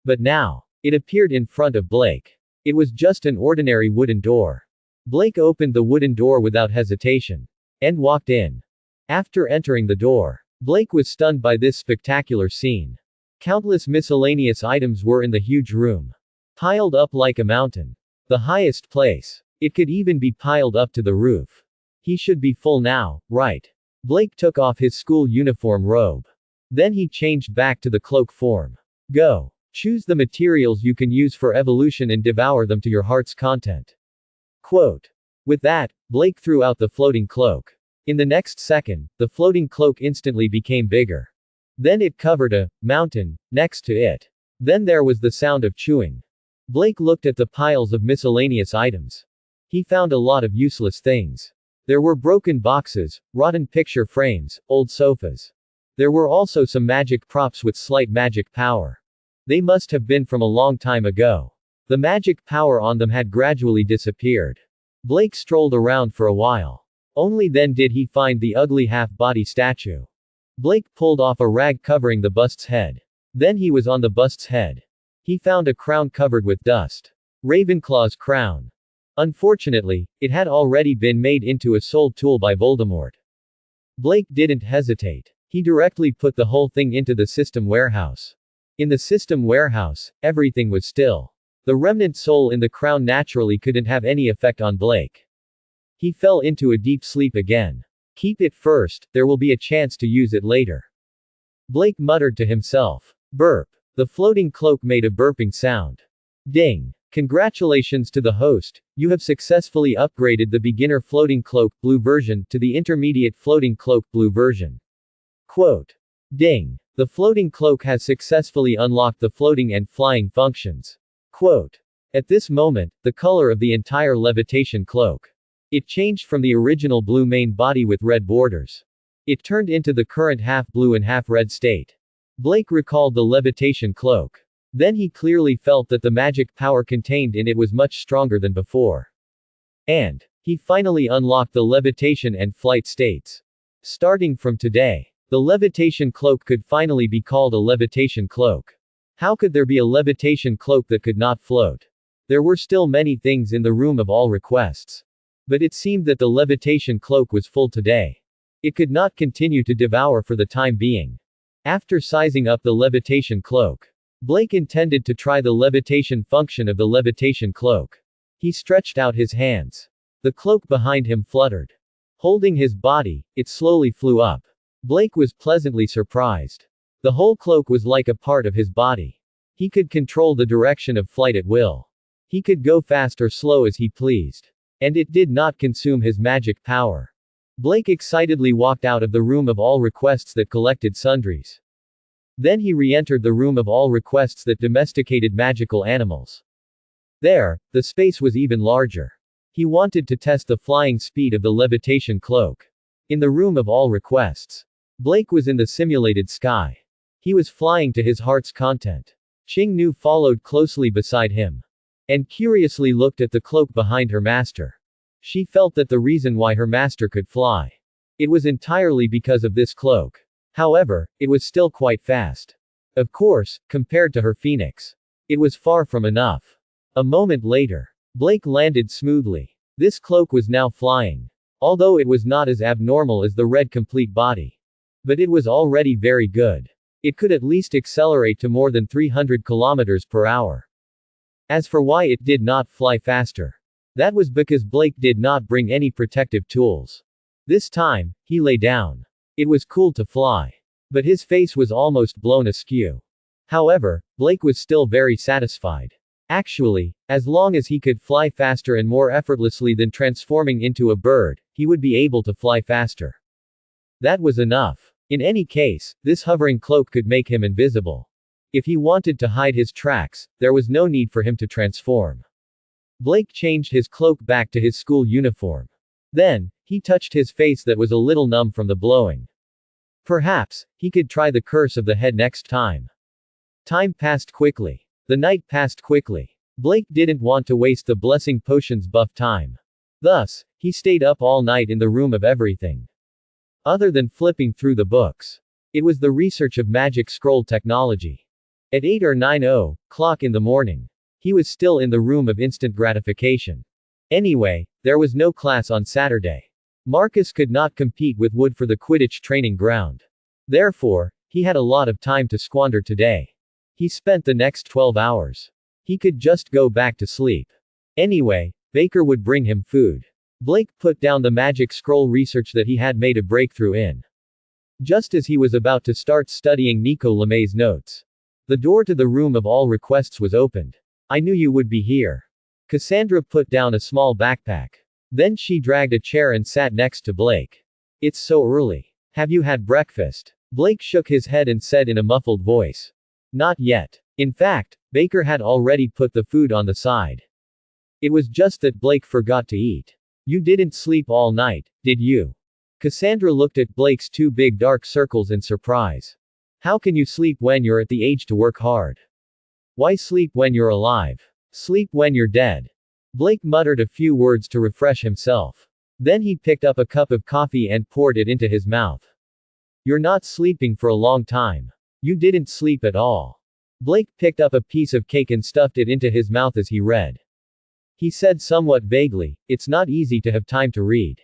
But now, it appeared in front of Blake. It was just an ordinary wooden door. Blake opened the wooden door without hesitation. And walked in. After entering the door, Blake was stunned by this spectacular scene. Countless miscellaneous items were in the huge room. Piled up like a mountain. The highest place. It could even be piled up to the roof. He should be full now, right? Blake took off his school uniform robe. Then he changed back to the cloak form. Go. Choose the materials you can use for evolution and devour them to your heart's content. Quote. With that, Blake threw out the floating cloak. In the next second, the floating cloak instantly became bigger. Then it covered a mountain next to it. Then there was the sound of chewing. Blake looked at the piles of miscellaneous items. He found a lot of useless things. There were broken boxes, rotten picture frames, old sofas. There were also some magic props with slight magic power. They must have been from a long time ago. The magic power on them had gradually disappeared. Blake strolled around for a while. Only then did he find the ugly half-body statue. Blake pulled off a rag covering the bust's head. Then he was on the bust's head. He found a crown covered with dust. Ravenclaw's crown. Unfortunately, it had already been made into a soul tool by Voldemort. Blake didn't hesitate. He directly put the whole thing into the system warehouse. In the system warehouse, everything was still. The remnant soul in the crown naturally couldn't have any effect on Blake. He fell into a deep sleep again. Keep it first, there will be a chance to use it later. Blake muttered to himself. Burp. The floating cloak made a burping sound. Ding. Congratulations to the host, you have successfully upgraded the beginner floating cloak blue version to the intermediate floating cloak blue version. Quote. Ding. The floating cloak has successfully unlocked the floating and flying functions. Quote. At this moment, the color of the entire levitation cloak. It changed from the original blue main body with red borders. It turned into the current half blue and half red state. Blake recalled the levitation cloak. Then he clearly felt that the magic power contained in it was much stronger than before. And he finally unlocked the levitation and flight states. Starting from today, the levitation cloak could finally be called a levitation cloak. How could there be a levitation cloak that could not float? There were still many things in the room of all requests. But it seemed that the levitation cloak was full today. It could not continue to devour for the time being. After sizing up the levitation cloak, Blake intended to try the levitation function of the levitation cloak. He stretched out his hands. The cloak behind him fluttered. Holding his body, it slowly flew up. Blake was pleasantly surprised. The whole cloak was like a part of his body. He could control the direction of flight at will. He could go fast or slow as he pleased. And it did not consume his magic power. Blake excitedly walked out of the room of all requests that collected sundries. Then he re-entered the room of all requests that domesticated magical animals. There, the space was even larger. He wanted to test the flying speed of the levitation cloak. In the room of all requests, Blake was in the simulated sky. He was flying to his heart's content. Qingnu followed closely beside him. And curiously looked at the cloak behind her master. She felt that the reason why her master could fly. It was entirely because of this cloak. However, it was still quite fast. Of course, compared to her phoenix. It was far from enough. A moment later, Blake landed smoothly. This cloak was now flying. Although it was not as abnormal as the red complete body. But it was already very good. It could at least accelerate to more than 300 kilometers per hour. As for why it did not fly faster, that was because Blake did not bring any protective tools. This time, he lay down. It was cool to fly. But his face was almost blown askew. However, Blake was still very satisfied. Actually, as long as he could fly faster and more effortlessly than transforming into a bird, he would be able to fly faster. That was enough. In any case, this hovering cloak could make him invisible. If he wanted to hide his tracks, there was no need for him to transform. Blake changed his cloak back to his school uniform. Then, he touched his face that was a little numb from the blowing. Perhaps, he could try the curse of the head next time. Time passed quickly. The night passed quickly. Blake didn't want to waste the blessing potion's buff time. Thus, he stayed up all night in the room of everything. Other than flipping through the books. It was the research of magic scroll technology. At 8 or 9 o'clock in the morning, he was still in the room of instant gratification. Anyway, there was no class on Saturday. Marcus could not compete with Wood for the Quidditch training ground. Therefore, he had a lot of time to squander today. He spent the next 12 hours. He could just go back to sleep. Anyway, Baker would bring him food. Blake put down the magic scroll research that he had made a breakthrough in. Just as he was about to start studying Nico LeMay's notes, the door to the room of all requests was opened. I knew you would be here. Cassandra put down a small backpack. Then she dragged a chair and sat next to Blake. It's so early. Have you had breakfast? Blake shook his head and said in a muffled voice. Not yet. In fact, Baker had already put the food on the side. It was just that Blake forgot to eat. You didn't sleep all night, did you? Cassandra looked at Blake's two big dark circles in surprise. How can you sleep when you're at the age to work hard? Why sleep when you're alive? Sleep when you're dead. Blake muttered a few words to refresh himself. Then he picked up a cup of coffee and poured it into his mouth. You're not sleeping for a long time. You didn't sleep at all. Blake picked up a piece of cake and stuffed it into his mouth as he read. He said somewhat vaguely, it's not easy to have time to read.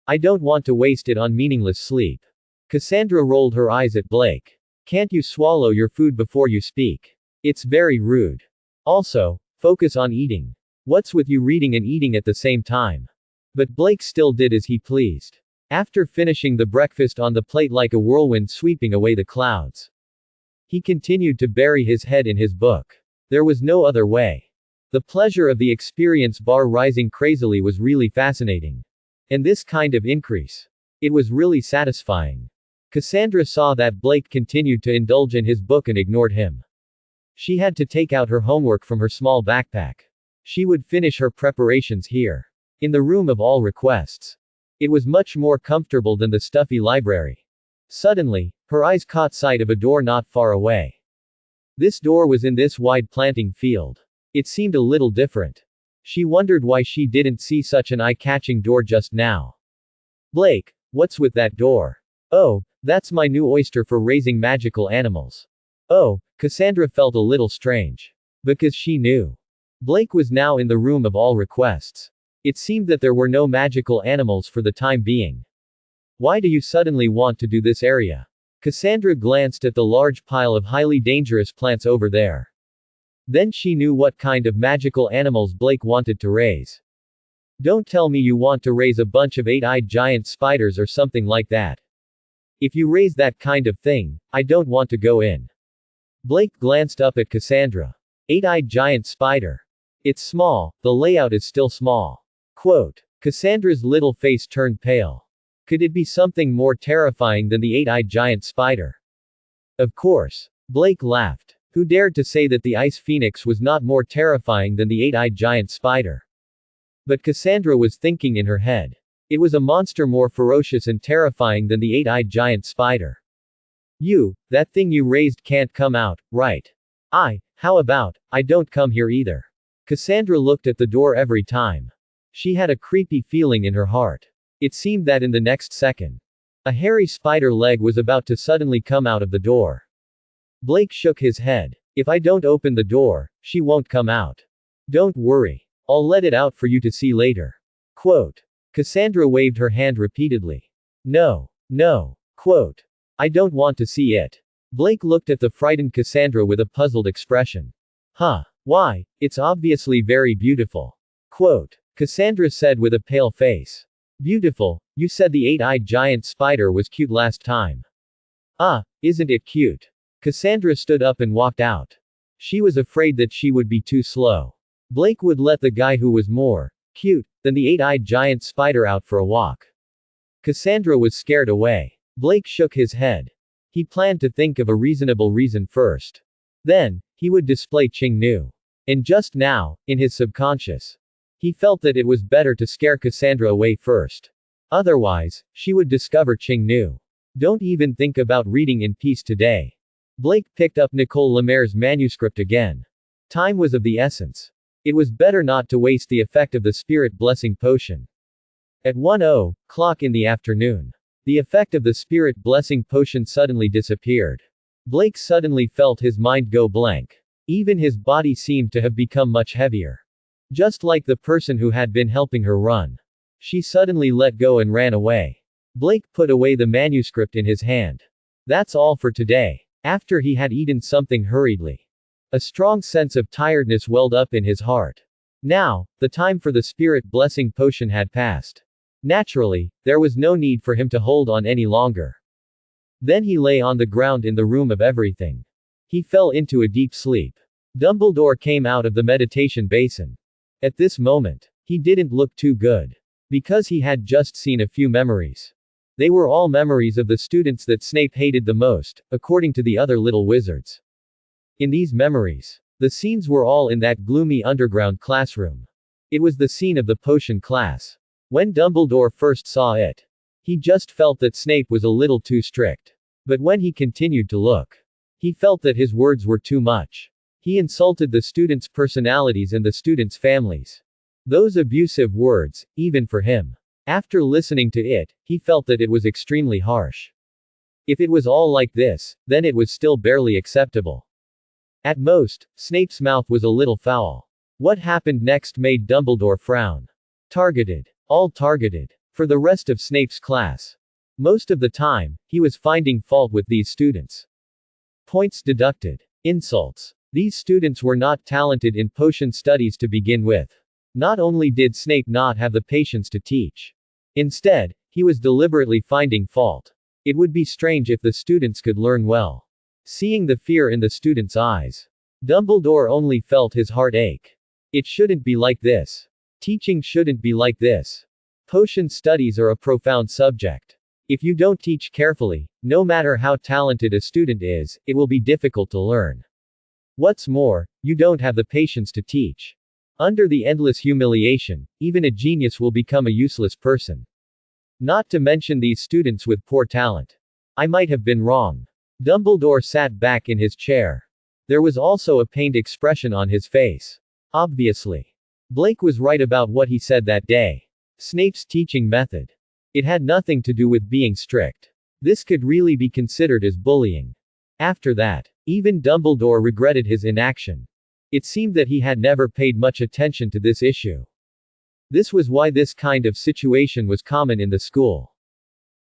I don't want to waste it on meaningless sleep. Cassandra rolled her eyes at Blake. Can't you swallow your food before you speak? It's very rude. Also, focus on eating. What's with you reading and eating at the same time? But Blake still did as he pleased. After finishing the breakfast on the plate like a whirlwind sweeping away the clouds, he continued to bury his head in his book. There was no other way. The pleasure of the experience bar rising crazily was really fascinating. And this kind of increase. It was really satisfying. Cassandra saw that Blake continued to indulge in his book and ignored him. She had to take out her homework from her small backpack. She would finish her preparations here. In the room of all requests. It was much more comfortable than the stuffy library. Suddenly, her eyes caught sight of a door not far away. This door was in this wide planting field. It seemed a little different. She wondered why she didn't see such an eye-catching door just now. Blake, what's with that door? Oh, that's my new oyster for raising magical animals. Oh, Cassandra felt a little strange. Because she knew. Blake was now in the room of all requests. It seemed that there were no magical animals for the time being. Why do you suddenly want to do this area? Cassandra glanced at the large pile of highly dangerous plants over there. Then she knew what kind of magical animals Blake wanted to raise. Don't tell me you want to raise a bunch of 8-eyed giant spiders or something like that. If you raise that kind of thing, I don't want to go in. Blake glanced up at Cassandra. 8-eyed giant spider. It's small, the layout is still small. Quote. Cassandra's little face turned pale. Could it be something more terrifying than the 8-eyed giant spider? Of course. Blake laughed. Who dared to say that the ice phoenix was not more terrifying than the 8-eyed giant spider? But Cassandra was thinking in her head. It was a monster more ferocious and terrifying than the 8-eyed giant spider. That thing you raised can't come out, right? How about, I don't come here either. Cassandra looked at the door every time. She had a creepy feeling in her heart. It seemed that in the next second, a hairy spider leg was about to suddenly come out of the door. Blake shook his head. If I don't open the door, she won't come out. Don't worry. I'll let it out for you to see later. Quote. Cassandra waved her hand repeatedly. No. Quote. I don't want to see it. Blake looked at the frightened Cassandra with a puzzled expression. Huh. Why, it's obviously very beautiful. Quote. Cassandra said with a pale face. Beautiful, you said the 8-eyed giant spider was cute last time. Isn't it cute? Cassandra stood up and walked out. She was afraid that she would be too slow. Blake would let the guy who was more cute than the 8-eyed giant spider out for a walk. Cassandra was scared away. Blake shook his head. He planned to think of a reasonable reason first. Then, he would display Ching Nu. And just now, in his subconscious, He felt that it was better to scare Cassandra away first. Otherwise, she would discover Qingnu. Don't even think about reading in peace today. Blake picked up Nicole Lemaire's manuscript again. Time was of the essence. It was better not to waste the effect of the spirit blessing potion. At 1:00 in the afternoon, the effect of the spirit blessing potion suddenly disappeared. Blake suddenly felt his mind go blank. Even his body seemed to have become much heavier. Just like the person who had been helping her run. She suddenly let go and ran away. Blake put away the manuscript in his hand. That's all for today. After he had eaten something hurriedly, a strong sense of tiredness welled up in his heart. Now, the time for the spirit blessing potion had passed. Naturally, there was no need for him to hold on any longer. Then he lay on the ground in the room of everything. He fell into a deep sleep. Dumbledore came out of the meditation basin. At this moment, he didn't look too good. Because he had just seen a few memories. They were all memories of the students that Snape hated the most, according to the other little wizards. In these memories, the scenes were all in that gloomy underground classroom. It was the scene of the potion class. When Dumbledore first saw it, he just felt that Snape was a little too strict. But when he continued to look, he felt that his words were too much. He insulted the students' personalities and the students' families. Those abusive words, even for him. After listening to it, he felt that it was extremely harsh. If it was all like this, then it was still barely acceptable. At most, Snape's mouth was a little foul. What happened next made Dumbledore frown. Targeted. All targeted. For the rest of Snape's class. Most of the time, he was finding fault with these students. Points deducted. Insults. These students were not talented in potion studies to begin with. Not only did Snape not have the patience to teach. Instead, he was deliberately finding fault. It would be strange if the students could learn well. Seeing the fear in the students' eyes, Dumbledore only felt his heart ache. It shouldn't be like this. Teaching shouldn't be like this. Potion studies are a profound subject. If you don't teach carefully, no matter how talented a student is, it will be difficult to learn. What's more, you don't have the patience to teach. Under the endless humiliation, even a genius will become a useless person. Not to mention these students with poor talent. I might have been wrong. Dumbledore sat back in his chair. There was also a pained expression on his face. Obviously. Blake was right about what he said that day. Snape's teaching method. It had nothing to do with being strict. This could really be considered as bullying. After that, even Dumbledore regretted his inaction. It seemed that he had never paid much attention to this issue. This was why this kind of situation was common in the school.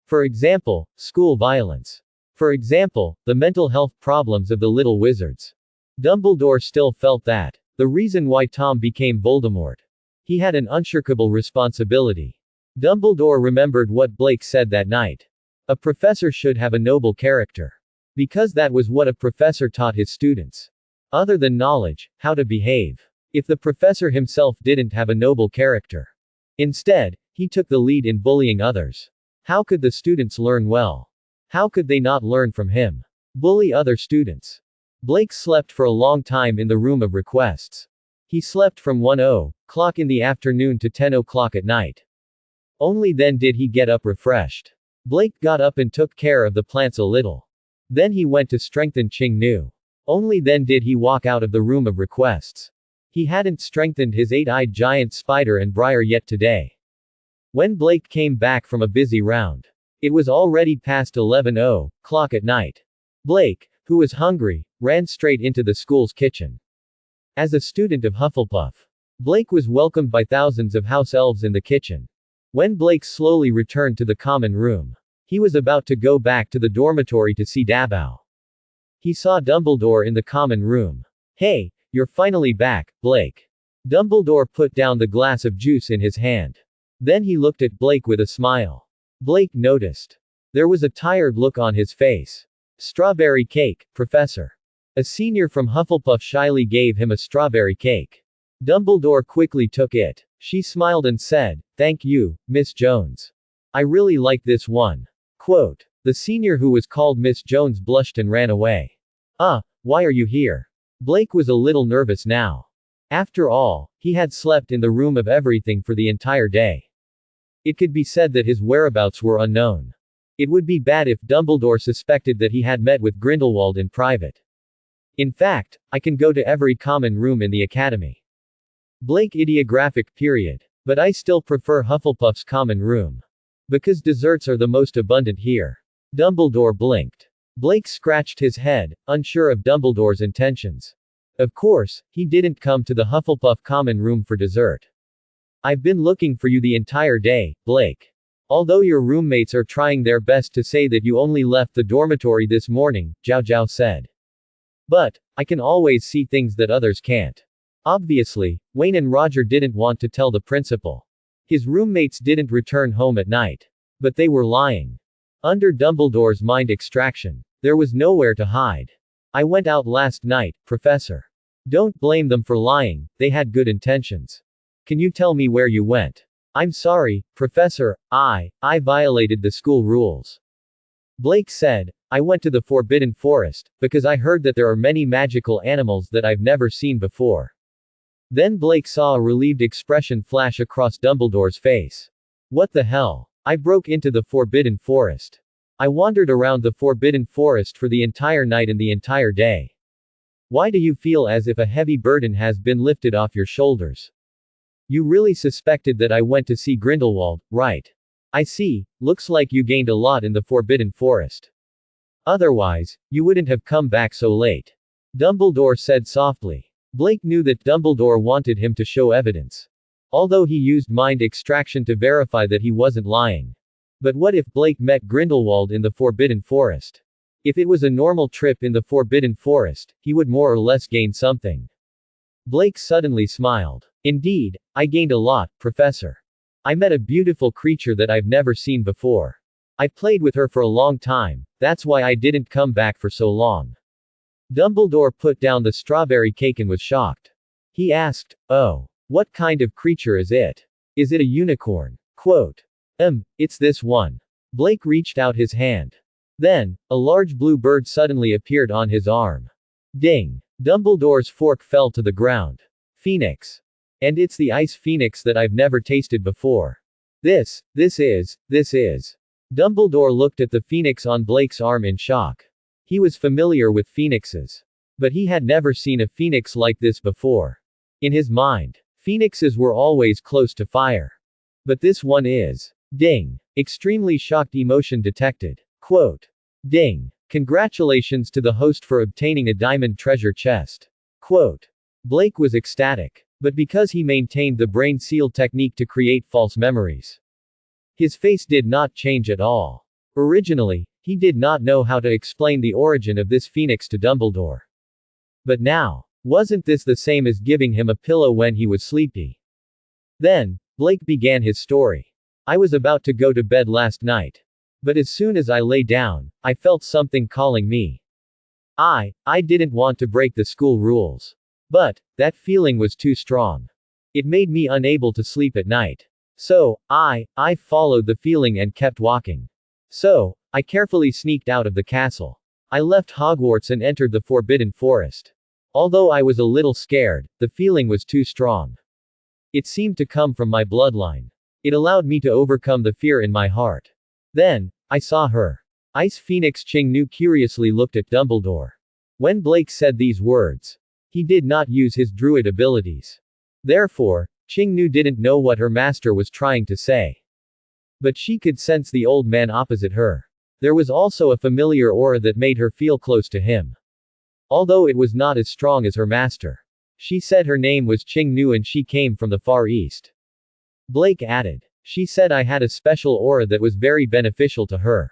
For example, school violence. For example, the mental health problems of the little wizards. Dumbledore still felt that. The reason why Tom became Voldemort. He had an unshirkable responsibility. Dumbledore remembered what Blake said that night. A professor should have a noble character. Because that was what a professor taught his students. Other than knowledge, how to behave. If the professor himself didn't have a noble character. Instead, he took the lead in bullying others. How could the students learn well? How could they not learn from him? Bully other students. Blake slept for a long time in the room of requests. He slept from 1:00 in the afternoon to 10:00 at night. Only then did he get up refreshed. Blake got up and took care of the plants a little. Then he went to strengthen Qingnu. Only then did he walk out of the room of requests. He hadn't strengthened his 8-eyed giant spider and briar yet today. When Blake came back from a busy round, it was already past 11:00 at night. Blake, who was hungry, ran straight into the school's kitchen. As a student of Hufflepuff, Blake was welcomed by thousands of house elves in the kitchen. When Blake slowly returned to the common room, he was about to go back to the dormitory to see Dabao. He saw Dumbledore in the common room. Hey, you're finally back, Blake. Dumbledore put down the glass of juice in his hand. Then he looked at Blake with a smile. Blake noticed. There was a tired look on his face. Strawberry cake, Professor. A senior from Hufflepuff shyly gave him a strawberry cake. Dumbledore quickly took it. She smiled and said, "Thank you, Miss Jones. I really like this one." Quote. The senior who was called Miss Jones blushed and ran away. Why are you here? Blake was a little nervous now. After all, he had slept in the room of everything for the entire day. It could be said that his whereabouts were unknown. It would be bad if Dumbledore suspected that he had met with Grindelwald in private. In fact, I can go to every common room in the academy. Blake ideographic period. But I still prefer Hufflepuff's common room. Because desserts are the most abundant here. Dumbledore blinked. Blake scratched his head, unsure of Dumbledore's intentions. Of course, he didn't come to the Hufflepuff common room for dessert. I've been looking for you the entire day, Blake. Although your roommates are trying their best to say that you only left the dormitory this morning, Zhao Zhao said. But, I can always see things that others can't. Obviously, Wayne and Roger didn't want to tell the principal. His roommates didn't return home at night. But they were lying. Under Dumbledore's mind extraction, there was nowhere to hide. I went out last night, Professor. Don't blame them for lying, they had good intentions. Can you tell me where you went? I'm sorry, Professor, I violated the school rules. Blake said, I went to the Forbidden Forest, because I heard that there are many magical animals that I've never seen before. Then Blake saw a relieved expression flash across Dumbledore's face. What the hell? I broke into the Forbidden Forest. I wandered around the Forbidden Forest for the entire night and the entire day. Why do you feel as if a heavy burden has been lifted off your shoulders? You really suspected that I went to see Grindelwald, right? I see, looks like you gained a lot in the Forbidden Forest. Otherwise, you wouldn't have come back so late. Dumbledore said softly. Blake knew that Dumbledore wanted him to show evidence. Although he used mind extraction to verify that he wasn't lying. But what if Blake met Grindelwald in the Forbidden Forest? If it was a normal trip in the Forbidden Forest, he would more or less gain something. Blake suddenly smiled. Indeed, I gained a lot, Professor. I met a beautiful creature that I've never seen before. I played with her for a long time, that's why I didn't come back for so long. Dumbledore put down the strawberry cake and was shocked. He asked, oh, what kind of creature is it? Is it a unicorn? Quote. It's this one. Blake reached out his hand. Then, a large blue bird suddenly appeared on his arm. Ding! Dumbledore's fork fell to the ground. Phoenix. And it's the ice phoenix that I've never tasted before. This is. Dumbledore looked at the phoenix on Blake's arm in shock. He was familiar with phoenixes. But he had never seen a phoenix like this before. In his mind, phoenixes were always close to fire. But this one is. Ding. Extremely shocked emotion detected. Quote. Ding. Congratulations to the host for obtaining a diamond treasure chest. Quote. Blake was ecstatic. But because he maintained the brain seal technique to create false memories, his face did not change at all. Originally, he did not know how to explain the origin of this phoenix to Dumbledore. But now, wasn't this the same as giving him a pillow when he was sleepy? Then, Blake began his story. I was about to go to bed last night. But as soon as I lay down, I felt something calling me. I didn't want to break the school rules. But, that feeling was too strong. It made me unable to sleep at night. So, I followed the feeling and kept walking. So, I carefully sneaked out of the castle. I left Hogwarts and entered the Forbidden Forest. Although I was a little scared, the feeling was too strong. It seemed to come from my bloodline. It allowed me to overcome the fear in my heart. Then, I saw her. Ice Phoenix Ching-Nu curiously looked at Dumbledore. When Blake said these words, he did not use his druid abilities. Therefore, Ching-Nu didn't know what her master was trying to say. But she could sense the old man opposite her. There was also a familiar aura that made her feel close to him. Although it was not as strong as her master. She said her name was Ching-Nu and she came from the Far East. Blake added. She said I had a special aura that was very beneficial to her.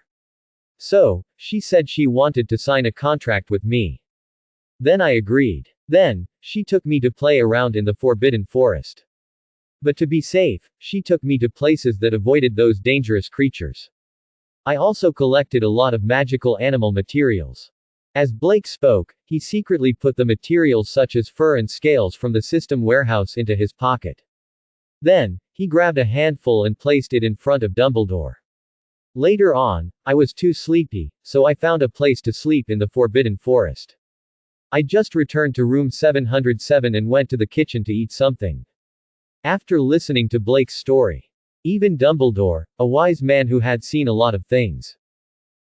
So, she said she wanted to sign a contract with me. Then I agreed. Then, she took me to play around in the Forbidden Forest. But to be safe, she took me to places that avoided those dangerous creatures. I also collected a lot of magical animal materials. As Blake spoke, he secretly put the materials such as fur and scales from the system warehouse into his pocket. Then, he grabbed a handful and placed it in front of Dumbledore. Later on, I was too sleepy, so I found a place to sleep in the Forbidden Forest. I just returned to room 707 and went to the kitchen to eat something. After listening to Blake's story, even Dumbledore, a wise man who had seen a lot of things,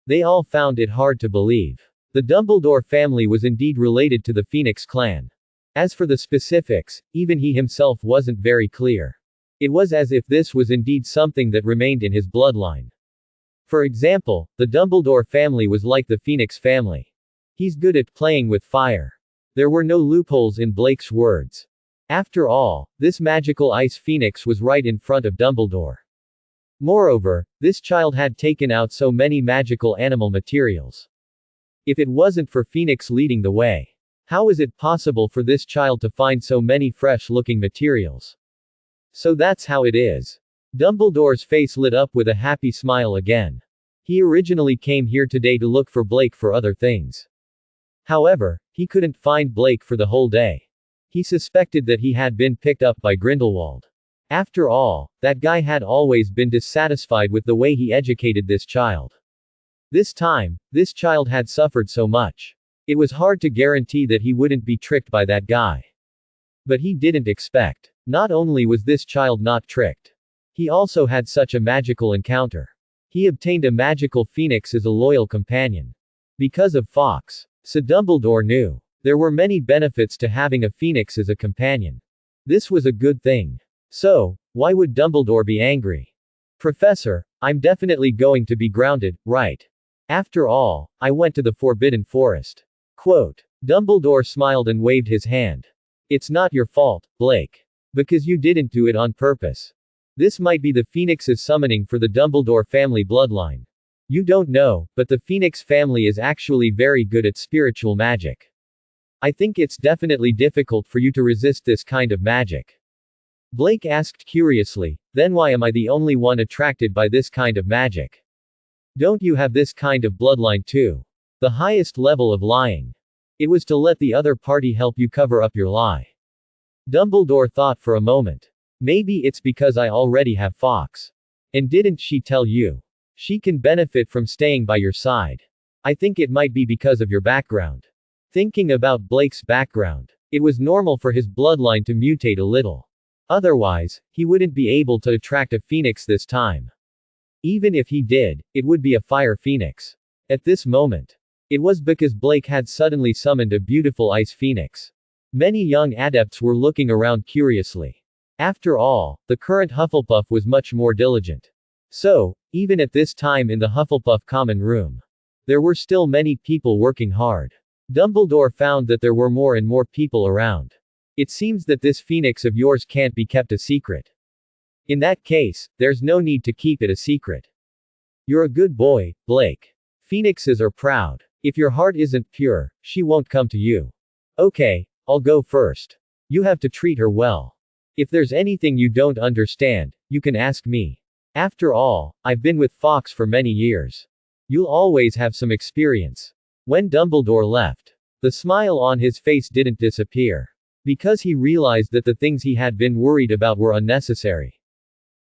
they all found it hard to believe. The Dumbledore family was indeed related to the Phoenix clan. As for the specifics, even he himself wasn't very clear. It was as if this was indeed something that remained in his bloodline. For example, the Dumbledore family was like the Phoenix family. He's good at playing with fire. There were no loopholes in Blake's words. After all, this magical ice phoenix was right in front of Dumbledore. Moreover, this child had taken out so many magical animal materials. If it wasn't for Phoenix leading the way, how is it possible for this child to find so many fresh-looking materials? So that's how it is. Dumbledore's face lit up with a happy smile again. He originally came here today to look for Blake for other things. However, he couldn't find Blake for the whole day. He suspected that he had been picked up by Grindelwald. After all, that guy had always been dissatisfied with the way he educated this child. This time, this child had suffered so much. It was hard to guarantee that he wouldn't be tricked by that guy. But he didn't expect. Not only was this child not tricked, he also had such a magical encounter. He obtained a magical phoenix as a loyal companion. Because of Fawkes. So Dumbledore knew. There were many benefits to having a phoenix as a companion. This was a good thing. So, why would Dumbledore be angry? Professor, I'm definitely going to be grounded, right? After all, I went to the Forbidden Forest. Quote. Dumbledore smiled and waved his hand. It's not your fault, Blake. Because you didn't do it on purpose. This might be the Phoenix's summoning for the Dumbledore family bloodline. You don't know, but the Phoenix family is actually very good at spiritual magic. I think it's definitely difficult for you to resist this kind of magic. Blake asked curiously, then why am I the only one attracted by this kind of magic? Don't you have this kind of bloodline too? The highest level of lying. It was to let the other party help you cover up your lie. Dumbledore thought for a moment. Maybe it's because I already have Fawkes. And didn't she tell you? She can benefit from staying by your side. I think it might be because of your background. Thinking about Blake's background, it was normal for his bloodline to mutate a little. Otherwise, he wouldn't be able to attract a phoenix this time. Even if he did, it would be a fire phoenix. At this moment, it was because Blake had suddenly summoned a beautiful ice phoenix. Many young adepts were looking around curiously. After all, the current Hufflepuff was much more diligent. So, even at this time in the Hufflepuff common room, there were still many people working hard. Dumbledore found that there were more and more people around. It seems that this phoenix of yours can't be kept a secret. In that case, there's no need to keep it a secret. You're a good boy, Blake. Phoenixes are proud. If your heart isn't pure, she won't come to you. Okay, I'll go first. You have to treat her well. If there's anything you don't understand, you can ask me. After all, I've been with Fawkes for many years. You'll always have some experience. When Dumbledore left, the smile on his face didn't disappear. Because he realized that the things he had been worried about were unnecessary.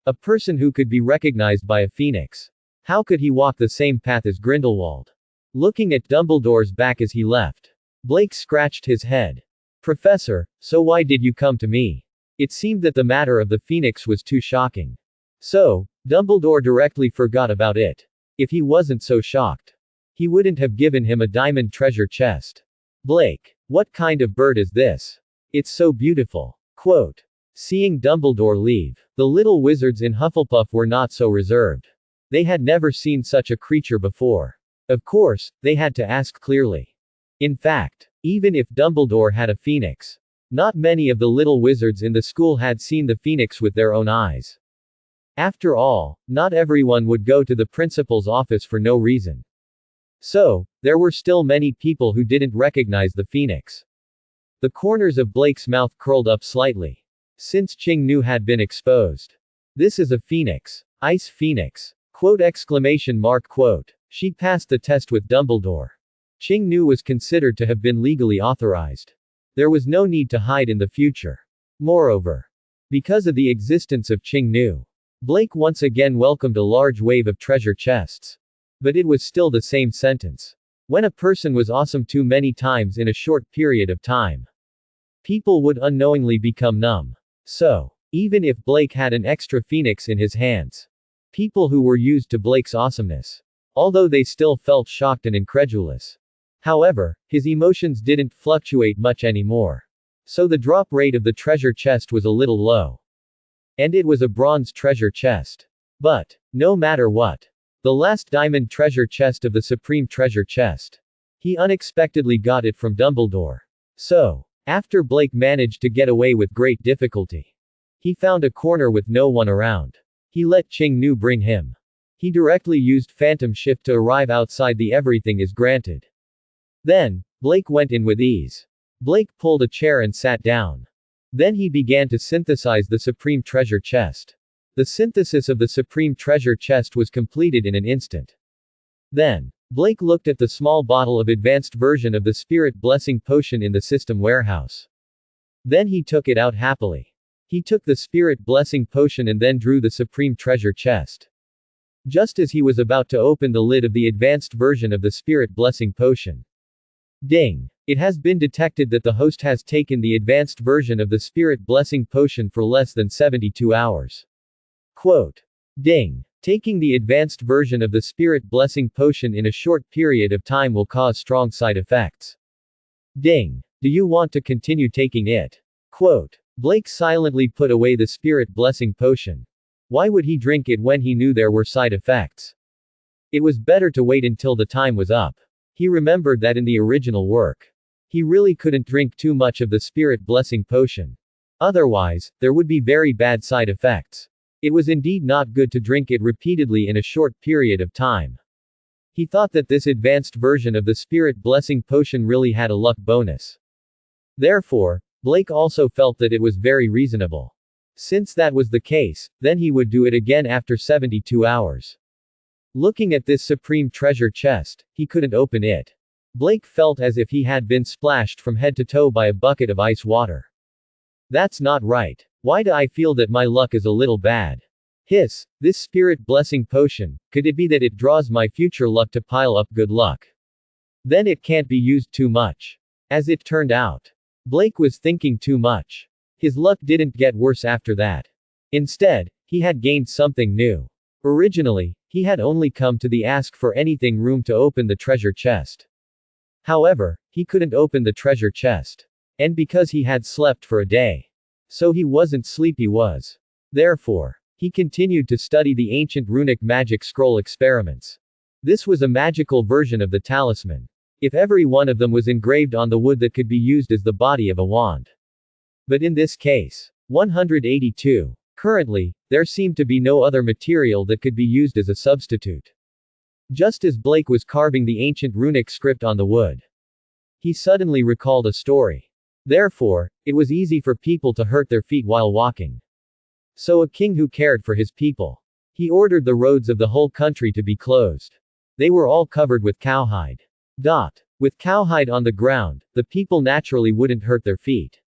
A person who could be recognized by a phoenix. How could he walk the same path as Grindelwald? Looking at Dumbledore's back as he left, Blake scratched his head. Professor, so why did you come to me? It seemed that the matter of the phoenix was too shocking. So, Dumbledore directly forgot about it. If he wasn't so shocked, he wouldn't have given him a diamond treasure chest. Blake, what kind of bird is this? It's so beautiful. Quote. Seeing Dumbledore leave, the little wizards in Hufflepuff were not so reserved. They had never seen such a creature before. Of course, they had to ask clearly. In fact, even if Dumbledore had a phoenix, not many of the little wizards in the school had seen the phoenix with their own eyes. After all, not everyone would go to the principal's office for no reason. So, there were still many people who didn't recognize the phoenix. The corners of Blake's mouth curled up slightly. Since Qingnu had been exposed. This is a phoenix. Ice phoenix. Quote exclamation mark quote. She passed the test with Dumbledore. Qingnu was considered to have been legally authorized. There was no need to hide in the future. Moreover, because of the existence of Qingnu, Blake once again welcomed a large wave of treasure chests. But it was still the same sentence. When a person was awesome too many times in a short period of time, people would unknowingly become numb. So, even if Blake had an extra phoenix in his hands, people who were used to Blake's awesomeness, although they still felt shocked and incredulous. However, his emotions didn't fluctuate much anymore. So the drop rate of the treasure chest was a little low. And it was a bronze treasure chest. But, no matter what, the last diamond treasure chest of the Supreme Treasure Chest, he unexpectedly got it from Dumbledore. So, after Blake managed to get away with great difficulty, he found a corner with no one around. He let Ching Nu bring him. He directly used Phantom Shift to arrive outside the Everything is Granted. Then, Blake went in with ease. Blake pulled a chair and sat down. Then he began to synthesize the Supreme Treasure Chest. The synthesis of the Supreme Treasure Chest was completed in an instant. Then, Blake looked at the small bottle of advanced version of the Spirit Blessing Potion in the system warehouse. Then he took it out happily. He took the Spirit Blessing Potion and then drew the Supreme Treasure Chest. Just as he was about to open the lid of the advanced version of the Spirit Blessing Potion. Ding! It has been detected that the host has taken the advanced version of the Spirit Blessing Potion for less than 72 hours. Quote. Ding. Taking the advanced version of the Spirit Blessing Potion in a short period of time will cause strong side effects. Ding. Do you want to continue taking it? Quote. Blake silently put away the Spirit Blessing Potion. Why would he drink it when he knew there were side effects? It was better to wait until the time was up. He remembered that in the original work, he really couldn't drink too much of the Spirit Blessing Potion. Otherwise, there would be very bad side effects. It was indeed not good to drink it repeatedly in a short period of time. He thought that this advanced version of the Spirit Blessing Potion really had a luck bonus. Therefore, Blake also felt that it was very reasonable. Since that was the case, then he would do it again after 72 hours. Looking at this Supreme Treasure Chest, he couldn't open it. Blake felt as if he had been splashed from head to toe by a bucket of ice water. That's not right. Why do I feel that my luck is a little bad? Hiss, this Spirit Blessing Potion, could it be that it draws my future luck to pile up good luck? Then it can't be used too much. As it turned out, Blake was thinking too much. His luck didn't get worse after that. Instead, he had gained something new. Originally, he had only come to the ask for anything room to open the treasure chest. However, he couldn't open the treasure chest. And because he had slept for a day. So he wasn't sleepy was. Therefore, he continued to study the ancient runic magic scroll experiments. This was a magical version of the talisman. If every one of them was engraved on the wood that could be used as the body of a wand. But in this case, 182. Currently, there seemed to be no other material that could be used as a substitute. Just as Blake was carving the ancient runic script on the wood, he suddenly recalled a story. Therefore, it was easy for people to hurt their feet while walking. So a king who cared for his people, he ordered the roads of the whole country to be closed. They were all covered with cowhide. With cowhide on the ground, the people naturally wouldn't hurt their feet.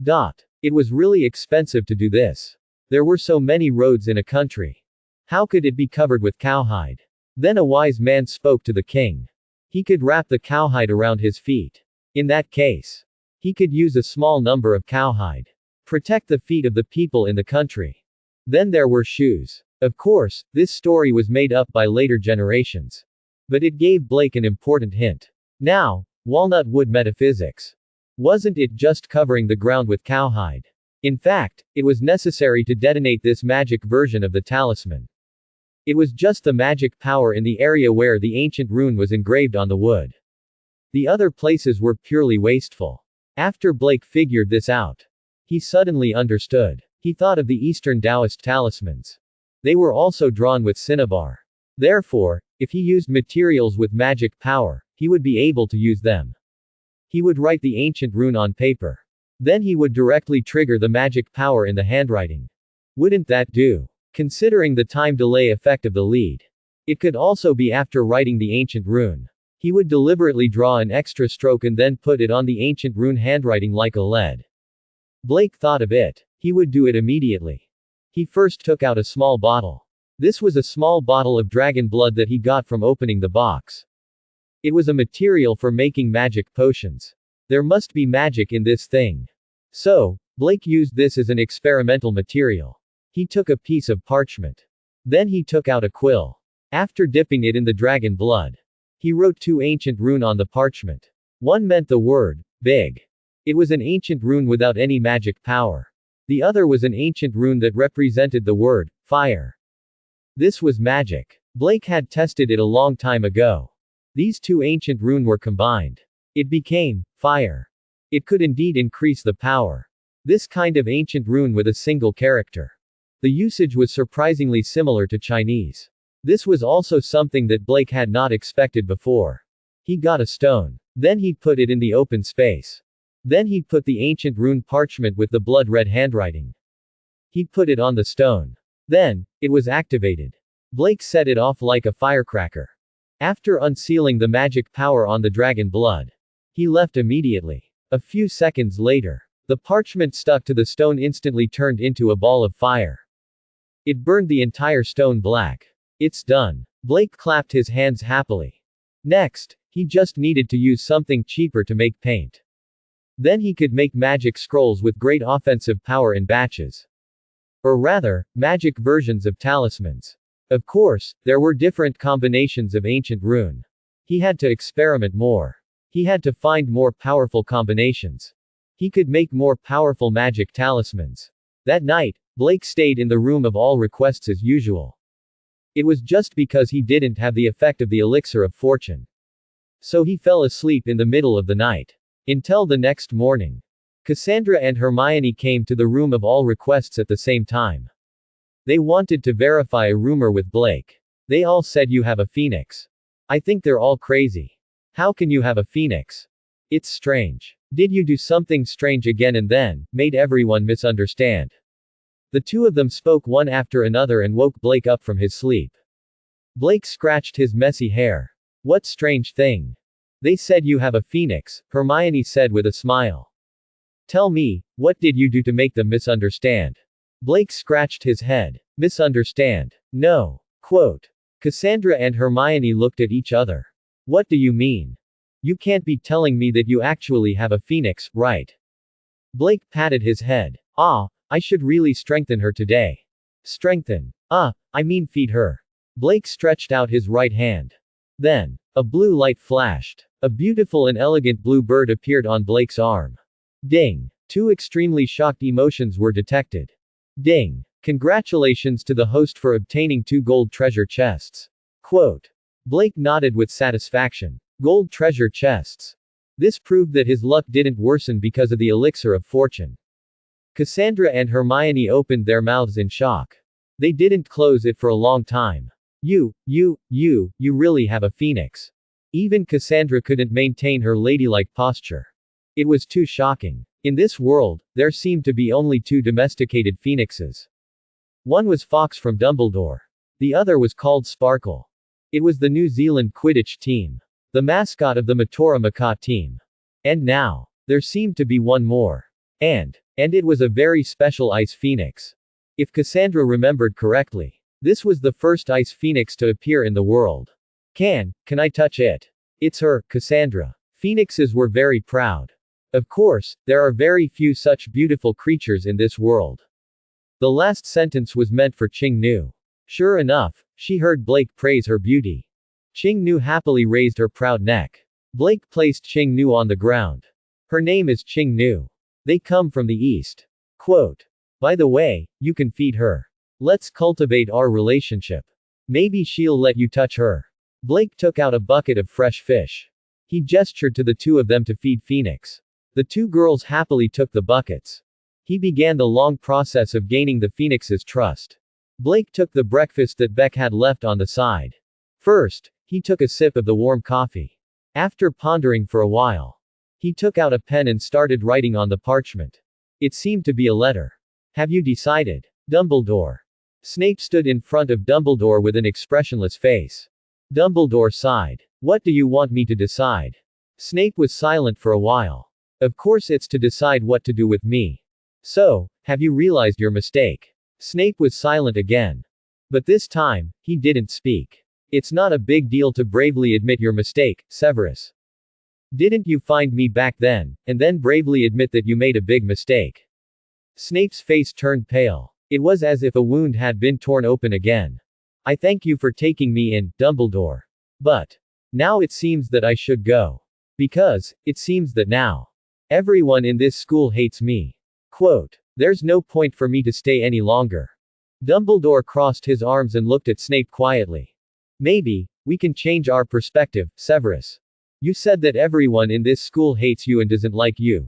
It was really expensive to do this. There were so many roads in a country. How could it be covered with cowhide? Then a wise man spoke to the king. He could wrap the cowhide around his feet. In that case, he could use a small number of cowhide. Protect the feet of the people in the country. Then there were shoes. Of course, this story was made up by later generations. But it gave Blake an important hint. Now, walnut wood metaphysics. Wasn't it just covering the ground with cowhide? In fact, it was necessary to detonate this magic version of the talisman. It was just the magic power in the area where the ancient rune was engraved on the wood. The other places were purely wasteful. After Blake figured this out, he suddenly understood. He thought of the Eastern Taoist talismans. They were also drawn with cinnabar. Therefore, if he used materials with magic power, he would be able to use them. He would write the ancient rune on paper. Then he would directly trigger the magic power in the handwriting. Wouldn't that do? Considering the time delay effect of the lead. It could also be after writing the ancient rune. He would deliberately draw an extra stroke and then put it on the ancient rune handwriting like a lead. Blake thought of it. He would do it immediately. He first took out a small bottle. This was a small bottle of dragon blood that he got from opening the box. It was a material for making magic potions. There must be magic in this thing. So, Blake used this as an experimental material. He took a piece of parchment. Then he took out a quill. After dipping it in the dragon blood, he wrote 2 ancient runes on the parchment. One meant the word, big. It was an ancient rune without any magic power. The other was an ancient rune that represented the word, fire. This was magic. Blake had tested it a long time ago. These 2 ancient runes were combined. It became fire. It could indeed increase the power. This kind of ancient rune with a single character. The usage was surprisingly similar to Chinese. This was also something that Blake had not expected before. He got a stone. Then he put it in the open space. Then he put the ancient rune parchment with the blood-red handwriting. He put it on the stone. Then, it was activated. Blake set it off like a firecracker. After unsealing the magic power on the dragon blood, he left immediately. A few seconds later, the parchment stuck to the stone instantly turned into a ball of fire. It burned the entire stone black. It's done. Blake clapped his hands happily. Next, he just needed to use something cheaper to make paint. Then he could make magic scrolls with great offensive power in batches. Or rather, magic versions of talismans. Of course, there were different combinations of ancient rune. He had to experiment more. He had to find more powerful combinations. He could make more powerful magic talismans. That night, Blake stayed in the room of all requests as usual. It was just because he didn't have the effect of the elixir of fortune. So he fell asleep in the middle of the night. Until the next morning. Cassandra and Hermione came to the room of all requests at the same time. They wanted to verify a rumor with Blake. They all said you have a phoenix. I think they're all crazy. How can you have a phoenix? It's strange. Did you do something strange again and then, made everyone misunderstand? The 2 of them spoke one after another and woke Blake up from his sleep. Blake scratched his messy hair. What strange thing? They said you have a phoenix, Hermione said with a smile. Tell me, what did you do to make them misunderstand? Blake scratched his head. Misunderstand? No. Quote. Cassandra and Hermione looked at each other. What do you mean? You can't be telling me that you actually have a phoenix, right? Blake patted his head. I should really strengthen her today. Strengthen. I mean feed her. Blake stretched out his right hand. Then, a blue light flashed. A beautiful and elegant blue bird appeared on Blake's arm. Ding. 2 extremely shocked emotions were detected. Ding. Congratulations to the host for obtaining 2 gold treasure chests. Quote. Blake nodded with satisfaction. Gold treasure chests. This proved that his luck didn't worsen because of the elixir of fortune. Cassandra and Hermione opened their mouths in shock. They didn't close it for a long time. You really have a phoenix. Even Cassandra couldn't maintain her ladylike posture. It was too shocking. In this world, there seemed to be only 2 domesticated phoenixes. One was Fox from Dumbledore. The other was called Sparkle. It was the New Zealand Quidditch team. The mascot of the Matora Macaw team. And now, there seemed to be one more. And it was a very special ice phoenix. If Cassandra remembered correctly, this was the first ice phoenix to appear in the world. Can I touch it? It's her, Cassandra. Phoenixes were very proud. Of course, there are very few such beautiful creatures in this world. The last sentence was meant for Qing Nu. Sure enough, she heard Blake praise her beauty. Qing Nu happily raised her proud neck. Blake placed Qing Nu on the ground. Her name is Qing Nu. They come from the east. Quote. By the way, you can feed her. Let's cultivate our relationship. Maybe she'll let you touch her. Blake took out a bucket of fresh fish. He gestured to the 2 of them to feed Phoenix. The 2 girls happily took the buckets. He began the long process of gaining the Phoenix's trust. Blake took the breakfast that Beck had left on the side. First, he took a sip of the warm coffee. After pondering for a while, he took out a pen and started writing on the parchment. It seemed to be a letter. Have you decided? Dumbledore. Snape stood in front of Dumbledore with an expressionless face. Dumbledore sighed. What do you want me to decide? Snape was silent for a while. Of course it's to decide what to do with me. So, have you realized your mistake? Snape was silent again. But this time, he didn't speak. It's not a big deal to bravely admit your mistake, Severus. Didn't you find me back then, and then bravely admit that you made a big mistake? Snape's face turned pale. It was as if a wound had been torn open again. I thank you for taking me in, Dumbledore. But now it seems that I should go. Because it seems that now everyone in this school hates me. Quote. There's no point for me to stay any longer. Dumbledore crossed his arms and looked at Snape quietly. Maybe we can change our perspective, Severus. You said that everyone in this school hates you and doesn't like you.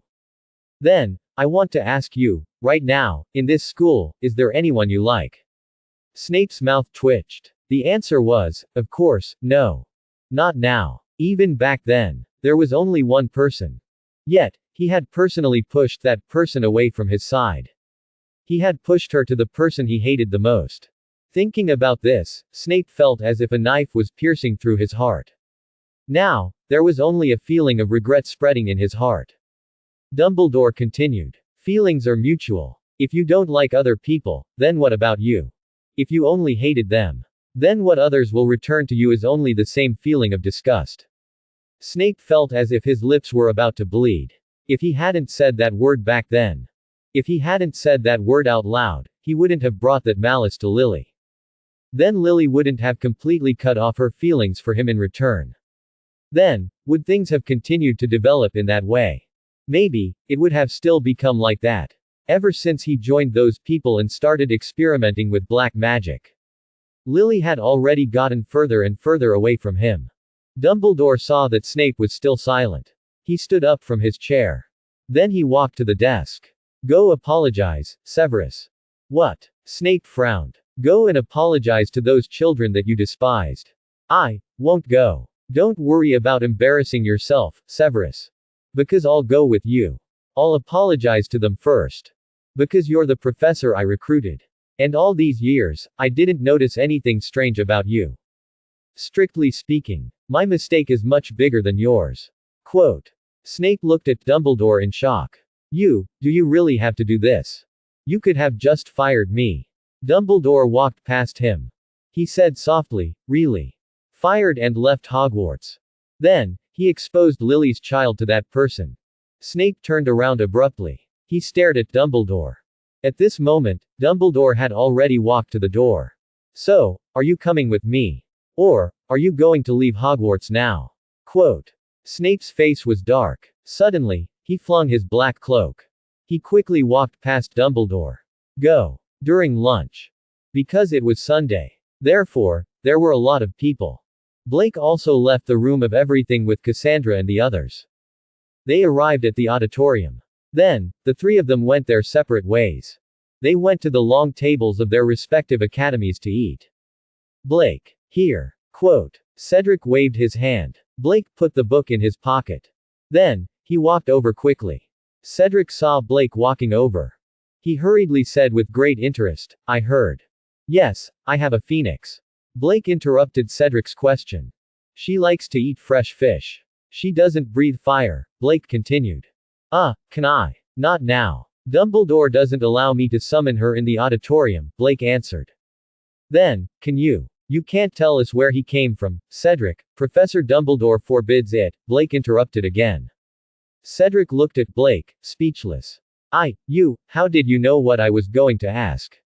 Then, I want to ask you, right now, in this school, is there anyone you like? Snape's mouth twitched. The answer was, of course, no. Not now. Even back then, there was only one person. Yet, he had personally pushed that person away from his side. He had pushed her to the person he hated the most. Thinking about this, Snape felt as if a knife was piercing through his heart. Now, there was only a feeling of regret spreading in his heart. Dumbledore continued. Feelings are mutual. If you don't like other people, then what about you? If you only hated them, then what others will return to you is only the same feeling of disgust. Snape felt as if his lips were about to bleed. If he hadn't said that word back then, if he hadn't said that word out loud, he wouldn't have brought that malice to Lily. Then Lily wouldn't have completely cut off her feelings for him in return. Then, would things have continued to develop in that way? Maybe, it would have still become like that. Ever since he joined those people and started experimenting with black magic. Lily had already gotten further and further away from him. Dumbledore saw that Snape was still silent. He stood up from his chair. Then he walked to the desk. Go apologize, Severus. What? Snape frowned. Go and apologize to those children that you despised. I won't go. Don't worry about embarrassing yourself, Severus. Because I'll go with you. I'll apologize to them first. Because you're the professor I recruited. And all these years, I didn't notice anything strange about you. Strictly speaking, my mistake is much bigger than yours. Quote. Snape looked at Dumbledore in shock. Do you really have to do this? You could have just fired me. Dumbledore walked past him. He said softly, really? Fired and left Hogwarts. Then, he exposed Lily's child to that person. Snape turned around abruptly. He stared at Dumbledore. At this moment, Dumbledore had already walked to the door. So, are you coming with me? Or, are you going to leave Hogwarts now? Quote. Snape's face was dark. Suddenly, he flung his black cloak. He quickly walked past Dumbledore. Go. During lunch. Because it was Sunday. Therefore, there were a lot of people. Blake also left the room of everything with Cassandra and the others. They arrived at the auditorium. Then, the three of them went their separate ways. They went to the long tables of their respective academies to eat. Blake. Here. Quote. Cedric waved his hand. Blake put the book in his pocket. Then, he walked over quickly. Cedric saw Blake walking over. He hurriedly said with great interest, I heard. Yes, I have a phoenix. Blake interrupted Cedric's question. She likes to eat fresh fish. She doesn't breathe fire, Blake continued. Can I? Not now. Dumbledore doesn't allow me to summon her in the auditorium, Blake answered. Then, can you? You can't tell us where he came from, Cedric. Professor Dumbledore forbids it, Blake interrupted again. Cedric looked at Blake, speechless. How did you know what I was going to ask?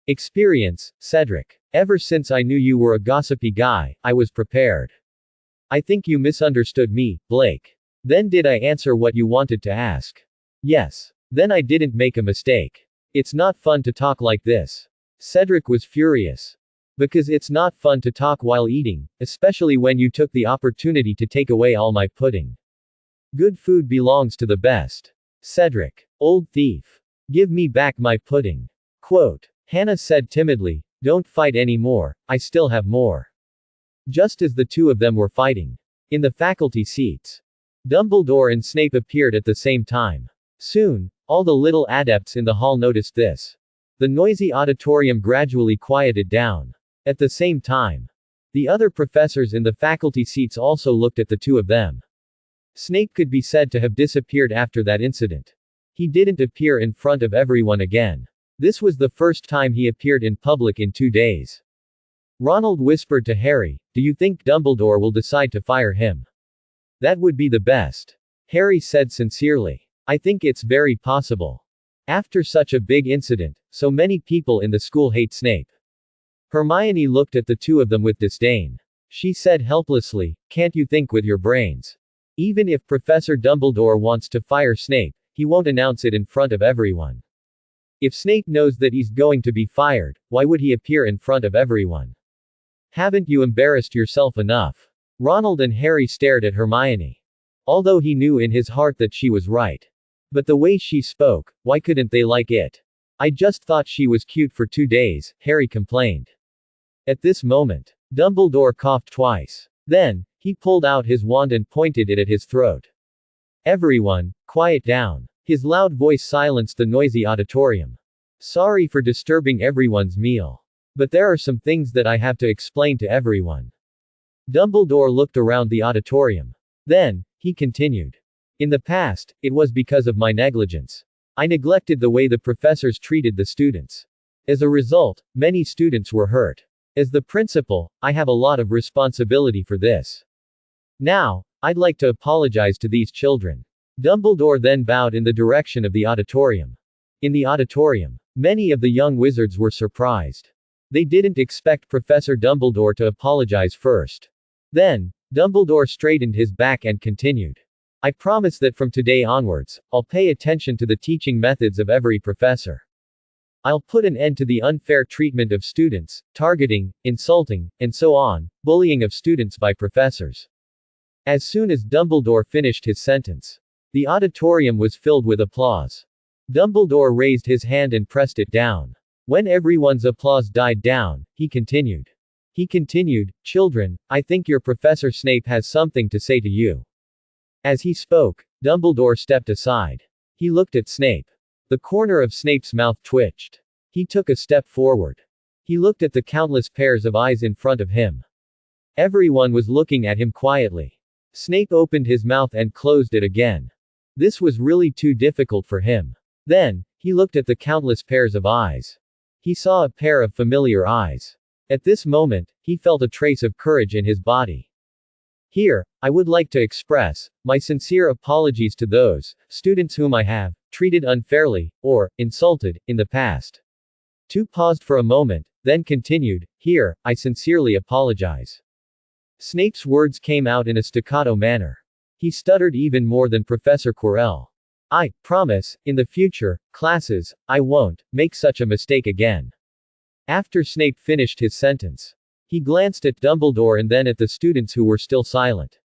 Experience, Cedric. Ever since I knew you were a gossipy guy, I was prepared. I think you misunderstood me, Blake. Then did I answer what you wanted to ask? Yes. Then I didn't make a mistake. It's not fun to talk like this. Cedric was furious. Because it's not fun to talk while eating, especially when you took the opportunity to take away all my pudding. Good food belongs to the best. Cedric. Old thief. Give me back my pudding. Quote. Hannah said timidly, don't fight anymore, I still have more. Just as the two of them were fighting. In the faculty seats. Dumbledore and Snape appeared at the same time. Soon, all the little adepts in the hall noticed this. The noisy auditorium gradually quieted down. At the same time, the other professors in the faculty seats also looked at the two of them. Snape could be said to have disappeared after that incident. He didn't appear in front of everyone again. This was the first time he appeared in public in 2 days. Ronald whispered to Harry, do you think Dumbledore will decide to fire him? That would be the best. Harry said sincerely. I think it's very possible. After such a big incident, so many people in the school hate Snape. Hermione looked at the two of them with disdain. She said helplessly, can't you think with your brains? Even if Professor Dumbledore wants to fire Snape, he won't announce it in front of everyone. If Snape knows that he's going to be fired, why would he appear in front of everyone? Haven't you embarrassed yourself enough? Ronald and Harry stared at Hermione. Although he knew in his heart that she was right. But the way she spoke, why couldn't they like it? I just thought she was cute for 2 days, Harry complained. At this moment, Dumbledore coughed twice. Then, he pulled out his wand and pointed it at his throat. Everyone, quiet down. His loud voice silenced the noisy auditorium. Sorry for disturbing everyone's meal. But there are some things that I have to explain to everyone. Dumbledore looked around the auditorium. Then, he continued. In the past, it was because of my negligence. I neglected the way the professors treated the students. As a result, many students were hurt. As the principal, I have a lot of responsibility for this. Now, I'd like to apologize to these children. Dumbledore then bowed in the direction of the auditorium. In the auditorium, many of the young wizards were surprised. They didn't expect Professor Dumbledore to apologize first. Then, Dumbledore straightened his back and continued. I promise that from today onwards, I'll pay attention to the teaching methods of every professor. I'll put an end to the unfair treatment of students, targeting, insulting, and so on, bullying of students by professors. As soon as Dumbledore finished his sentence, the auditorium was filled with applause. Dumbledore raised his hand and pressed it down. When everyone's applause died down, he continued. Children, I think your Professor Snape has something to say to you. As he spoke, Dumbledore stepped aside. He looked at Snape. The corner of Snape's mouth twitched. He took a step forward. He looked at the countless pairs of eyes in front of him. Everyone was looking at him quietly. Snape opened his mouth and closed it again. This was really too difficult for him. Then, he looked at the countless pairs of eyes. He saw a pair of familiar eyes. At this moment, he felt a trace of courage in his body. Here, I would like to express my sincere apologies to those students whom I have treated unfairly, or insulted, in the past. Tu paused for a moment, then continued, here, I sincerely apologize. Snape's words came out in a staccato manner. He stuttered even more than Professor Quirrell. I promise, in the future classes, I won't make such a mistake again. After Snape finished his sentence, he glanced at Dumbledore and then at the students who were still silent.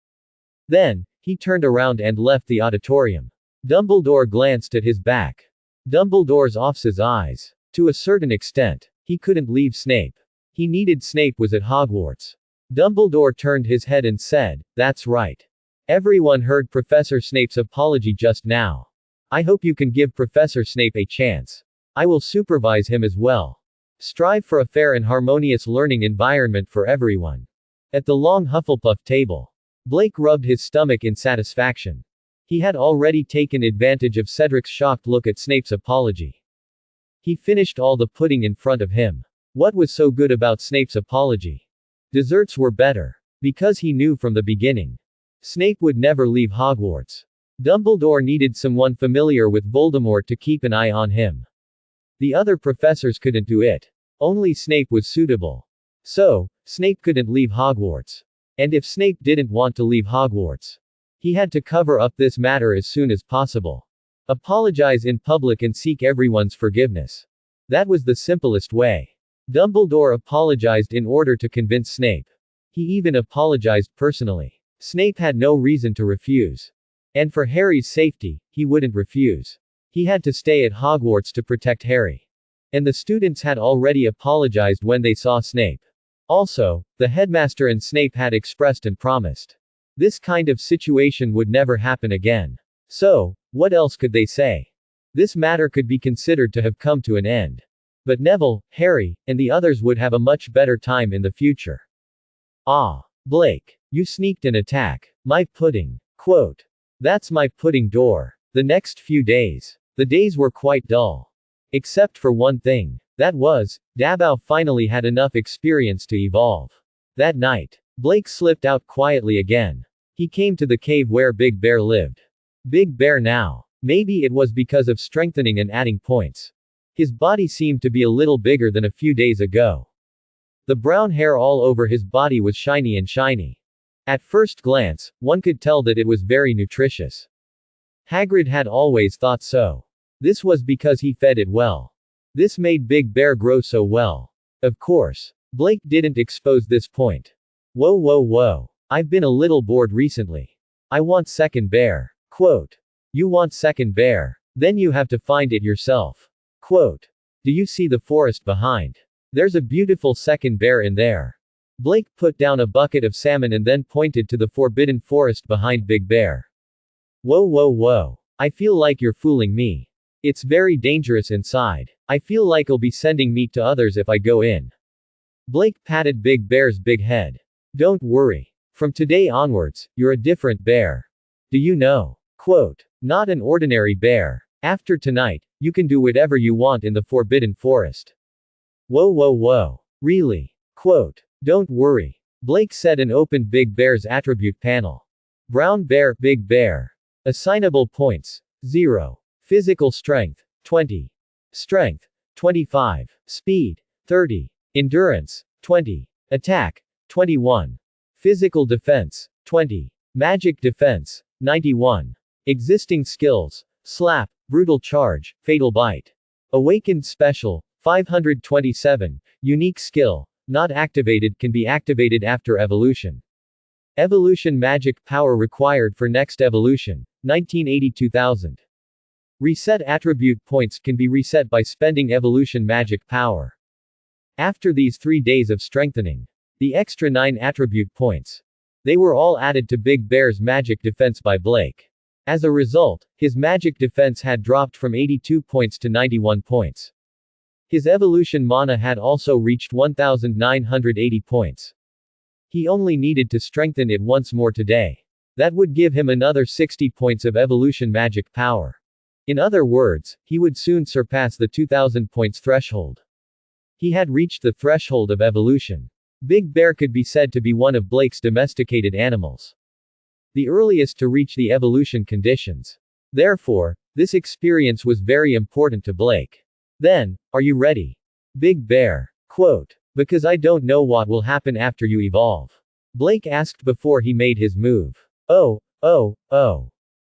Then, he turned around and left the auditorium. Dumbledore glanced at his back. Dumbledore's off's eyes. To a certain extent, he couldn't leave Snape. He needed Snape was at Hogwarts. Dumbledore turned his head and said, that's right. Everyone heard Professor Snape's apology just now. I hope you can give Professor Snape a chance. I will supervise him as well. Strive for a fair and harmonious learning environment for everyone. At the long Hufflepuff table, Blake rubbed his stomach in satisfaction. He had already taken advantage of Cedric's shocked look at Snape's apology. He finished all the pudding in front of him. What was so good about Snape's apology? Desserts were better. Because he knew from the beginning. Snape would never leave Hogwarts. Dumbledore needed someone familiar with Voldemort to keep an eye on him. The other professors couldn't do it. Only Snape was suitable. So, Snape couldn't leave Hogwarts. And if Snape didn't want to leave Hogwarts, he had to cover up this matter as soon as possible. Apologize in public and seek everyone's forgiveness. That was the simplest way. Dumbledore apologized in order to convince Snape. He even apologized personally. Snape had no reason to refuse. And for Harry's safety, he wouldn't refuse. He had to stay at Hogwarts to protect Harry. And the students had already apologized when they saw Snape. Also, the headmaster and Snape had expressed and promised. This kind of situation would never happen again. So, what else could they say? This matter could be considered to have come to an end. But Neville, Harry, and the others would have a much better time in the future. Ah, Blake, you sneaked an attack. My pudding. Quote. That's my pudding door. The next few days. The days were quite dull. Except for one thing. That was, Dabao finally had enough experience to evolve. That night, Blake slipped out quietly again. He came to the cave where Big Bear lived. Big Bear now. Maybe it was because of strengthening and adding points. His body seemed to be a little bigger than a few days ago. The brown hair all over his body was shiny and shiny. At first glance, one could tell that it was very nutritious. Hagrid had always thought so. This was because he fed it well. This made Big Bear grow so well. Of course, Blake didn't expose this point. Whoa whoa whoa. I've been a little bored recently. I want second bear. Quote. You want second bear? Then you have to find it yourself. Quote. Do you see the forest behind? There's a beautiful second bear in there. Blake put down a bucket of salmon and then pointed to the forbidden forest behind Big Bear. Whoa whoa whoa. I feel like you're fooling me. It's very dangerous inside. I feel like I'll be sending meat to others if I go in. Blake patted Big Bear's big head. Don't worry. From today onwards, you're a different bear. Do you know? Quote. Not an ordinary bear. After tonight, you can do whatever you want in the forbidden forest. Whoa whoa whoa. Really? Quote. Don't worry. Blake said and opened Big Bear's attribute panel. Brown bear, Big Bear. Assignable points. 0. Physical strength. 20. Strength. 25. Speed. 30. Endurance. 20. Attack. 21. Physical defense. 20. Magic defense. 91. Existing skills. Slap, Brutal Charge, Fatal Bite. Awakened Special. 527. Unique skill. Not activated, can be activated after evolution. Evolution magic power required for next evolution. 1982,000. Reset attribute points can be reset by spending evolution magic power. After these 3 days of strengthening, the extra 9 attribute points. They were all added to Big Bear's magic defense by Blake. As a result, his magic defense had dropped from 82 points to 91 points. His evolution mana had also reached 1,980 points. He only needed to strengthen it once more today. That would give him another 60 points of evolution magic power. In other words, he would soon surpass the 2,000 points threshold. He had reached the threshold of evolution. Big Bear could be said to be one of Blake's domesticated animals. The earliest to reach the evolution conditions. Therefore, this experience was very important to Blake. Then, are you ready? Big Bear. Quote. Because I don't know what will happen after you evolve. Blake asked before he made his move. Oh.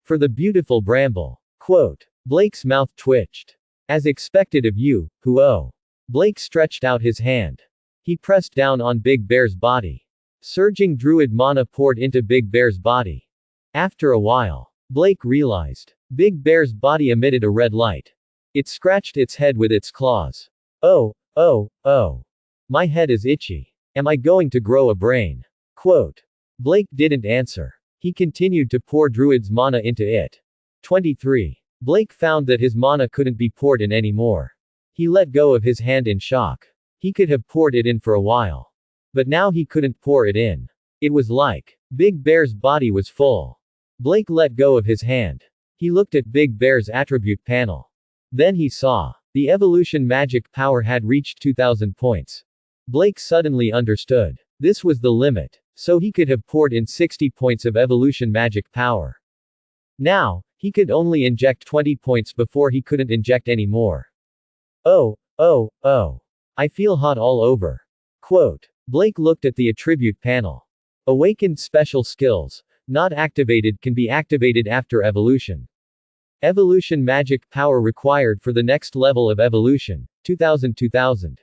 For the beautiful bramble. Quote. Blake's mouth twitched. As expected of you, who. Blake stretched out his hand. He pressed down on Big Bear's body. Surging druid mana poured into Big Bear's body. After a while, Blake realized. Big Bear's body emitted a red light. It scratched its head with its claws. Oh. My head is itchy. Am I going to grow a brain? Quote. Blake didn't answer. He continued to pour druid's mana into it. 23. Blake found that his mana couldn't be poured in anymore. He let go of his hand in shock. He could have poured it in for a while. But now he couldn't pour it in. It was like Big Bear's body was full. Blake let go of his hand. He looked at Big Bear's attribute panel. Then he saw. The evolution magic power had reached 2,000 points. Blake suddenly understood. This was the limit. So he could have poured in 60 points of evolution magic power. Now, he could only inject 20 points before he couldn't inject any more. Oh. I feel hot all over. Quote. Blake looked at the attribute panel. Awakened special skills. Not activated, can be activated after evolution. Evolution magic power required for the next level of evolution. 2000.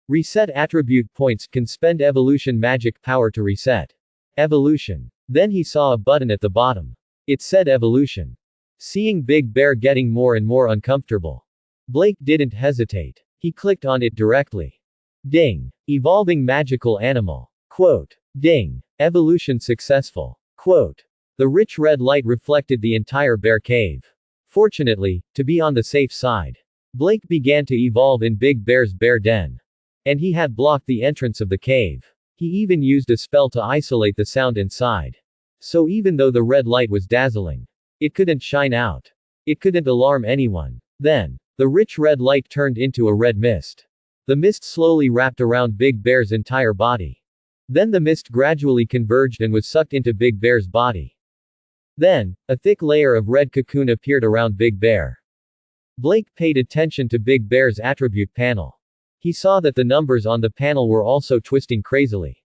Reset attribute points, can spend evolution magic power to reset. Evolution. Then he saw a button at the bottom. It said evolution. Seeing Big Bear getting more and more uncomfortable, Blake didn't hesitate. He clicked on it directly. Ding. Evolving magical animal. Quote. Ding. Evolution successful. Quote. The rich red light reflected the entire bear cave. Fortunately, to be on the safe side, Blake began to evolve in Big Bear's bear den. And he had blocked the entrance of the cave. He even used a spell to isolate the sound inside. So even though the red light was dazzling, it couldn't shine out. It couldn't alarm anyone. Then, the rich red light turned into a red mist. The mist slowly wrapped around Big Bear's entire body. Then the mist gradually converged and was sucked into Big Bear's body. Then, a thick layer of red cocoon appeared around Big Bear. Blake paid attention to Big Bear's attribute panel. He saw that the numbers on the panel were also twisting crazily.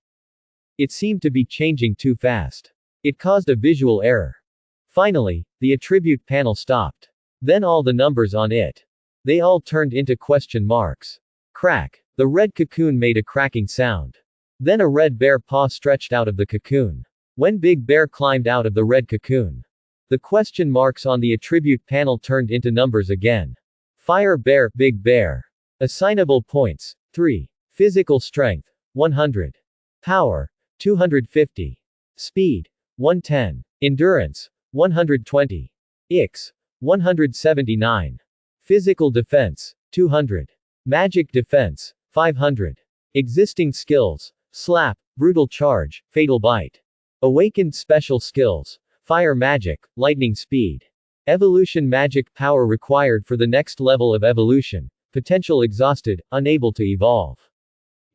It seemed to be changing too fast. It caused a visual error. Finally, the attribute panel stopped. Then all the numbers on it. They all turned into question marks. Crack. The red cocoon made a cracking sound. Then a red bear paw stretched out of the cocoon. When Big Bear climbed out of the red cocoon, the question marks on the attribute panel turned into numbers again. Fire Bear, Big Bear. Assignable points, 3. Physical strength, 100. Power, 250. Speed, 110. Endurance, 120. Ix, 179. Physical defense, 200. Magic defense, 500. Existing skills, slap, brutal charge, fatal bite. Awakened special skills, fire magic, lightning speed. Evolution magic power required for the next level of evolution, potential exhausted, unable to evolve.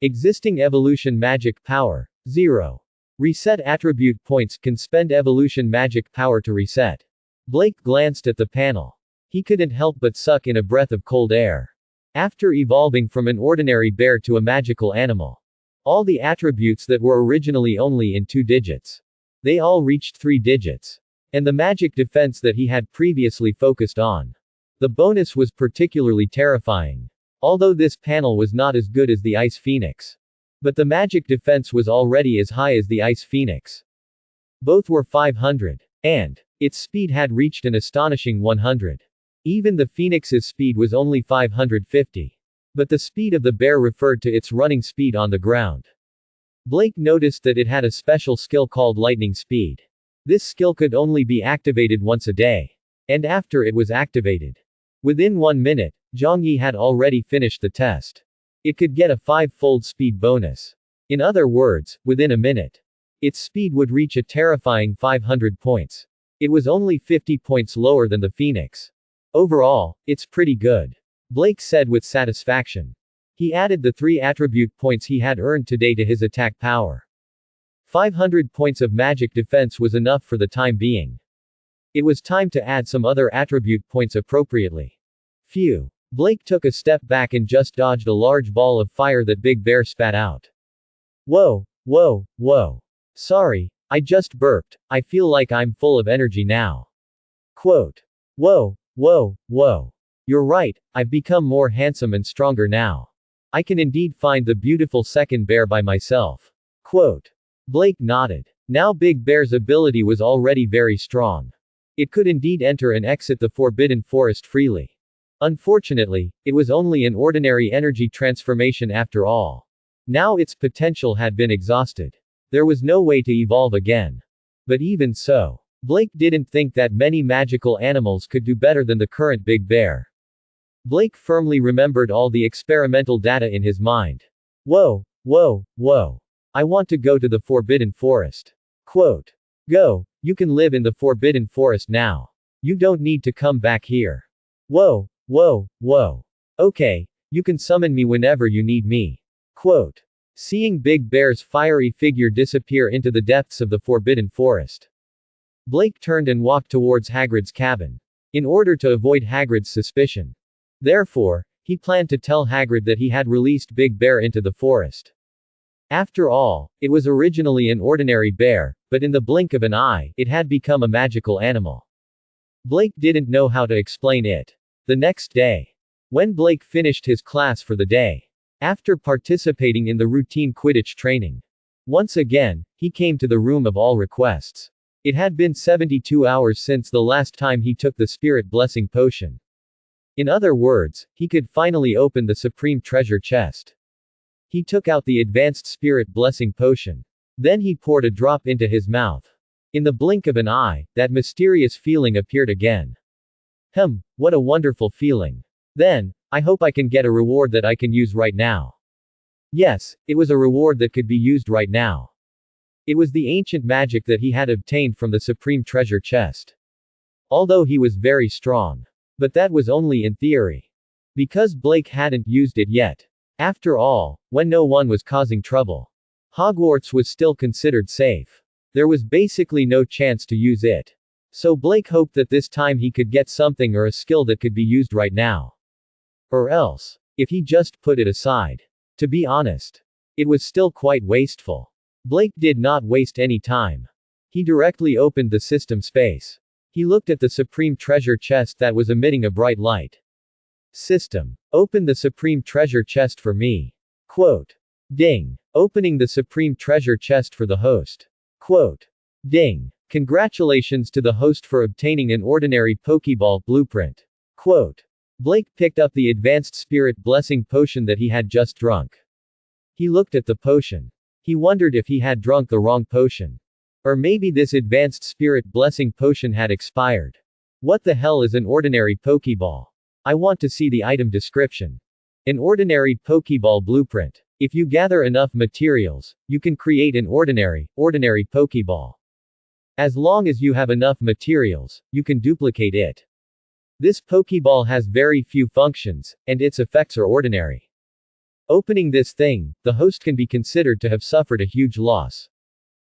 Existing evolution magic power, 0. Reset attribute points, can spend evolution magic power to reset. Blake glanced at the panel. He couldn't help but suck in a breath of cold air. After evolving from an ordinary bear to a magical animal, all the attributes that were originally only in 2 digits, they all reached 3 digits. And the magic defense that he had previously focused on. The bonus was particularly terrifying. Although this panel was not as good as the Ice Phoenix. But the magic defense was already as high as the Ice Phoenix. Both were 500. And its speed had reached an astonishing 100. Even the Phoenix's speed was only 550. But the speed of the bear referred to its running speed on the ground. Blake noticed that it had a special skill called lightning speed. This skill could only be activated once a day. And after it was activated, within 1 minute, Zhongyi had already finished the test. It could get a 5-fold speed bonus. In other words, within a minute, its speed would reach a terrifying 500 points. It was only 50 points lower than the Phoenix. Overall, it's pretty good, Blake said with satisfaction. He added the 3 attribute points he had earned today to his attack power. 500 points of magic defense was enough for the time being. It was time to add some other attribute points appropriately. Phew. Blake took a step back and just dodged a large ball of fire that Big Bear spat out. Whoa, whoa, whoa. Sorry, I just burped, I feel like I'm full of energy now. Quote. Whoa, whoa, whoa. You're right, I've become more handsome and stronger now. I can indeed find the beautiful second bear by myself. Quote. Blake nodded. Now Big Bear's ability was already very strong. It could indeed enter and exit the Forbidden Forest freely. Unfortunately, it was only an ordinary energy transformation after all. Now its potential had been exhausted. There was no way to evolve again. But even so, Blake didn't think that many magical animals could do better than the current Big Bear. Blake firmly remembered all the experimental data in his mind. Whoa, whoa, whoa. I want to go to the Forbidden Forest. Quote. Go, you can live in the Forbidden Forest now. You don't need to come back here. Whoa, whoa, whoa. Okay, you can summon me whenever you need me. Quote. Seeing Big Bear's fiery figure disappear into the depths of the Forbidden Forest, Blake turned and walked towards Hagrid's cabin. In order to avoid Hagrid's suspicion. Therefore, he planned to tell Hagrid that he had released Big Bear into the forest. After all, it was originally an ordinary bear, but in the blink of an eye, it had become a magical animal. Blake didn't know how to explain it. The next day, when Blake finished his class for the day, after participating in the routine Quidditch training, once again, he came to the room of all requests. It had been 72 hours since the last time he took the Spirit Blessing Potion. In other words, he could finally open the Supreme Treasure Chest. He took out the Advanced Spirit Blessing Potion. Then he poured a drop into his mouth. In the blink of an eye, that mysterious feeling appeared again. What a wonderful feeling. Then, I hope I can get a reward that I can use right now. Yes, it was a reward that could be used right now. It was the ancient magic that he had obtained from the Supreme Treasure Chest. Although he was very strong. But that was only in theory. Because Blake hadn't used it yet. After all, when no one was causing trouble, Hogwarts was still considered safe. There was basically no chance to use it. So Blake hoped that this time he could get something or a skill that could be used right now. Or else, if he just put it aside. To be honest, it was still quite wasteful. Blake did not waste any time. He directly opened the system space. He looked at the supreme treasure chest that was emitting a bright light. System. Open the supreme treasure chest for me. Quote. Ding. Opening the supreme treasure chest for the host. Quote. Ding. Congratulations to the host for obtaining an ordinary Pokeball blueprint. Quote. Blake picked up the advanced spirit blessing potion that he had just drunk. He looked at the potion. He wondered if he had drunk the wrong potion. Or maybe this advanced spirit blessing potion had expired. What the hell is an ordinary Pokeball? I want to see the item description. An ordinary Pokeball blueprint. If you gather enough materials, you can create an ordinary Pokeball. As long as you have enough materials, you can duplicate it. This Pokeball has very few functions, and its effects are ordinary. Opening this thing, the host can be considered to have suffered a huge loss.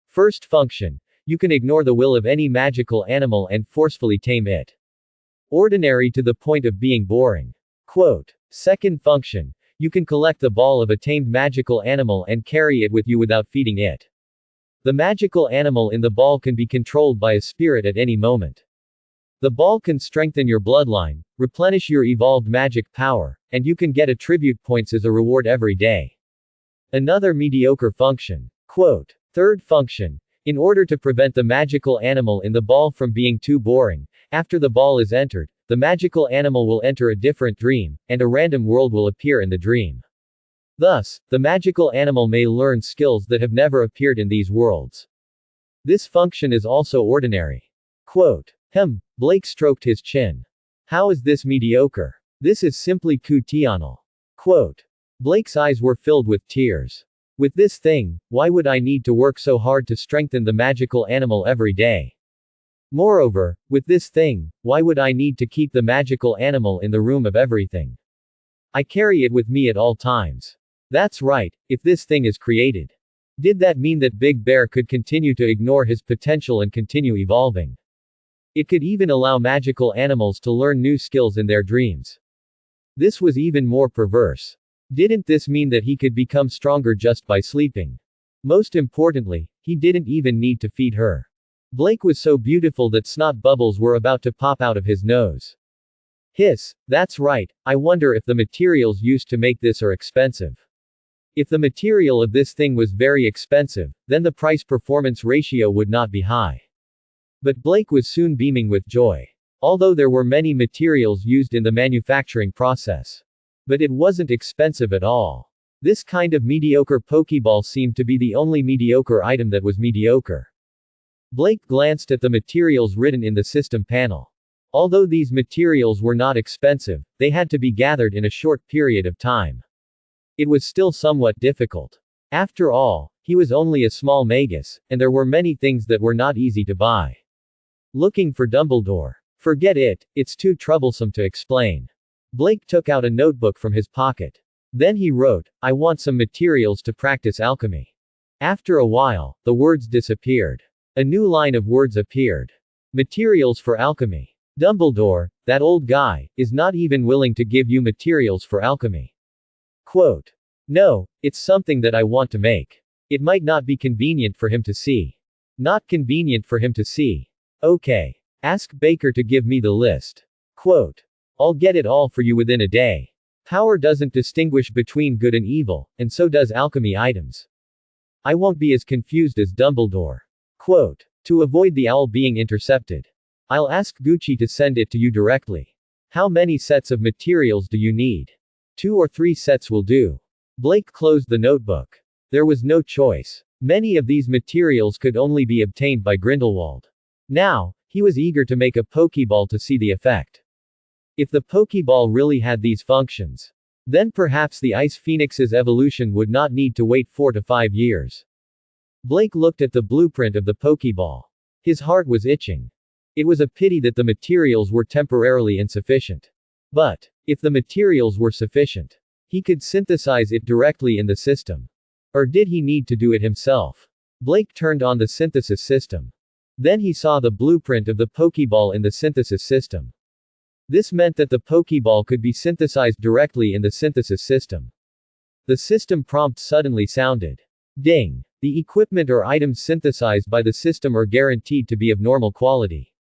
First function, you can ignore the will of any magical animal and forcefully tame it. Ordinary to the point of being boring. Quote. Second function, you can collect the ball of a tamed magical animal and carry it with you without feeding it. The magical animal in the ball can be controlled by a spirit at any moment. The ball can strengthen your bloodline, replenish your evolved magic power, and you can get attribute points as a reward every day. Another mediocre function. Quote. Third function. In order to prevent the magical animal in the ball from being too boring, after the ball is entered, the magical animal will enter a different dream, and a random world will appear in the dream. Thus, the magical animal may learn skills that have never appeared in these worlds. This function is also ordinary. Quote. Blake stroked his chin. How is this mediocre? This is simply QTNL. Quote. Blake's eyes were filled with tears. With this thing, why would I need to work so hard to strengthen the magical animal every day? Moreover, with this thing, why would I need to keep the magical animal in the room of everything? I carry it with me at all times. That's right, if this thing is created. Did that mean that Big Bear could continue to ignore his potential and continue evolving? It could even allow magical animals to learn new skills in their dreams. This was even more perverse. Didn't this mean that he could become stronger just by sleeping? Most importantly, he didn't even need to feed her. Blake was so beautiful that snot bubbles were about to pop out of his nose. Hiss, that's right, I wonder if the materials used to make this are expensive. If the material of this thing was very expensive, then the price-performance ratio would not be high. But Blake was soon beaming with joy. Although there were many materials used in the manufacturing process. But it wasn't expensive at all. This kind of mediocre Pokeball seemed to be the only mediocre item that was mediocre. Blake glanced at the materials written in the system panel. Although these materials were not expensive, they had to be gathered in a short period of time. It was still somewhat difficult. After all, he was only a small magus, and there were many things that were not easy to buy. Looking for Dumbledore. Forget it, it's too troublesome to explain. Blake took out a notebook from his pocket. Then he wrote, I want some materials to practice alchemy. After a while, the words disappeared. A new line of words appeared. Materials for alchemy. Dumbledore, that old guy, is not even willing to give you materials for alchemy. Quote. No, it's something that I want to make. It might not be convenient for him to see. Not convenient for him to see. Okay. Ask Baker to give me the list. Quote. I'll get it all for you within a day. Power doesn't distinguish between good and evil, and so does alchemy items. I won't be as confused as Dumbledore. Quote. To avoid the owl being intercepted. I'll ask Gucci to send it to you directly. How many sets of materials do you need? 2 or 3 sets will do. Blake closed the notebook. There was no choice. Many of these materials could only be obtained by Grindelwald. Now, he was eager to make a Pokeball to see the effect. If the Pokeball really had these functions, then perhaps the Ice Phoenix's evolution would not need to wait 4 to 5 years. Blake looked at the blueprint of the Pokeball. His heart was itching. It was a pity that the materials were temporarily insufficient. But, if the materials were sufficient, He could synthesize it directly in the system. Or did he need to do it himself? Blake turned on the synthesis system. Then he saw the blueprint of the Pokeball in the synthesis system. This meant that the Pokeball could be synthesized directly in the synthesis system. The system prompt suddenly sounded. Ding. The equipment or items synthesized by the system are guaranteed to be of normal quality.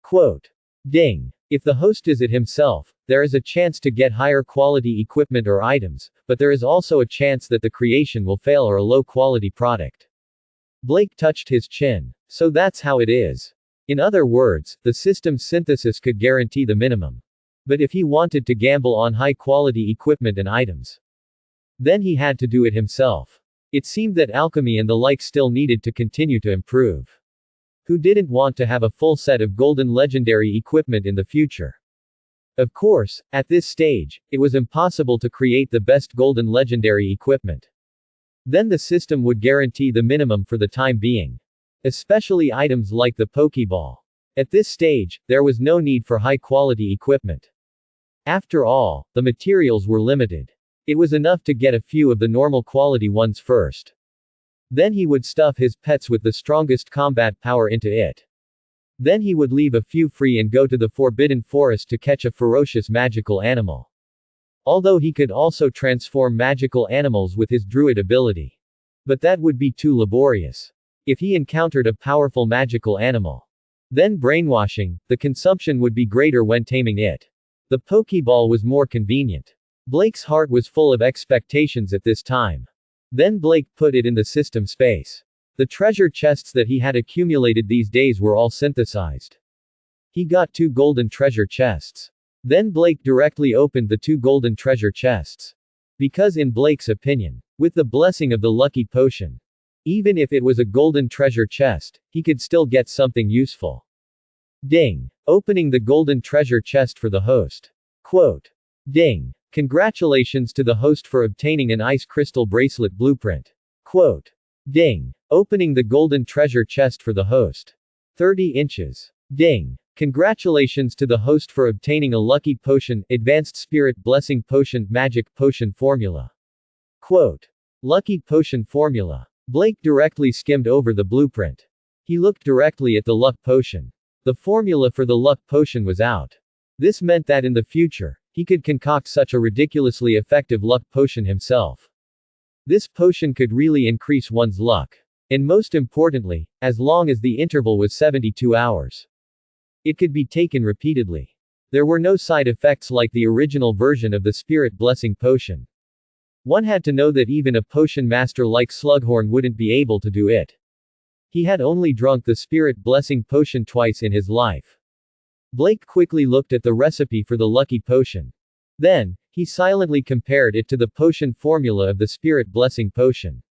Quote. Ding. If the host is it himself, there is a chance to get higher quality equipment or items, but there is also a chance that the creation will fail or a low quality product. Blake touched his chin. So that's how it is. In other words, the system's synthesis could guarantee the minimum. But if he wanted to gamble on high quality equipment and items, then he had to do it himself. It seemed that alchemy and the like still needed to continue to improve. Who didn't want to have a full set of golden legendary equipment in the future? Of course, at this stage, it was impossible to create the best golden legendary equipment. Then the system would guarantee the minimum for the time being. Especially items like the Pokeball. At this stage, there was no need for high-quality equipment. After all, the materials were limited. It was enough to get a few of the normal quality ones first. Then he would stuff his pets with the strongest combat power into it. Then he would leave a few free and go to the Forbidden Forest to catch a ferocious magical animal. Although he could also transform magical animals with his druid ability. But that would be too laborious. If he encountered a powerful magical animal, then brainwashing, the consumption would be greater when taming it. The Pokeball was more convenient. Blake's heart was full of expectations at this time. Then Blake put it in the system space. The treasure chests that he had accumulated these days were all synthesized. He got 2 golden treasure chests. Then Blake directly opened the 2 golden treasure chests. Because in Blake's opinion, with the blessing of the lucky potion, even if it was a golden treasure chest, he could still get something useful. Ding. Opening the golden treasure chest for the host. Quote. Ding. Congratulations to the host for obtaining an ice crystal bracelet blueprint. Quote. Ding. Opening the golden treasure chest for the host. 30 inches. Ding. Congratulations to the host for obtaining a lucky potion, advanced spirit blessing potion, magic potion formula. Quote. Lucky potion formula. Blake directly skimmed over the blueprint. He looked directly at the luck potion. The formula for the luck potion was out. This meant that in the future, he could concoct such a ridiculously effective luck potion himself. This potion could really increase one's luck. And most importantly, as long as the interval was 72 hours. It could be taken repeatedly. There were no side effects like the original version of the spirit blessing potion. One had to know that even a potion master like Slughorn wouldn't be able to do it. He had only drunk the spirit blessing potion twice in his life. Blake quickly looked at the recipe for the lucky potion. Then, he silently compared it to the potion formula of the spirit blessing potion.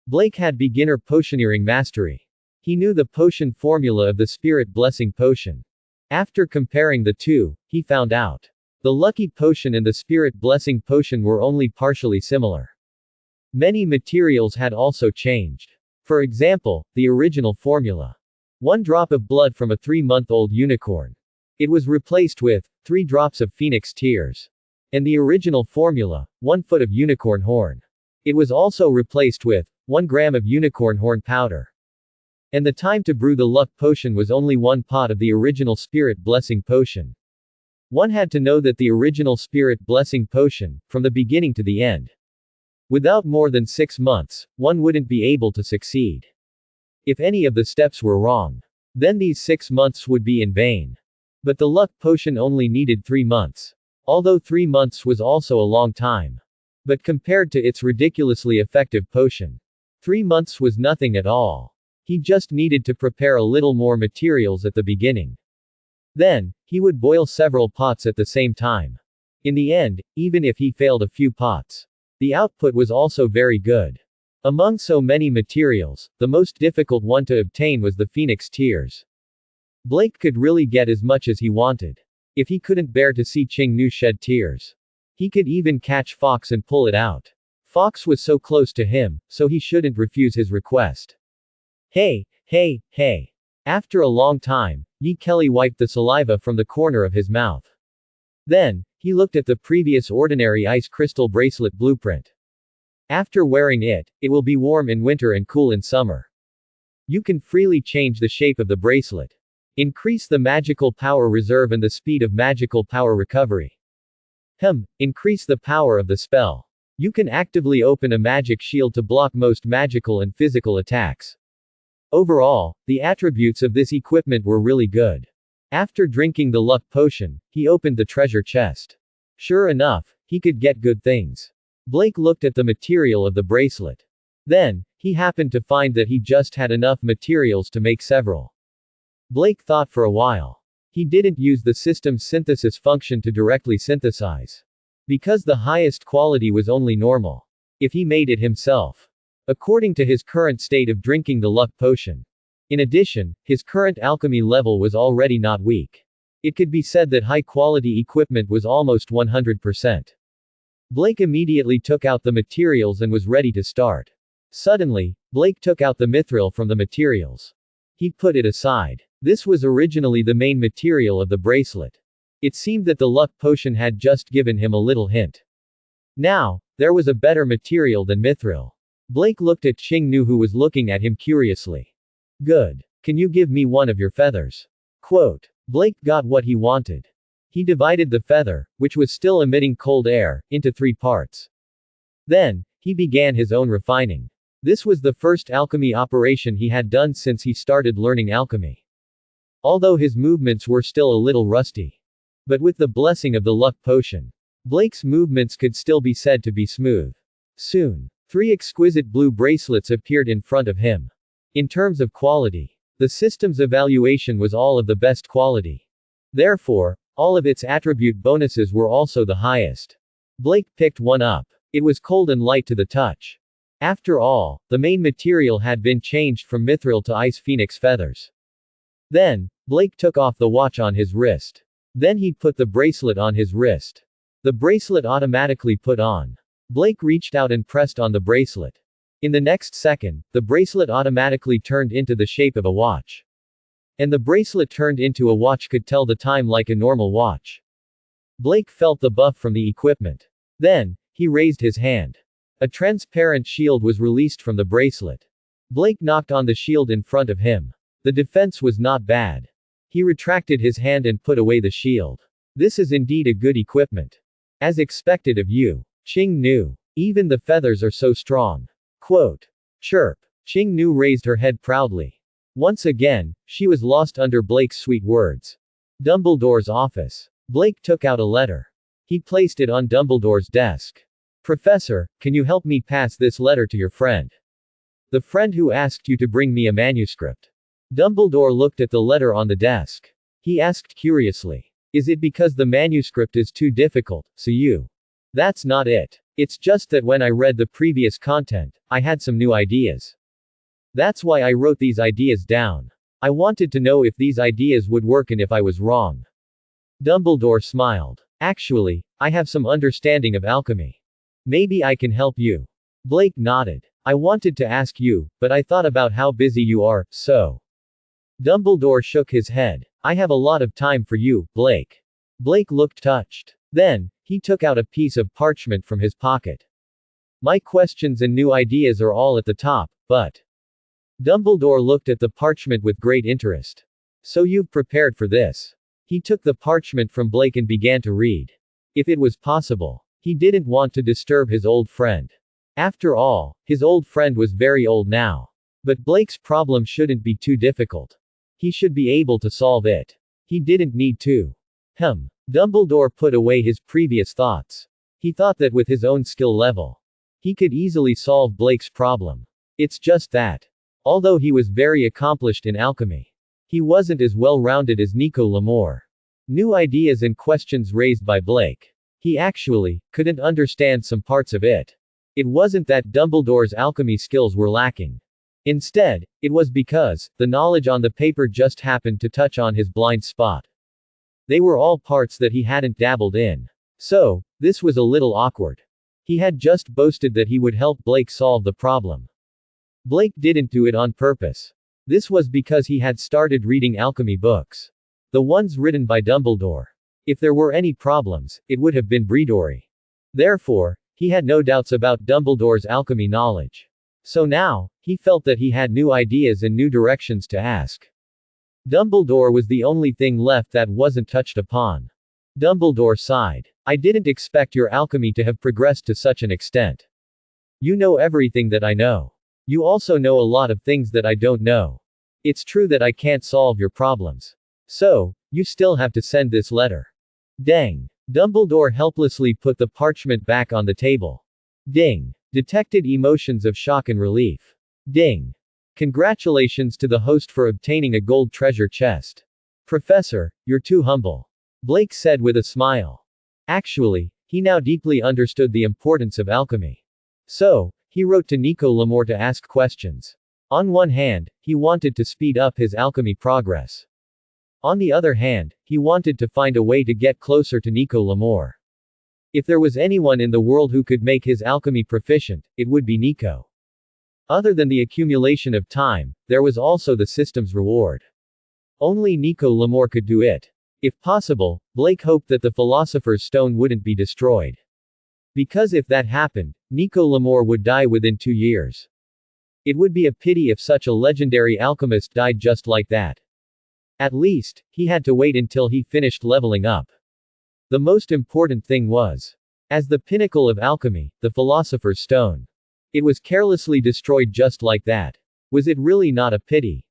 Blake had beginner potioneering mastery. He knew the potion formula of the spirit blessing potion. After comparing the two, he found out. The lucky potion and the spirit blessing potion were only partially similar. Many materials had also changed. For example, the original formula. 1 drop of blood from a 3-month-old unicorn. It was replaced with 3 drops of phoenix tears. And the original formula, 1 foot of unicorn horn. It was also replaced with 1 gram of unicorn horn powder. And the time to brew the luck potion was only 1 pot of the original spirit blessing potion. One had to know that the original spirit blessing potion, from the beginning to the end. Without more than 6 months, one wouldn't be able to succeed. If any of the steps were wrong, then these 6 months would be in vain. But the luck potion only needed 3 months. Although 3 months was also a long time. But compared to its ridiculously effective potion, 3 months was nothing at all. He just needed to prepare a little more materials at the beginning. Then, he would boil several pots at the same time. In the end, even if he failed a few pots, the output was also very good. Among so many materials, the most difficult one to obtain was the phoenix tears. Blake could really get as much as he wanted. If he couldn't bear to see Ching-Nu shed tears, he could even catch Fox and pull it out. Fox was so close to him, so he shouldn't refuse his request. Hey, hey, hey. After a long time, Yi Kelly wiped the saliva from the corner of his mouth. Then, He looked at the previous ordinary ice crystal bracelet blueprint. After wearing it, it will be warm in winter and cool in summer. You can freely change the shape of the bracelet. Increase the magical power reserve and the speed of magical power recovery. Increase the power of the spell. You can actively open a magic shield to block most magical and physical attacks. Overall, the attributes of this equipment were really good. After drinking the luck potion, he opened the treasure chest. Sure enough, he could get good things. Blake looked at the material of the bracelet. Then, he happened to find that he just had enough materials to make several. Blake thought for a while. He didn't use the system's synthesis function to directly synthesize. Because the highest quality was only normal. If he made it himself. According to his current state of drinking the luck potion. In addition, his current alchemy level was already not weak. It could be said that high-quality equipment was almost 100%. Blake immediately took out the materials and was ready to start. Suddenly, Blake took out the mithril from the materials. He put it aside. This was originally the main material of the bracelet. It seemed that the luck potion had just given him a little hint. Now, there was a better material than mithril. Blake looked at Qing Nu, who was looking at him curiously. Good. Can you give me one of your feathers? Quote. Blake got what he wanted. He divided the feather, which was still emitting cold air, into 3 parts. Then, he began his own refining. This was the first alchemy operation he had done since he started learning alchemy. Although his movements were still a little rusty. But with the blessing of the luck potion, Blake's movements could still be said to be smooth. Soon, 3 exquisite blue bracelets appeared in front of him. In terms of quality, the system's evaluation was all of the best quality. Therefore, all of its attribute bonuses were also the highest. Blake picked one up. It was cold and light to the touch. After all, the main material had been changed from mithril to ice phoenix feathers. Then, Blake took off the watch on his wrist. Then he put the bracelet on his wrist. The bracelet automatically put on. Blake reached out and pressed on the bracelet. In the next second, the bracelet automatically turned into the shape of a watch. And the bracelet turned into a watch could tell the time like a normal watch. Blake felt the buff from the equipment. Then, he raised his hand. A transparent shield was released from the bracelet. Blake knocked on the shield in front of him. The defense was not bad. He retracted his hand and put away the shield. This is indeed a good equipment. As expected of you. Qing Nu. Even the feathers are so strong. Quote. Chirp. Qing Nu raised her head proudly. Once again, she was lost under Blake's sweet words. Dumbledore's office. Blake took out a letter. He placed it on Dumbledore's desk. Professor, can you help me pass this letter to your friend? The friend who asked you to bring me a manuscript. Dumbledore looked at the letter on the desk. He asked curiously. Is it because the manuscript is too difficult, so you? That's not it. It's just that when I read the previous content, I had some new ideas. That's why I wrote these ideas down. I wanted to know if these ideas would work and if I was wrong. Dumbledore smiled. Actually, I have some understanding of alchemy. Maybe I can help you. Blake nodded. I wanted to ask you, but I thought about how busy you are, so. Dumbledore shook his head. I have a lot of time for you, Blake. Blake looked touched. Then, he took out a piece of parchment from his pocket. My questions and new ideas are all at the top, but. Dumbledore looked at the parchment with great interest. So you've prepared for this. He took the parchment from Blake and began to read. If it was possible. He didn't want to disturb his old friend. After all, his old friend was very old now. But Blake's problem shouldn't be too difficult. He should be able to solve it. He didn't need to. Dumbledore put away his previous thoughts. He thought that with his own skill level, he could easily solve Blake's problem. It's just that. Although he was very accomplished in alchemy, he wasn't as well-rounded as Nico Lamore. New ideas and questions raised by Blake. He actually couldn't understand some parts of it. It wasn't that Dumbledore's alchemy skills were lacking. Instead, it was because the knowledge on the paper just happened to touch on his blind spot. They were all parts that he hadn't dabbled in. So, this was a little awkward. He had just boasted that he would help Blake solve the problem. Blake didn't do it on purpose. This was because he had started reading alchemy books. The ones written by Dumbledore. If there were any problems, it would have been Bridori. Therefore, he had no doubts about Dumbledore's alchemy knowledge. So now, he felt that he had new ideas and new directions to ask. Dumbledore was the only thing left that wasn't touched upon. Dumbledore sighed. I didn't expect your alchemy to have progressed to such an extent. You know everything that I know. You also know a lot of things that I don't know. It's true that I can't solve your problems. So, you still have to send this letter. Dang. Dumbledore helplessly put the parchment back on the table. Ding. Detected emotions of shock and relief. Ding. Congratulations to the host for obtaining a gold treasure chest. Professor, you're too humble. Blake said with a smile. Actually, he now deeply understood the importance of alchemy. So, he wrote to Nico Lamore to ask questions. On one hand, he wanted to speed up his alchemy progress. On the other hand, he wanted to find a way to get closer to Nico Lamore. If there was anyone in the world who could make his alchemy proficient, it would be Nico. Other than the accumulation of time, there was also the system's reward. Only Nico Lamore could do it. If possible, Blake hoped that the Philosopher's Stone wouldn't be destroyed. Because if that happened, Nico Lamore would die within 2 years. It would be a pity if such a legendary alchemist died just like that. At least, he had to wait until he finished leveling up. The most important thing was, as the pinnacle of alchemy, the Philosopher's Stone. It was carelessly destroyed just like that. Was it really not a pity?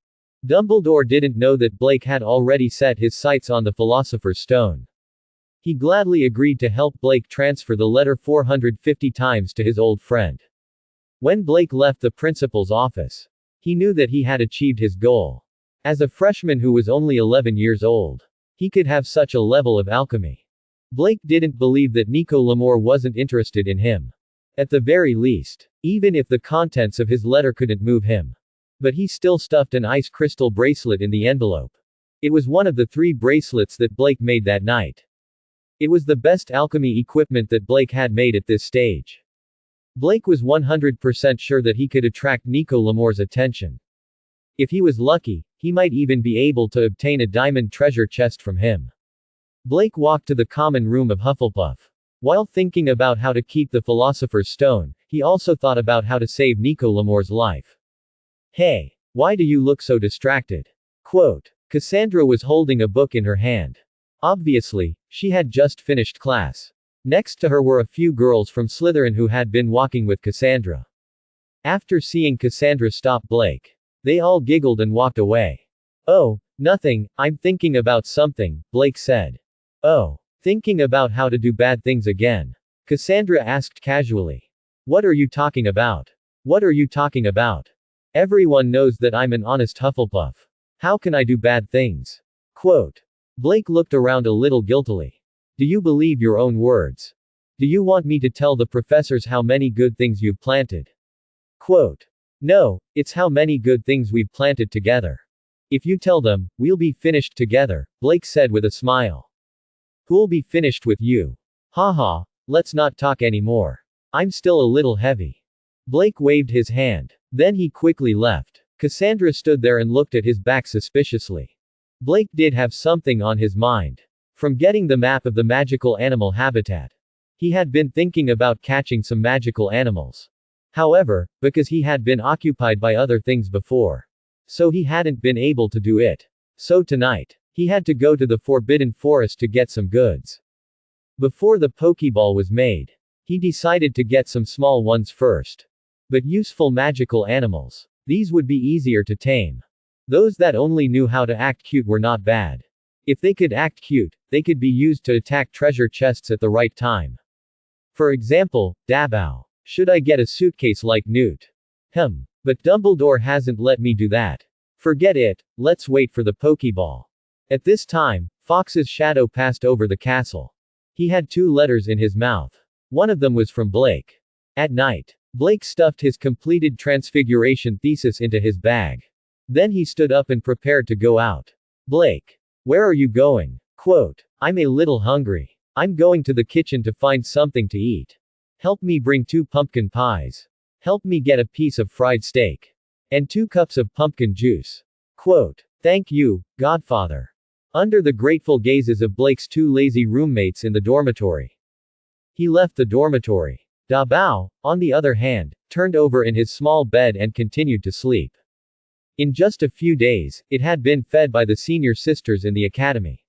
Dumbledore didn't know that Blake had already set his sights on the Philosopher's Stone. He gladly agreed to help Blake transfer the letter 450 times to his old friend. When Blake left the principal's office, he knew that he had achieved his goal. As a freshman who was only 11 years old, he could have such a level of alchemy. Blake didn't believe that Nico Lamore wasn't interested in him. At the very least, even if the contents of his letter couldn't move him. But he still stuffed an ice crystal bracelet in the envelope. It was one of the 3 bracelets that Blake made that night. It was the best alchemy equipment that Blake had made at this stage. Blake was 100% sure that he could attract Nico Lamore's attention. If he was lucky, he might even be able to obtain a diamond treasure chest from him. Blake walked to the common room of Hufflepuff. While thinking about how to keep the Philosopher's Stone, he also thought about how to save Nico Lamore's life. Hey, why do you look so distracted? Quote. Cassandra was holding a book in her hand. Obviously, she had just finished class. Next to her were a few girls from Slytherin who had been walking with Cassandra. After seeing Cassandra stop Blake, they all giggled and walked away. Oh, nothing, I'm thinking about something, Blake said. Oh, thinking about how to do bad things again? Cassandra asked casually. What are you talking about? What are you talking about? Everyone knows that I'm an honest Hufflepuff. How can I do bad things? Quote. Blake looked around a little guiltily. Do you believe your own words? Do you want me to tell the professors how many good things you've planted? Quote. No, it's how many good things we've planted together. If you tell them, we'll be finished together, Blake said with a smile. Who'll be finished with you? Haha, let's not talk anymore. I'm still a little heavy. Blake waved his hand. Then he quickly left. Cassandra stood there and looked at his back suspiciously. Blake did have something on his mind. From getting the map of the magical animal habitat, he had been thinking about catching some magical animals. However, because he had been occupied by other things before, so he hadn't been able to do it. So tonight, he had to go to the Forbidden Forest to get some goods. Before the Pokeball was made, he decided to get some small ones first. But useful magical animals. These would be easier to tame. Those that only knew how to act cute were not bad. If they could act cute, they could be used to attack treasure chests at the right time. For example, Dabao. Should I get a suitcase like Newt? But Dumbledore hasn't let me do that. Forget it, let's wait for the Pokeball. At this time, Fox's shadow passed over the castle. He had 2 letters in his mouth. One of them was from Blake. At night, Blake stuffed his completed transfiguration thesis into his bag. Then he stood up and prepared to go out. Blake. Where are you going? Quote. I'm a little hungry. I'm going to the kitchen to find something to eat. Help me bring 2 pumpkin pies. Help me get a piece of fried steak. And 2 cups of pumpkin juice. Quote. Thank you, Godfather. under the grateful gazes of Blake's two lazy roommates in the dormitory. He left the dormitory. Da Bao, on the other hand, turned over in his small bed and continued to sleep. In just a few days, it had been fed by the senior sisters in the academy.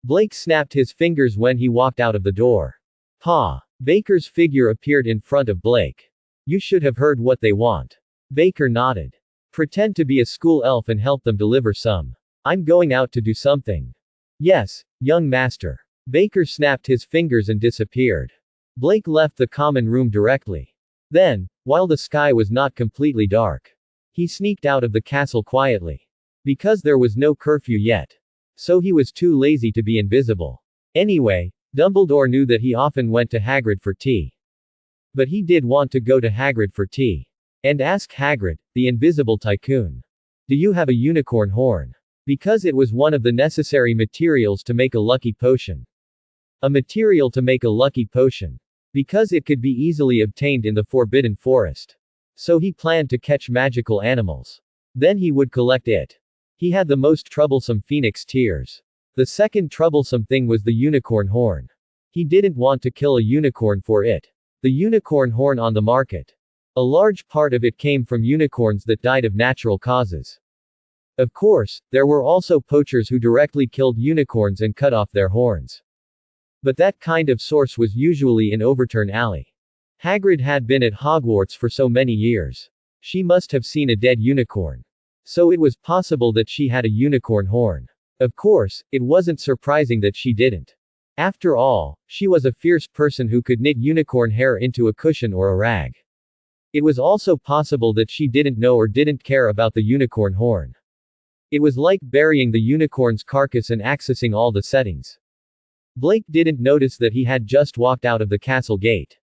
Blake snapped his fingers when he walked out of the door. Pa. Baker's figure appeared in front of Blake. You should have heard what they want. Baker nodded. Pretend to be a school elf and help them deliver some. I'm going out to do something. Yes, young master. Baker snapped his fingers and disappeared. Blake left the common room directly. Then, while the sky was not completely dark, he sneaked out of the castle quietly. Because there was no curfew yet. So he was too lazy to be invisible. Anyway, Dumbledore knew that he often went to Hagrid for tea. But he did want to go to Hagrid for tea. And ask Hagrid, the invisible tycoon. Do you have a unicorn horn? Because it was one of the necessary materials to make a lucky potion. A material to make a lucky potion. Because it could be easily obtained in the Forbidden Forest. So he planned to catch magical animals. Then he would collect it. He had the most troublesome phoenix tears. The second troublesome thing was the unicorn horn. He didn't want to kill a unicorn for it. The unicorn horn on the market. A large part of it came from unicorns that died of natural causes. Of course, there were also poachers who directly killed unicorns and cut off their horns. But that kind of source was usually in Overturn Alley. Hagrid had been at Hogwarts for so many years. She must have seen a dead unicorn. So it was possible that she had a unicorn horn. Of course, it wasn't surprising that she didn't. After all, she was a fierce person who could knit unicorn hair into a cushion or a rag. It was also possible that she didn't know or didn't care about the unicorn horn. It was like burying the unicorn's carcass and accessing all the settings. Blake didn't notice that he had just walked out of the castle gate.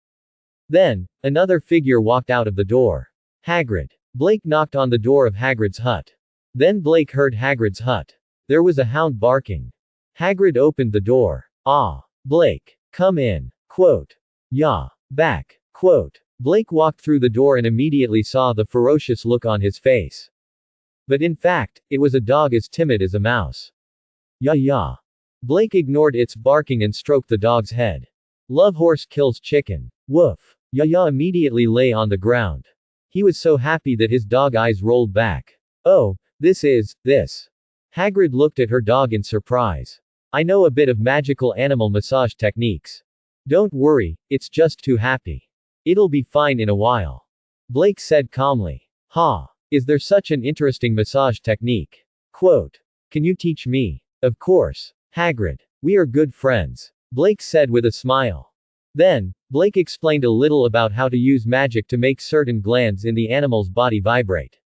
Then, another figure walked out of the door. Hagrid. Blake knocked on the door of Hagrid's hut. Then Blake heard Hagrid's hut. There was a hound barking. Hagrid opened the door. Ah. Blake. Come in. Quote. Yeah. Back. Quote. Blake walked through the door and immediately saw the ferocious look on his face. But in fact, it was a dog as timid as a mouse. Yeah. Blake ignored its barking and stroked the dog's head. Love horse kills chicken. Woof. Yeah immediately lay on the ground. He was so happy that his dog eyes rolled back. Oh, this. Hagrid looked at her dog in surprise. I know a bit of magical animal massage techniques. Don't worry, it's just too happy. It'll be fine in a while. Blake said calmly. Ha. Is there such an interesting massage technique? Quote. Can you teach me? Of course. Hagrid. We are good friends. Blake said with a smile. Then, Blake explained a little about how to use magic to make certain glands in the animal's body vibrate.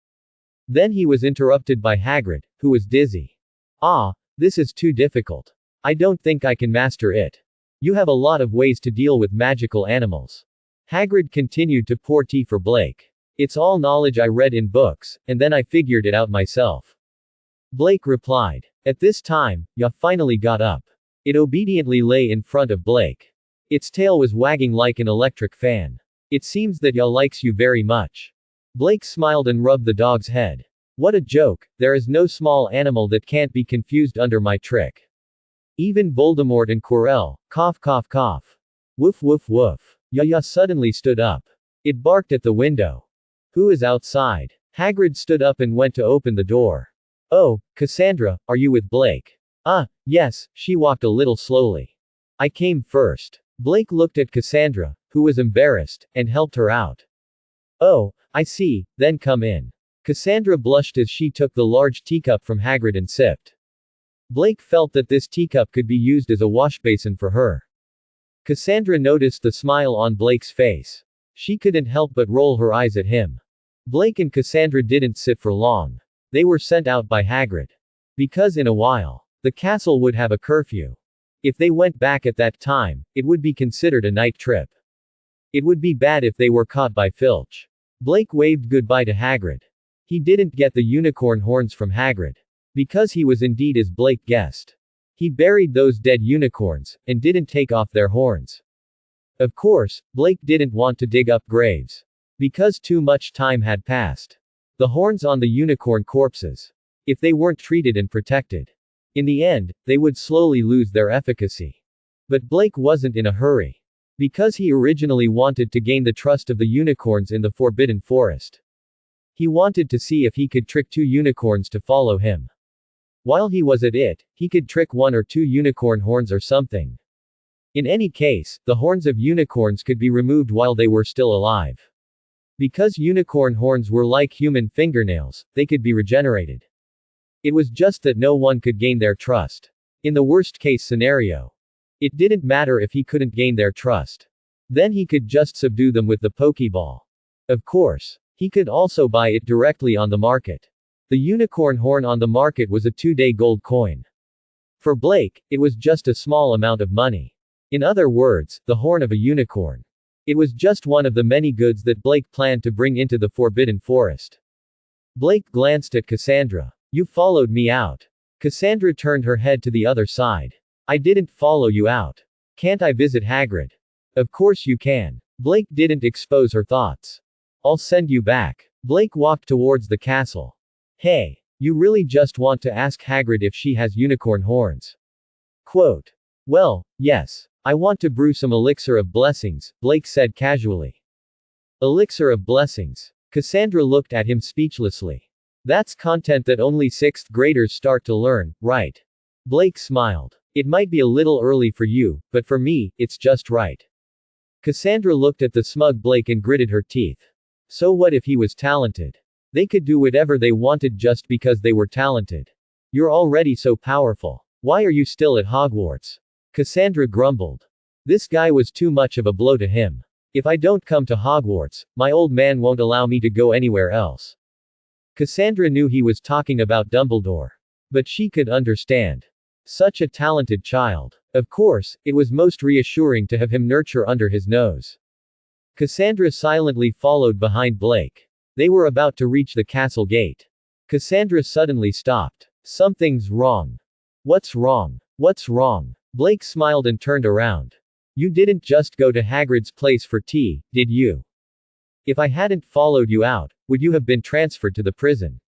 Then he was interrupted by Hagrid, who was dizzy. Ah, this is too difficult. I don't think I can master it. You have a lot of ways to deal with magical animals. Hagrid continued to pour tea for Blake. It's all knowledge I read in books, and then I figured it out myself. Blake replied. At this time, Ya finally got up. It obediently lay in front of Blake. Its tail was wagging like an electric fan. It seems that Ya likes you very much. Blake smiled and rubbed the dog's head. What a joke, there is no small animal that can't be confused under my trick. Even Voldemort and Quirrell, cough cough cough. Woof woof woof. Ya suddenly stood up. It barked at the window. Who is outside? Hagrid stood up and went to open the door. Oh, Cassandra, are you with Blake? Yes, she walked a little slowly. I came first. Blake looked at Cassandra, who was embarrassed, and helped her out. Oh, I see, then come in. Cassandra blushed as she took the large teacup from Hagrid and sipped. Blake felt that this teacup could be used as a washbasin for her. Cassandra noticed the smile on Blake's face. She couldn't help but roll her eyes at him. Blake and Cassandra didn't sit for long. They were sent out by Hagrid. Because in a while, the castle would have a curfew. If they went back at that time, it would be considered a night trip. It would be bad if they were caught by Filch. Blake waved goodbye to Hagrid. He didn't get the unicorn horns from Hagrid. Because he was indeed as Blake guessed. He buried those dead unicorns, and didn't take off their horns. Of course, Blake didn't want to dig up graves. Because too much time had passed. The horns on the unicorn corpses. If they weren't treated and protected. In the end, they would slowly lose their efficacy. But Blake wasn't in a hurry. Because he originally wanted to gain the trust of the unicorns in the Forbidden Forest. He wanted to see if he could trick 2 unicorns to follow him. While he was at it, he could trick 1 or 2 unicorn horns or something. In any case, the horns of unicorns could be removed while they were still alive. Because unicorn horns were like human fingernails, they could be regenerated. It was just that no one could gain their trust. In the worst case scenario, it didn't matter if he couldn't gain their trust. Then he could just subdue them with the Pokeball. Of course, he could also buy it directly on the market. The unicorn horn on the market was a 2-day gold coin. For Blake, it was just a small amount of money. In other words, the horn of a unicorn. It was just one of the many goods that Blake planned to bring into the Forbidden Forest. Blake glanced at Cassandra. You followed me out. Cassandra turned her head to the other side. I didn't follow you out. Can't I visit Hagrid? Of course you can. Blake didn't expose her thoughts. I'll send you back. Blake walked towards the castle. Hey, you really just want to ask Hagrid if she has unicorn horns? Quote. Well, yes. I want to brew some elixir of blessings, Blake said casually. Elixir of blessings. Cassandra looked at him speechlessly. That's content that only 6th graders start to learn, right? Blake smiled. It might be a little early for you, but for me, it's just right. Cassandra looked at the smug Blake and gritted her teeth. So what if he was talented? They could do whatever they wanted just because they were talented. You're already so powerful. Why are you still at Hogwarts? Cassandra grumbled. This guy was too much of a blow to him. If I don't come to Hogwarts, my old man won't allow me to go anywhere else. Cassandra knew he was talking about Dumbledore. But she could understand. Such a talented child. Of course, it was most reassuring to have him nurture under his nose. Cassandra silently followed behind Blake. They were about to reach the castle gate. Cassandra suddenly stopped. Something's wrong. What's wrong? What's wrong? Blake smiled and turned around. You didn't just go to Hagrid's place for tea, did you? If I hadn't followed you out, would you have been transferred to the prison?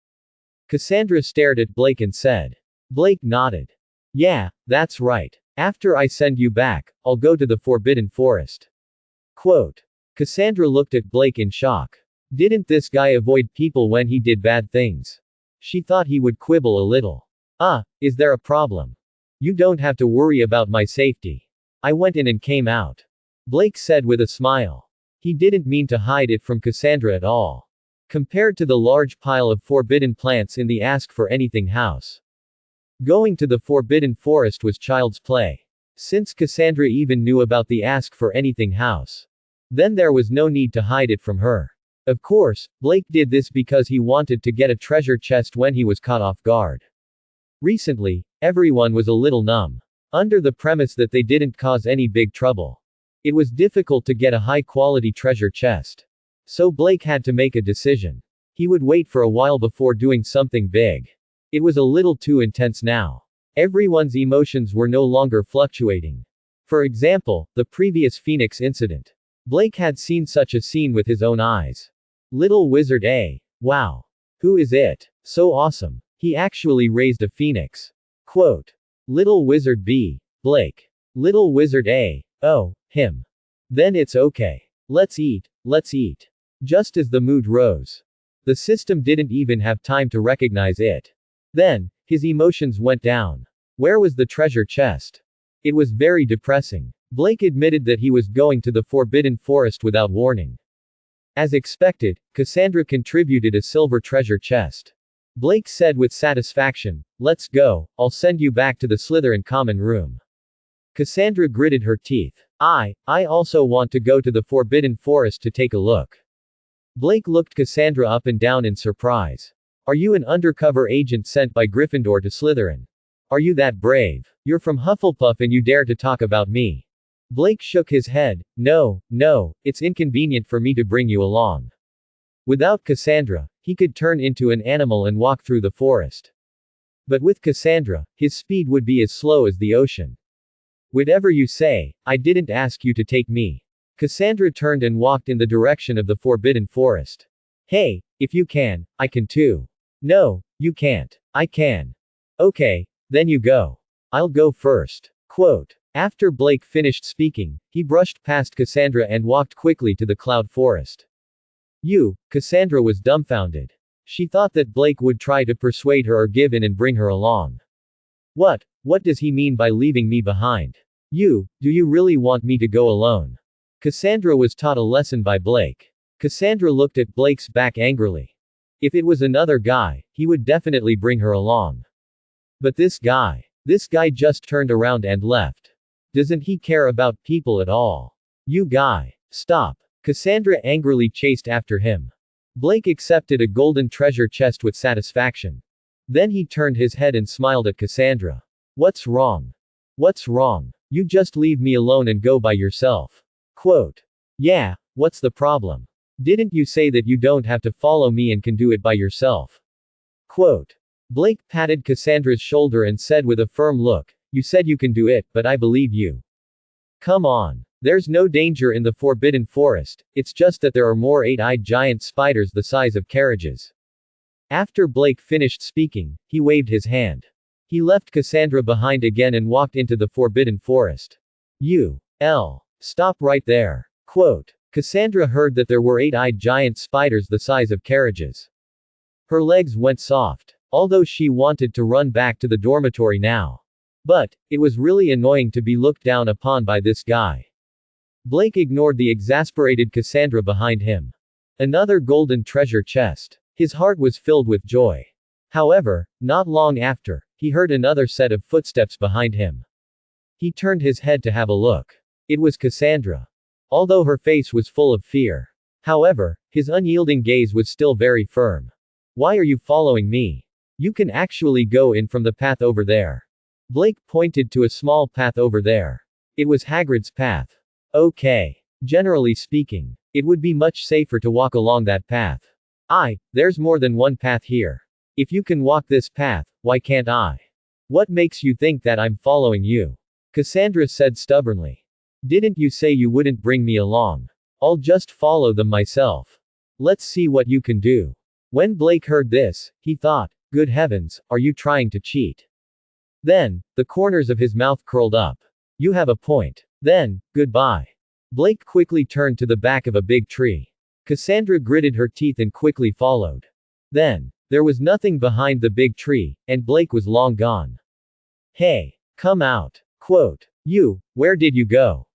Cassandra stared at Blake and said. Blake nodded. Yeah, that's right. After I send you back, I'll go to the Forbidden Forest. Quote. Cassandra looked at Blake in shock. Didn't this guy avoid people when he did bad things? She thought he would quibble a little. Is there a problem? You don't have to worry about my safety. I went in and came out. Blake said with a smile. He didn't mean to hide it from Cassandra at all. Compared to the large pile of forbidden plants in the Ask for Anything house. Going to the Forbidden Forest was child's play. Since Cassandra even knew about the Ask for Anything house. Then there was no need to hide it from her. Of course, Blake did this because he wanted to get a treasure chest when he was caught off guard. Recently, everyone was a little numb. Under the premise that they didn't cause any big trouble. It was difficult to get a high-quality treasure chest. So Blake had to make a decision. He would wait for a while before doing something big. It was a little too intense now. Everyone's emotions were no longer fluctuating. For example, the previous Phoenix incident. Blake had seen such a scene with his own eyes. Little Wizard A. Wow. Who is it? So awesome. He actually raised a phoenix. Quote. Little Wizard B. Blake. Little Wizard A. Oh, him. Then it's okay. Let's eat, let's eat. Just as the mood rose. The system didn't even have time to recognize it. Then, his emotions went down. Where was the treasure chest? It was very depressing. Blake admitted that he was going to the Forbidden Forest without warning. As expected, Cassandra contributed a silver treasure chest. Blake said with satisfaction, let's go, I'll send you back to the Slytherin common room. Cassandra gritted her teeth. I also want to go to the Forbidden Forest to take a look. Blake looked Cassandra up and down in surprise. Are you an undercover agent sent by Gryffindor to Slytherin? Are you that brave? You're from Hufflepuff and you dare to talk about me. Blake shook his head. No, it's inconvenient for me to bring you along. Without Cassandra, he could turn into an animal and walk through the forest. But with Cassandra, his speed would be as slow as the ocean. Whatever you say, I didn't ask you to take me. Cassandra turned and walked in the direction of the Forbidden Forest. Hey, if you can, I can too. No, you can't. I can. Okay, Then you go. I'll go first. Quote. After Blake finished speaking, he brushed past Cassandra and walked quickly to the cloud forest. Cassandra was dumbfounded. She thought that Blake would try to persuade her or give in and bring her along. What does he mean by leaving me behind? Do you really want me to go alone? Cassandra was taught a lesson by Blake. Cassandra looked at Blake's back angrily. If it was another guy, he would definitely bring her along. But this guy just turned around and left. Doesn't he care about people at all? You guy. Stop. Cassandra angrily chased after him. Blake accepted a golden treasure chest with satisfaction. Then he turned his head and smiled at Cassandra. What's wrong? What's wrong? You just leave me alone and go by yourself. Quote. Yeah, what's the problem? Didn't you say that you don't have to follow me and can do it by yourself? Quote. Blake patted Cassandra's shoulder and said with a firm look, you said you can do it, but I believe you. Come on. There's no danger in the Forbidden Forest, it's just that there are more eight-eyed giant spiders the size of carriages. After Blake finished speaking, he waved his hand. He left Cassandra behind again and walked into the Forbidden Forest. Stop right there. Quote. Cassandra heard that there were eight-eyed giant spiders the size of carriages. Her legs went soft, although she wanted to run back to the dormitory now. But, it was really annoying to be looked down upon by this guy. Blake ignored the exasperated Cassandra behind him. Another golden treasure chest. His heart was filled with joy. However, not long after, he heard another set of footsteps behind him. He turned his head to have a look. It was Cassandra. Although her face was full of fear. However, his unyielding gaze was still very firm. Why are you following me? You can actually go in from the path over there. Blake pointed to a small path over there. It was Hagrid's path. Okay. Generally speaking, it would be much safer to walk along that path. There's more than one path here. If you can walk this path, why can't I? What makes you think that I'm following you? Cassandra said stubbornly. Didn't you say you wouldn't bring me along? I'll just follow them myself. Let's see what you can do. When Blake heard this, he thought, good heavens, are you trying to cheat? Then, the corners of his mouth curled up. You have a point. Then, goodbye. Blake quickly turned to the back of a big tree. Cassandra gritted her teeth and quickly followed. Then, there was nothing behind the big tree, and Blake was long gone. Hey, come out. Quote. Where did you go?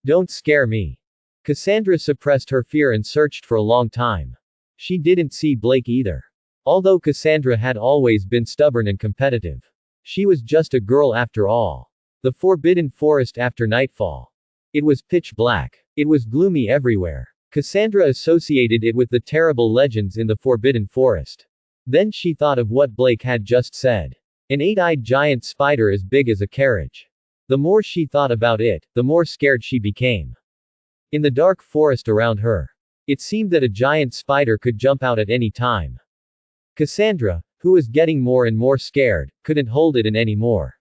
Don't scare me. Cassandra suppressed her fear and searched for a long time. She didn't see Blake either. Although Cassandra had always been stubborn and competitive. She was just a girl after all. The Forbidden Forest after nightfall. It was pitch black. It was gloomy everywhere. Cassandra associated it with the terrible legends in the Forbidden Forest. Then she thought of what Blake had just said. An eight-eyed giant spider as big as a carriage. The more she thought about it, the more scared she became. In the dark forest around her, it seemed that a giant spider could jump out at any time. Cassandra, who was getting more and more scared, couldn't hold it in anymore.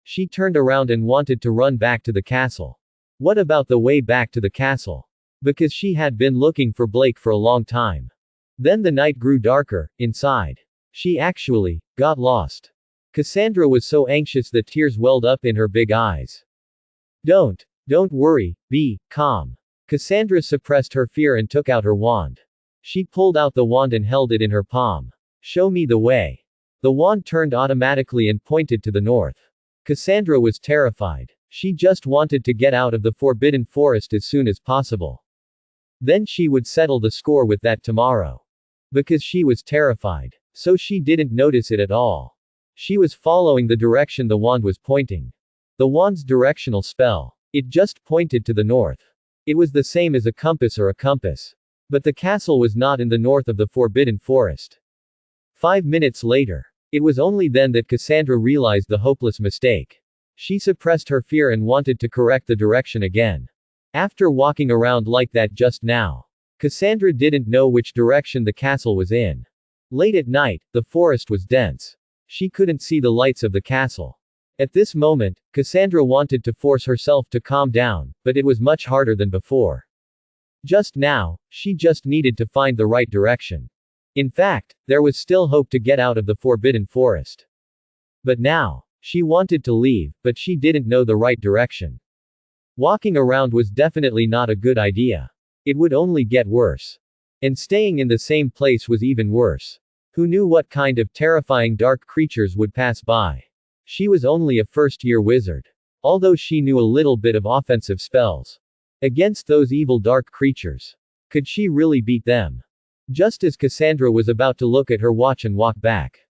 She turned around and wanted to run back to the castle. What about the way back to the castle? Because she had been looking for Blake for a long time. Then the night grew darker, inside. She actually got lost. Cassandra was so anxious that tears welled up in her big eyes. Don't worry, be calm. Cassandra suppressed her fear and took out her wand. She pulled out the wand and held it in her palm. Show me the way. The wand turned automatically and pointed to the north. Cassandra was terrified. She just wanted to get out of the Forbidden Forest as soon as possible. Then she would settle the score with that tomorrow. Because she was terrified. So she didn't notice it at all. She was following the direction the wand was pointing. The wand's directional spell. It just pointed to the north. It was the same as a compass or a compass. But the castle was not in the north of the Forbidden Forest. 5 minutes later. It was only then that Cassandra realized the hopeless mistake. She suppressed her fear and wanted to correct the direction again. After walking around like that just now, Cassandra didn't know which direction the castle was in. Late at night, the forest was dense. She couldn't see the lights of the castle. At this moment, Cassandra wanted to force herself to calm down, but it was much harder than before. Just now, she just needed to find the right direction. In fact, there was still hope to get out of the Forbidden Forest. But now, she wanted to leave, but she didn't know the right direction. Walking around was definitely not a good idea. It would only get worse. And staying in the same place was even worse. Who knew what kind of terrifying dark creatures would pass by? She was only a first-year wizard. Although she knew a little bit of offensive spells against those evil dark creatures. Could she really beat them? Just as Cassandra was about to look at her watch and walk back.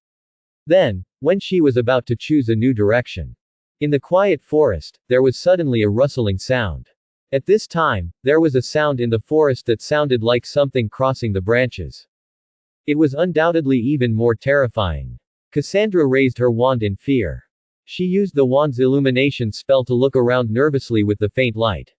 Then, when she was about to choose a new direction. In the quiet forest, there was suddenly a rustling sound. At this time, there was a sound in the forest that sounded like something crossing the branches. It was undoubtedly even more terrifying. Cassandra raised her wand in fear. She used the wand's illumination spell to look around nervously with the faint light.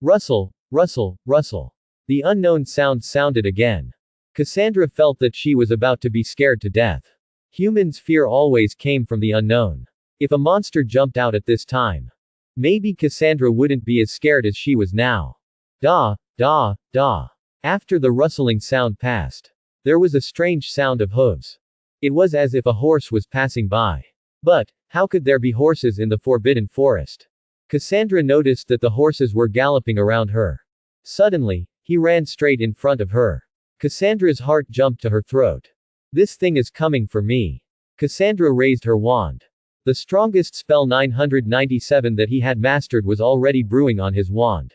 Rustle, rustle, rustle. The unknown sound sounded again. Cassandra felt that she was about to be scared to death. Humans' fear always came from the unknown. If a monster jumped out at this time, maybe Cassandra wouldn't be as scared as she was now. Da, da, da. After the rustling sound passed, there was a strange sound of hooves. It was as if a horse was passing by. But, how could there be horses in the forbidden forest? Cassandra noticed that the horses were galloping around her. Suddenly, he ran straight in front of her. Cassandra's heart jumped to her throat. This thing is coming for me. Cassandra raised her wand. The strongest spell 997 that he had mastered was already brewing on his wand.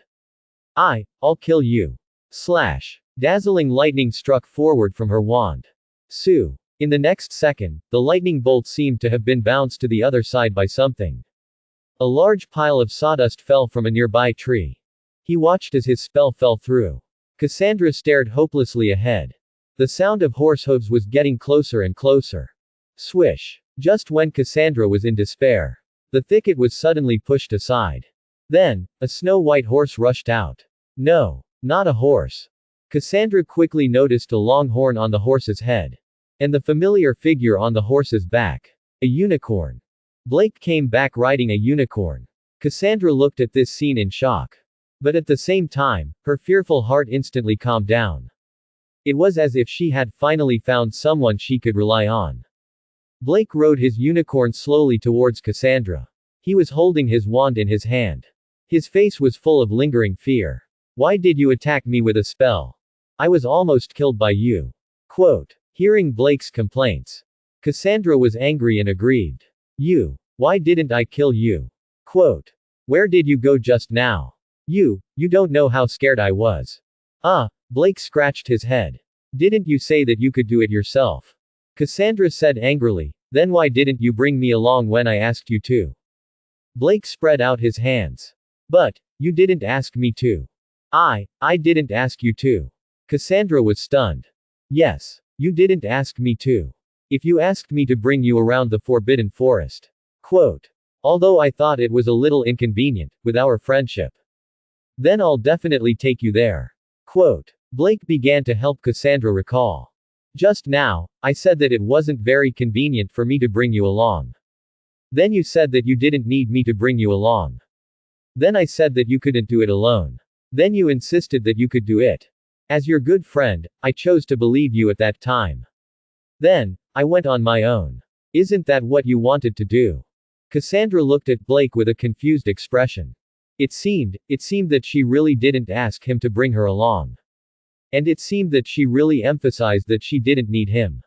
I'll kill you. Slash. Dazzling lightning struck forward from her wand. Sue. In the next second, the lightning bolt seemed to have been bounced to the other side by something. A large pile of sawdust fell from a nearby tree. He watched as his spell fell through. Cassandra stared hopelessly ahead. The sound of horse hooves was getting closer and closer. Swish. Just when Cassandra was in despair, the thicket was suddenly pushed aside. Then, a snow-white horse rushed out. No, not a horse. Cassandra quickly noticed a long horn on the horse's head. And the familiar figure on the horse's back. A unicorn. Blake came back riding a unicorn. Cassandra looked at this scene in shock. But at the same time, her fearful heart instantly calmed down. It was as if she had finally found someone she could rely on. Blake rode his unicorn slowly towards Cassandra. He was holding his wand in his hand. His face was full of lingering fear. Why did you attack me with a spell? I was almost killed by you. Quote. Hearing Blake's complaints, Cassandra was angry and aggrieved. Why didn't I kill you? Quote. Where did you go just now? You don't know how scared I was. Blake scratched his head. Didn't you say that you could do it yourself? Cassandra said angrily, then why didn't you bring me along when I asked you to? Blake spread out his hands. But, you didn't ask me to. I didn't ask you to. Cassandra was stunned. Yes, you didn't ask me to. If you asked me to bring you around the forbidden forest. Quote. Although I thought it was a little inconvenient, with our friendship. Then I'll definitely take you there. Quote. Blake began to help Cassandra recall. Just now, I said that it wasn't very convenient for me to bring you along. Then you said that you didn't need me to bring you along. Then I said that you couldn't do it alone. Then you insisted that you could do it. As your good friend, I chose to believe you at that time. Then, I went on my own. Isn't that what you wanted to do? Cassandra looked at Blake with a confused expression. It seemed that she really didn't ask him to bring her along. And it seemed that she really emphasized that she didn't need him.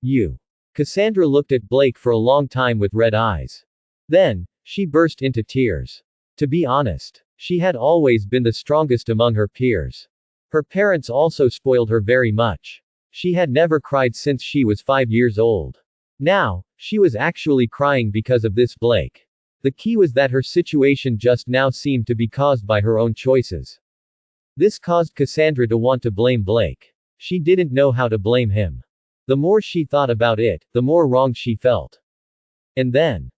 You. Cassandra looked at Blake for a long time with red eyes. Then, she burst into tears. To be honest, she had always been the strongest among her peers. Her parents also spoiled her very much. She had never cried since she was 5 years old. Now, she was actually crying because of this Blake. The key was that her situation just now seemed to be caused by her own choices. This caused Cassandra to want to blame Blake. She didn't know how to blame him. The more she thought about it, the more wrong she felt. And then,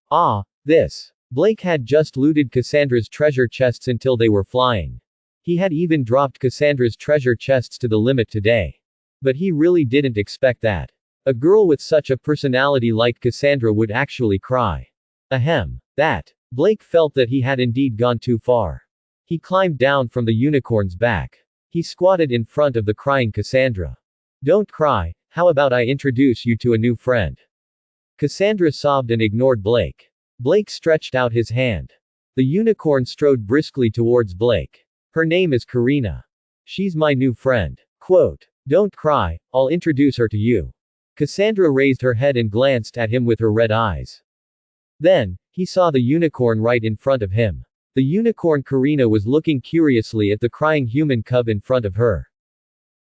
Blake had just looted Cassandra's treasure chests until they were flying. He had even dropped Cassandra's treasure chests to the limit today. But he really didn't expect that. A girl with such a personality like Cassandra would actually cry. Blake felt that he had indeed gone too far. He climbed down from the unicorn's back. He squatted in front of the crying Cassandra. Don't cry, how about I introduce you to a new friend? Cassandra sobbed and ignored Blake. Blake stretched out his hand. The unicorn strode briskly towards Blake. Her name is Karina. She's my new friend. Quote. Don't cry, I'll introduce her to you. Cassandra raised her head and glanced at him with her red eyes. Then, he saw the unicorn right in front of him. The unicorn Karina was looking curiously at the crying human cub in front of her.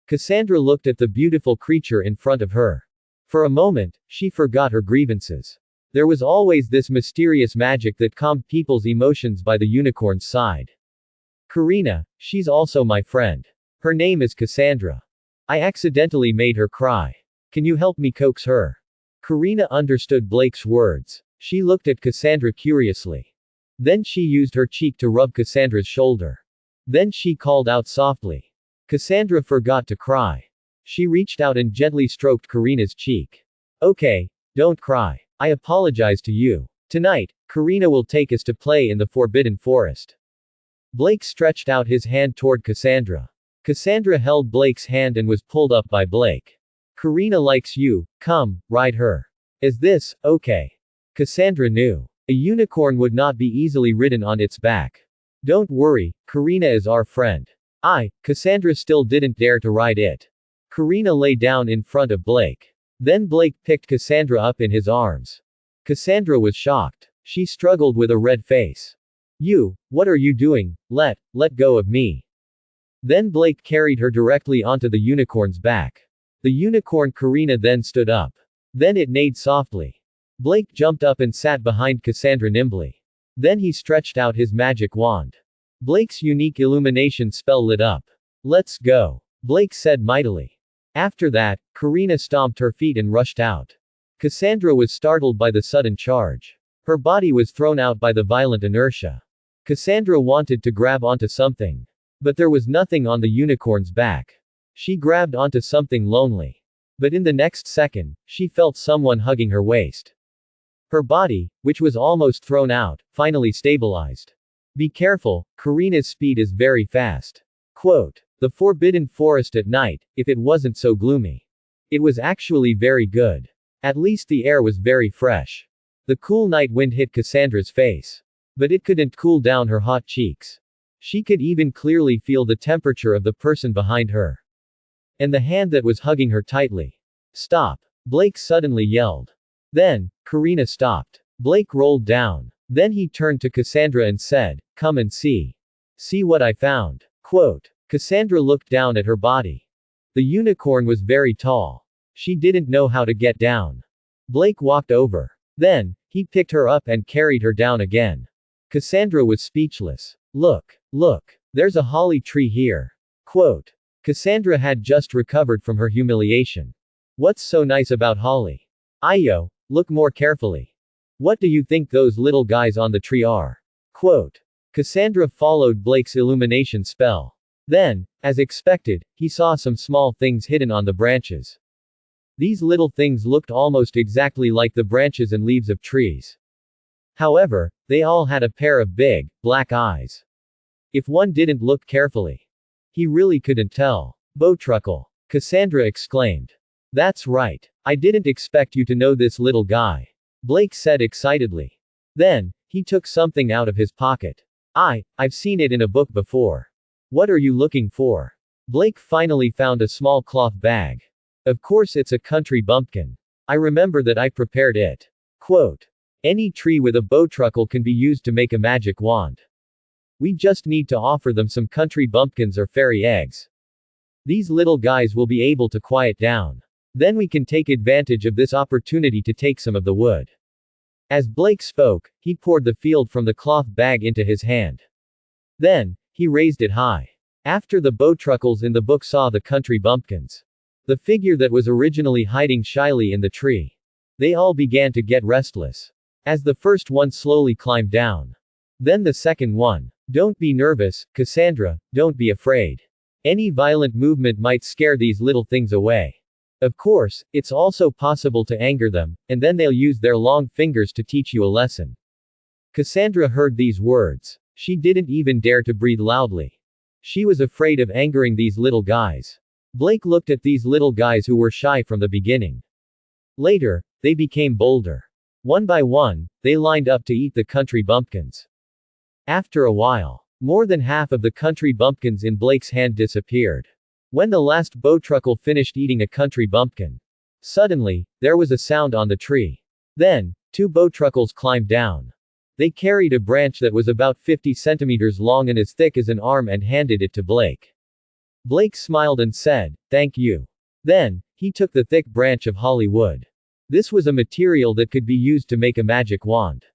Cassandra looked at the beautiful creature in front of her. For a moment, she forgot her grievances. There was always this mysterious magic that calmed people's emotions by the unicorn's side. Karina, she's also my friend. Her name is Cassandra. I accidentally made her cry. Can you help me coax her? Karina understood Blake's words. She looked at Cassandra curiously. Then she used her cheek to rub Cassandra's shoulder. Then she called out softly. Cassandra forgot to cry. She reached out and gently stroked Karina's cheek. Okay, don't cry. I apologize to you. Tonight, Karina will take us to play in the Forbidden Forest. Blake stretched out his hand toward Cassandra. Cassandra held Blake's hand and was pulled up by Blake. Karina likes you, come, ride her. Is this, okay? Cassandra knew. A unicorn would not be easily ridden on its back. Don't worry, Karina is our friend. Cassandra still didn't dare to ride it. Karina lay down in front of Blake. Then Blake picked Cassandra up in his arms. Cassandra was shocked. She struggled with a red face. What are you doing? Let go of me. Then Blake carried her directly onto the unicorn's back. The unicorn Karina then stood up. Then it neighed softly. Blake jumped up and sat behind Cassandra nimbly. Then he stretched out his magic wand. Blake's unique illumination spell lit up. Let's go, Blake said mightily. After that, Karina stomped her feet and rushed out. Cassandra was startled by the sudden charge. Her body was thrown out by the violent inertia. Cassandra wanted to grab onto something. But there was nothing on the unicorn's back. She grabbed onto something lonely. But in the next second, she felt someone hugging her waist. Her body, which was almost thrown out, finally stabilized. Be careful, Karina's speed is very fast. Quote. The Forbidden Forest at night, if it wasn't so gloomy. It was actually very good. At least the air was very fresh. The cool night wind hit Cassandra's face. But it couldn't cool down her hot cheeks. She could even clearly feel the temperature of the person behind her. And the hand that was hugging her tightly. Stop! Blake suddenly yelled. Then, Karina stopped. Blake rolled down. Then he turned to Cassandra and said, come and see. See what I found. Quote. Cassandra looked down at her body. The unicorn was very tall. She didn't know how to get down. Blake walked over. Then, he picked her up and carried her down again. Cassandra was speechless. Look, there's a holly tree here. Quote. Cassandra had just recovered from her humiliation. What's so nice about holly? Ayo, look more carefully. What do you think those little guys on the tree are? Quote. Cassandra followed Blake's illumination spell. Then, as expected, he saw some small things hidden on the branches. These little things looked almost exactly like the branches and leaves of trees. However, they all had a pair of big, black eyes. If one didn't look carefully, he really couldn't tell. Bowtruckle! Cassandra exclaimed. That's right. I didn't expect you to know this little guy. Blake said excitedly. Then, he took something out of his pocket. I've seen it in a book before. What are you looking for? Blake finally found a small cloth bag. Of course it's a country bumpkin. I remember that I prepared it. Quote. Any tree with a bowtruckle can be used to make a magic wand. We just need to offer them some country bumpkins or fairy eggs. These little guys will be able to quiet down. Then we can take advantage of this opportunity to take some of the wood. As Blake spoke, he poured the field from the cloth bag into his hand. Then, he raised it high. After the bowtruckles in the book saw the country bumpkins. The figure that was originally hiding shyly in the tree. They all began to get restless. As the first one slowly climbed down. Then the second one. Don't be nervous, Cassandra, don't be afraid. Any violent movement might scare these little things away. Of course, it's also possible to anger them, and then they'll use their long fingers to teach you a lesson. Cassandra heard these words. She didn't even dare to breathe loudly. She was afraid of angering these little guys. Blake looked at these little guys who were shy from the beginning. Later, they became bolder. One by one, they lined up to eat the country bumpkins. After a while, more than half of the country bumpkins in Blake's hand disappeared. When the last bowtruckle finished eating a country bumpkin, suddenly, there was a sound on the tree. Then, two bowtruckles climbed down. They carried a branch that was about 50 centimeters long and as thick as an arm and handed it to Blake. Blake smiled and said, "Thank you." Then, he took the thick branch of holly wood. This was a material that could be used to make a magic wand.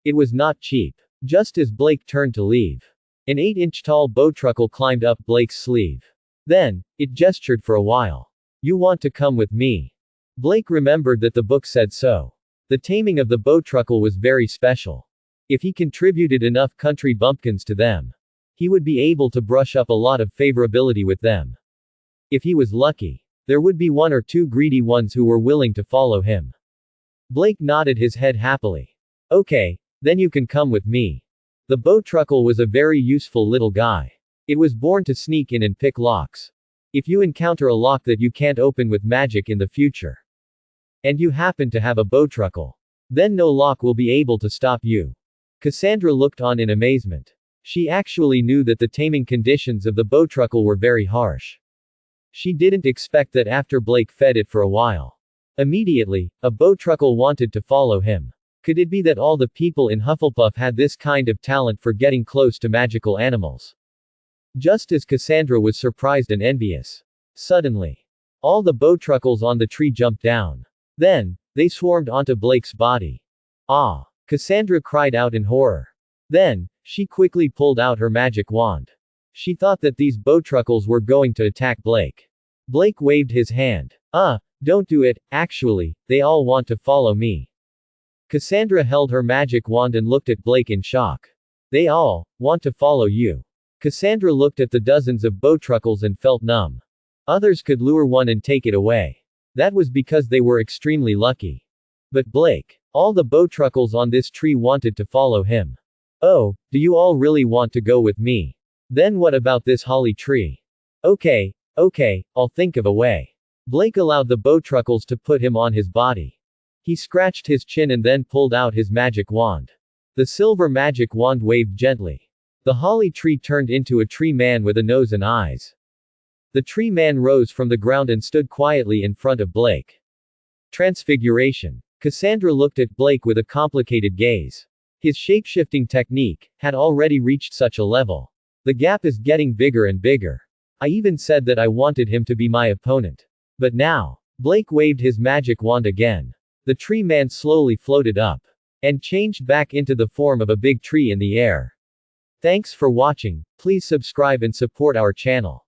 It was not cheap. Just as Blake turned to leave, an 8-inch tall bowtruckle climbed up Blake's sleeve. Then, it gestured for a while. "You want to come with me?" Blake remembered that the book said so. The taming of the bowtruckle was very special. If he contributed enough country bumpkins to them, he would be able to brush up a lot of favorability with them. If he was lucky, there would be one or two greedy ones who were willing to follow him. Blake nodded his head happily. "Okay, then you can come with me." The bowtruckle was a very useful little guy. It was born to sneak in and pick locks. If you encounter a lock that you can't open with magic in the future, and you happen to have a bowtruckle, then no lock will be able to stop you. Cassandra looked on in amazement. She actually knew that the taming conditions of the bowtruckle were very harsh. She didn't expect that after Blake fed it for a while, immediately, a bowtruckle wanted to follow him. Could it be that all the people in Hufflepuff had this kind of talent for getting close to magical animals? Just as Cassandra was surprised and envious, suddenly, all the bowtruckles on the tree jumped down. Then, they swarmed onto Blake's body. "Ah!" Cassandra cried out in horror. Then, she quickly pulled out her magic wand. She thought that these bowtruckles were going to attack Blake. Blake waved his hand. Don't do it, actually, they all want to follow me." Cassandra held her magic wand and looked at Blake in shock. "They all want to follow you." Cassandra looked at the dozens of bowtruckles and felt numb. Others could lure one and take it away. That was because they were extremely lucky. But Blake, all the bowtruckles on this tree wanted to follow him. "Oh, do you all really want to go with me? Then what about this holly tree?" Okay, I'll think of a way." Blake allowed the bowtruckles to put him on his body. He scratched his chin and then pulled out his magic wand. The silver magic wand waved gently. The holly tree turned into a tree man with a nose and eyes. The tree man rose from the ground and stood quietly in front of Blake. Transfiguration. Cassandra looked at Blake with a complicated gaze. His shapeshifting technique had already reached such a level. The gap is getting bigger and bigger. I even said that I wanted him to be my opponent. But now, Blake waved his magic wand again. The tree man slowly floated up and changed back into the form of a big tree in the air. Thanks for watching. Please subscribe and support our channel.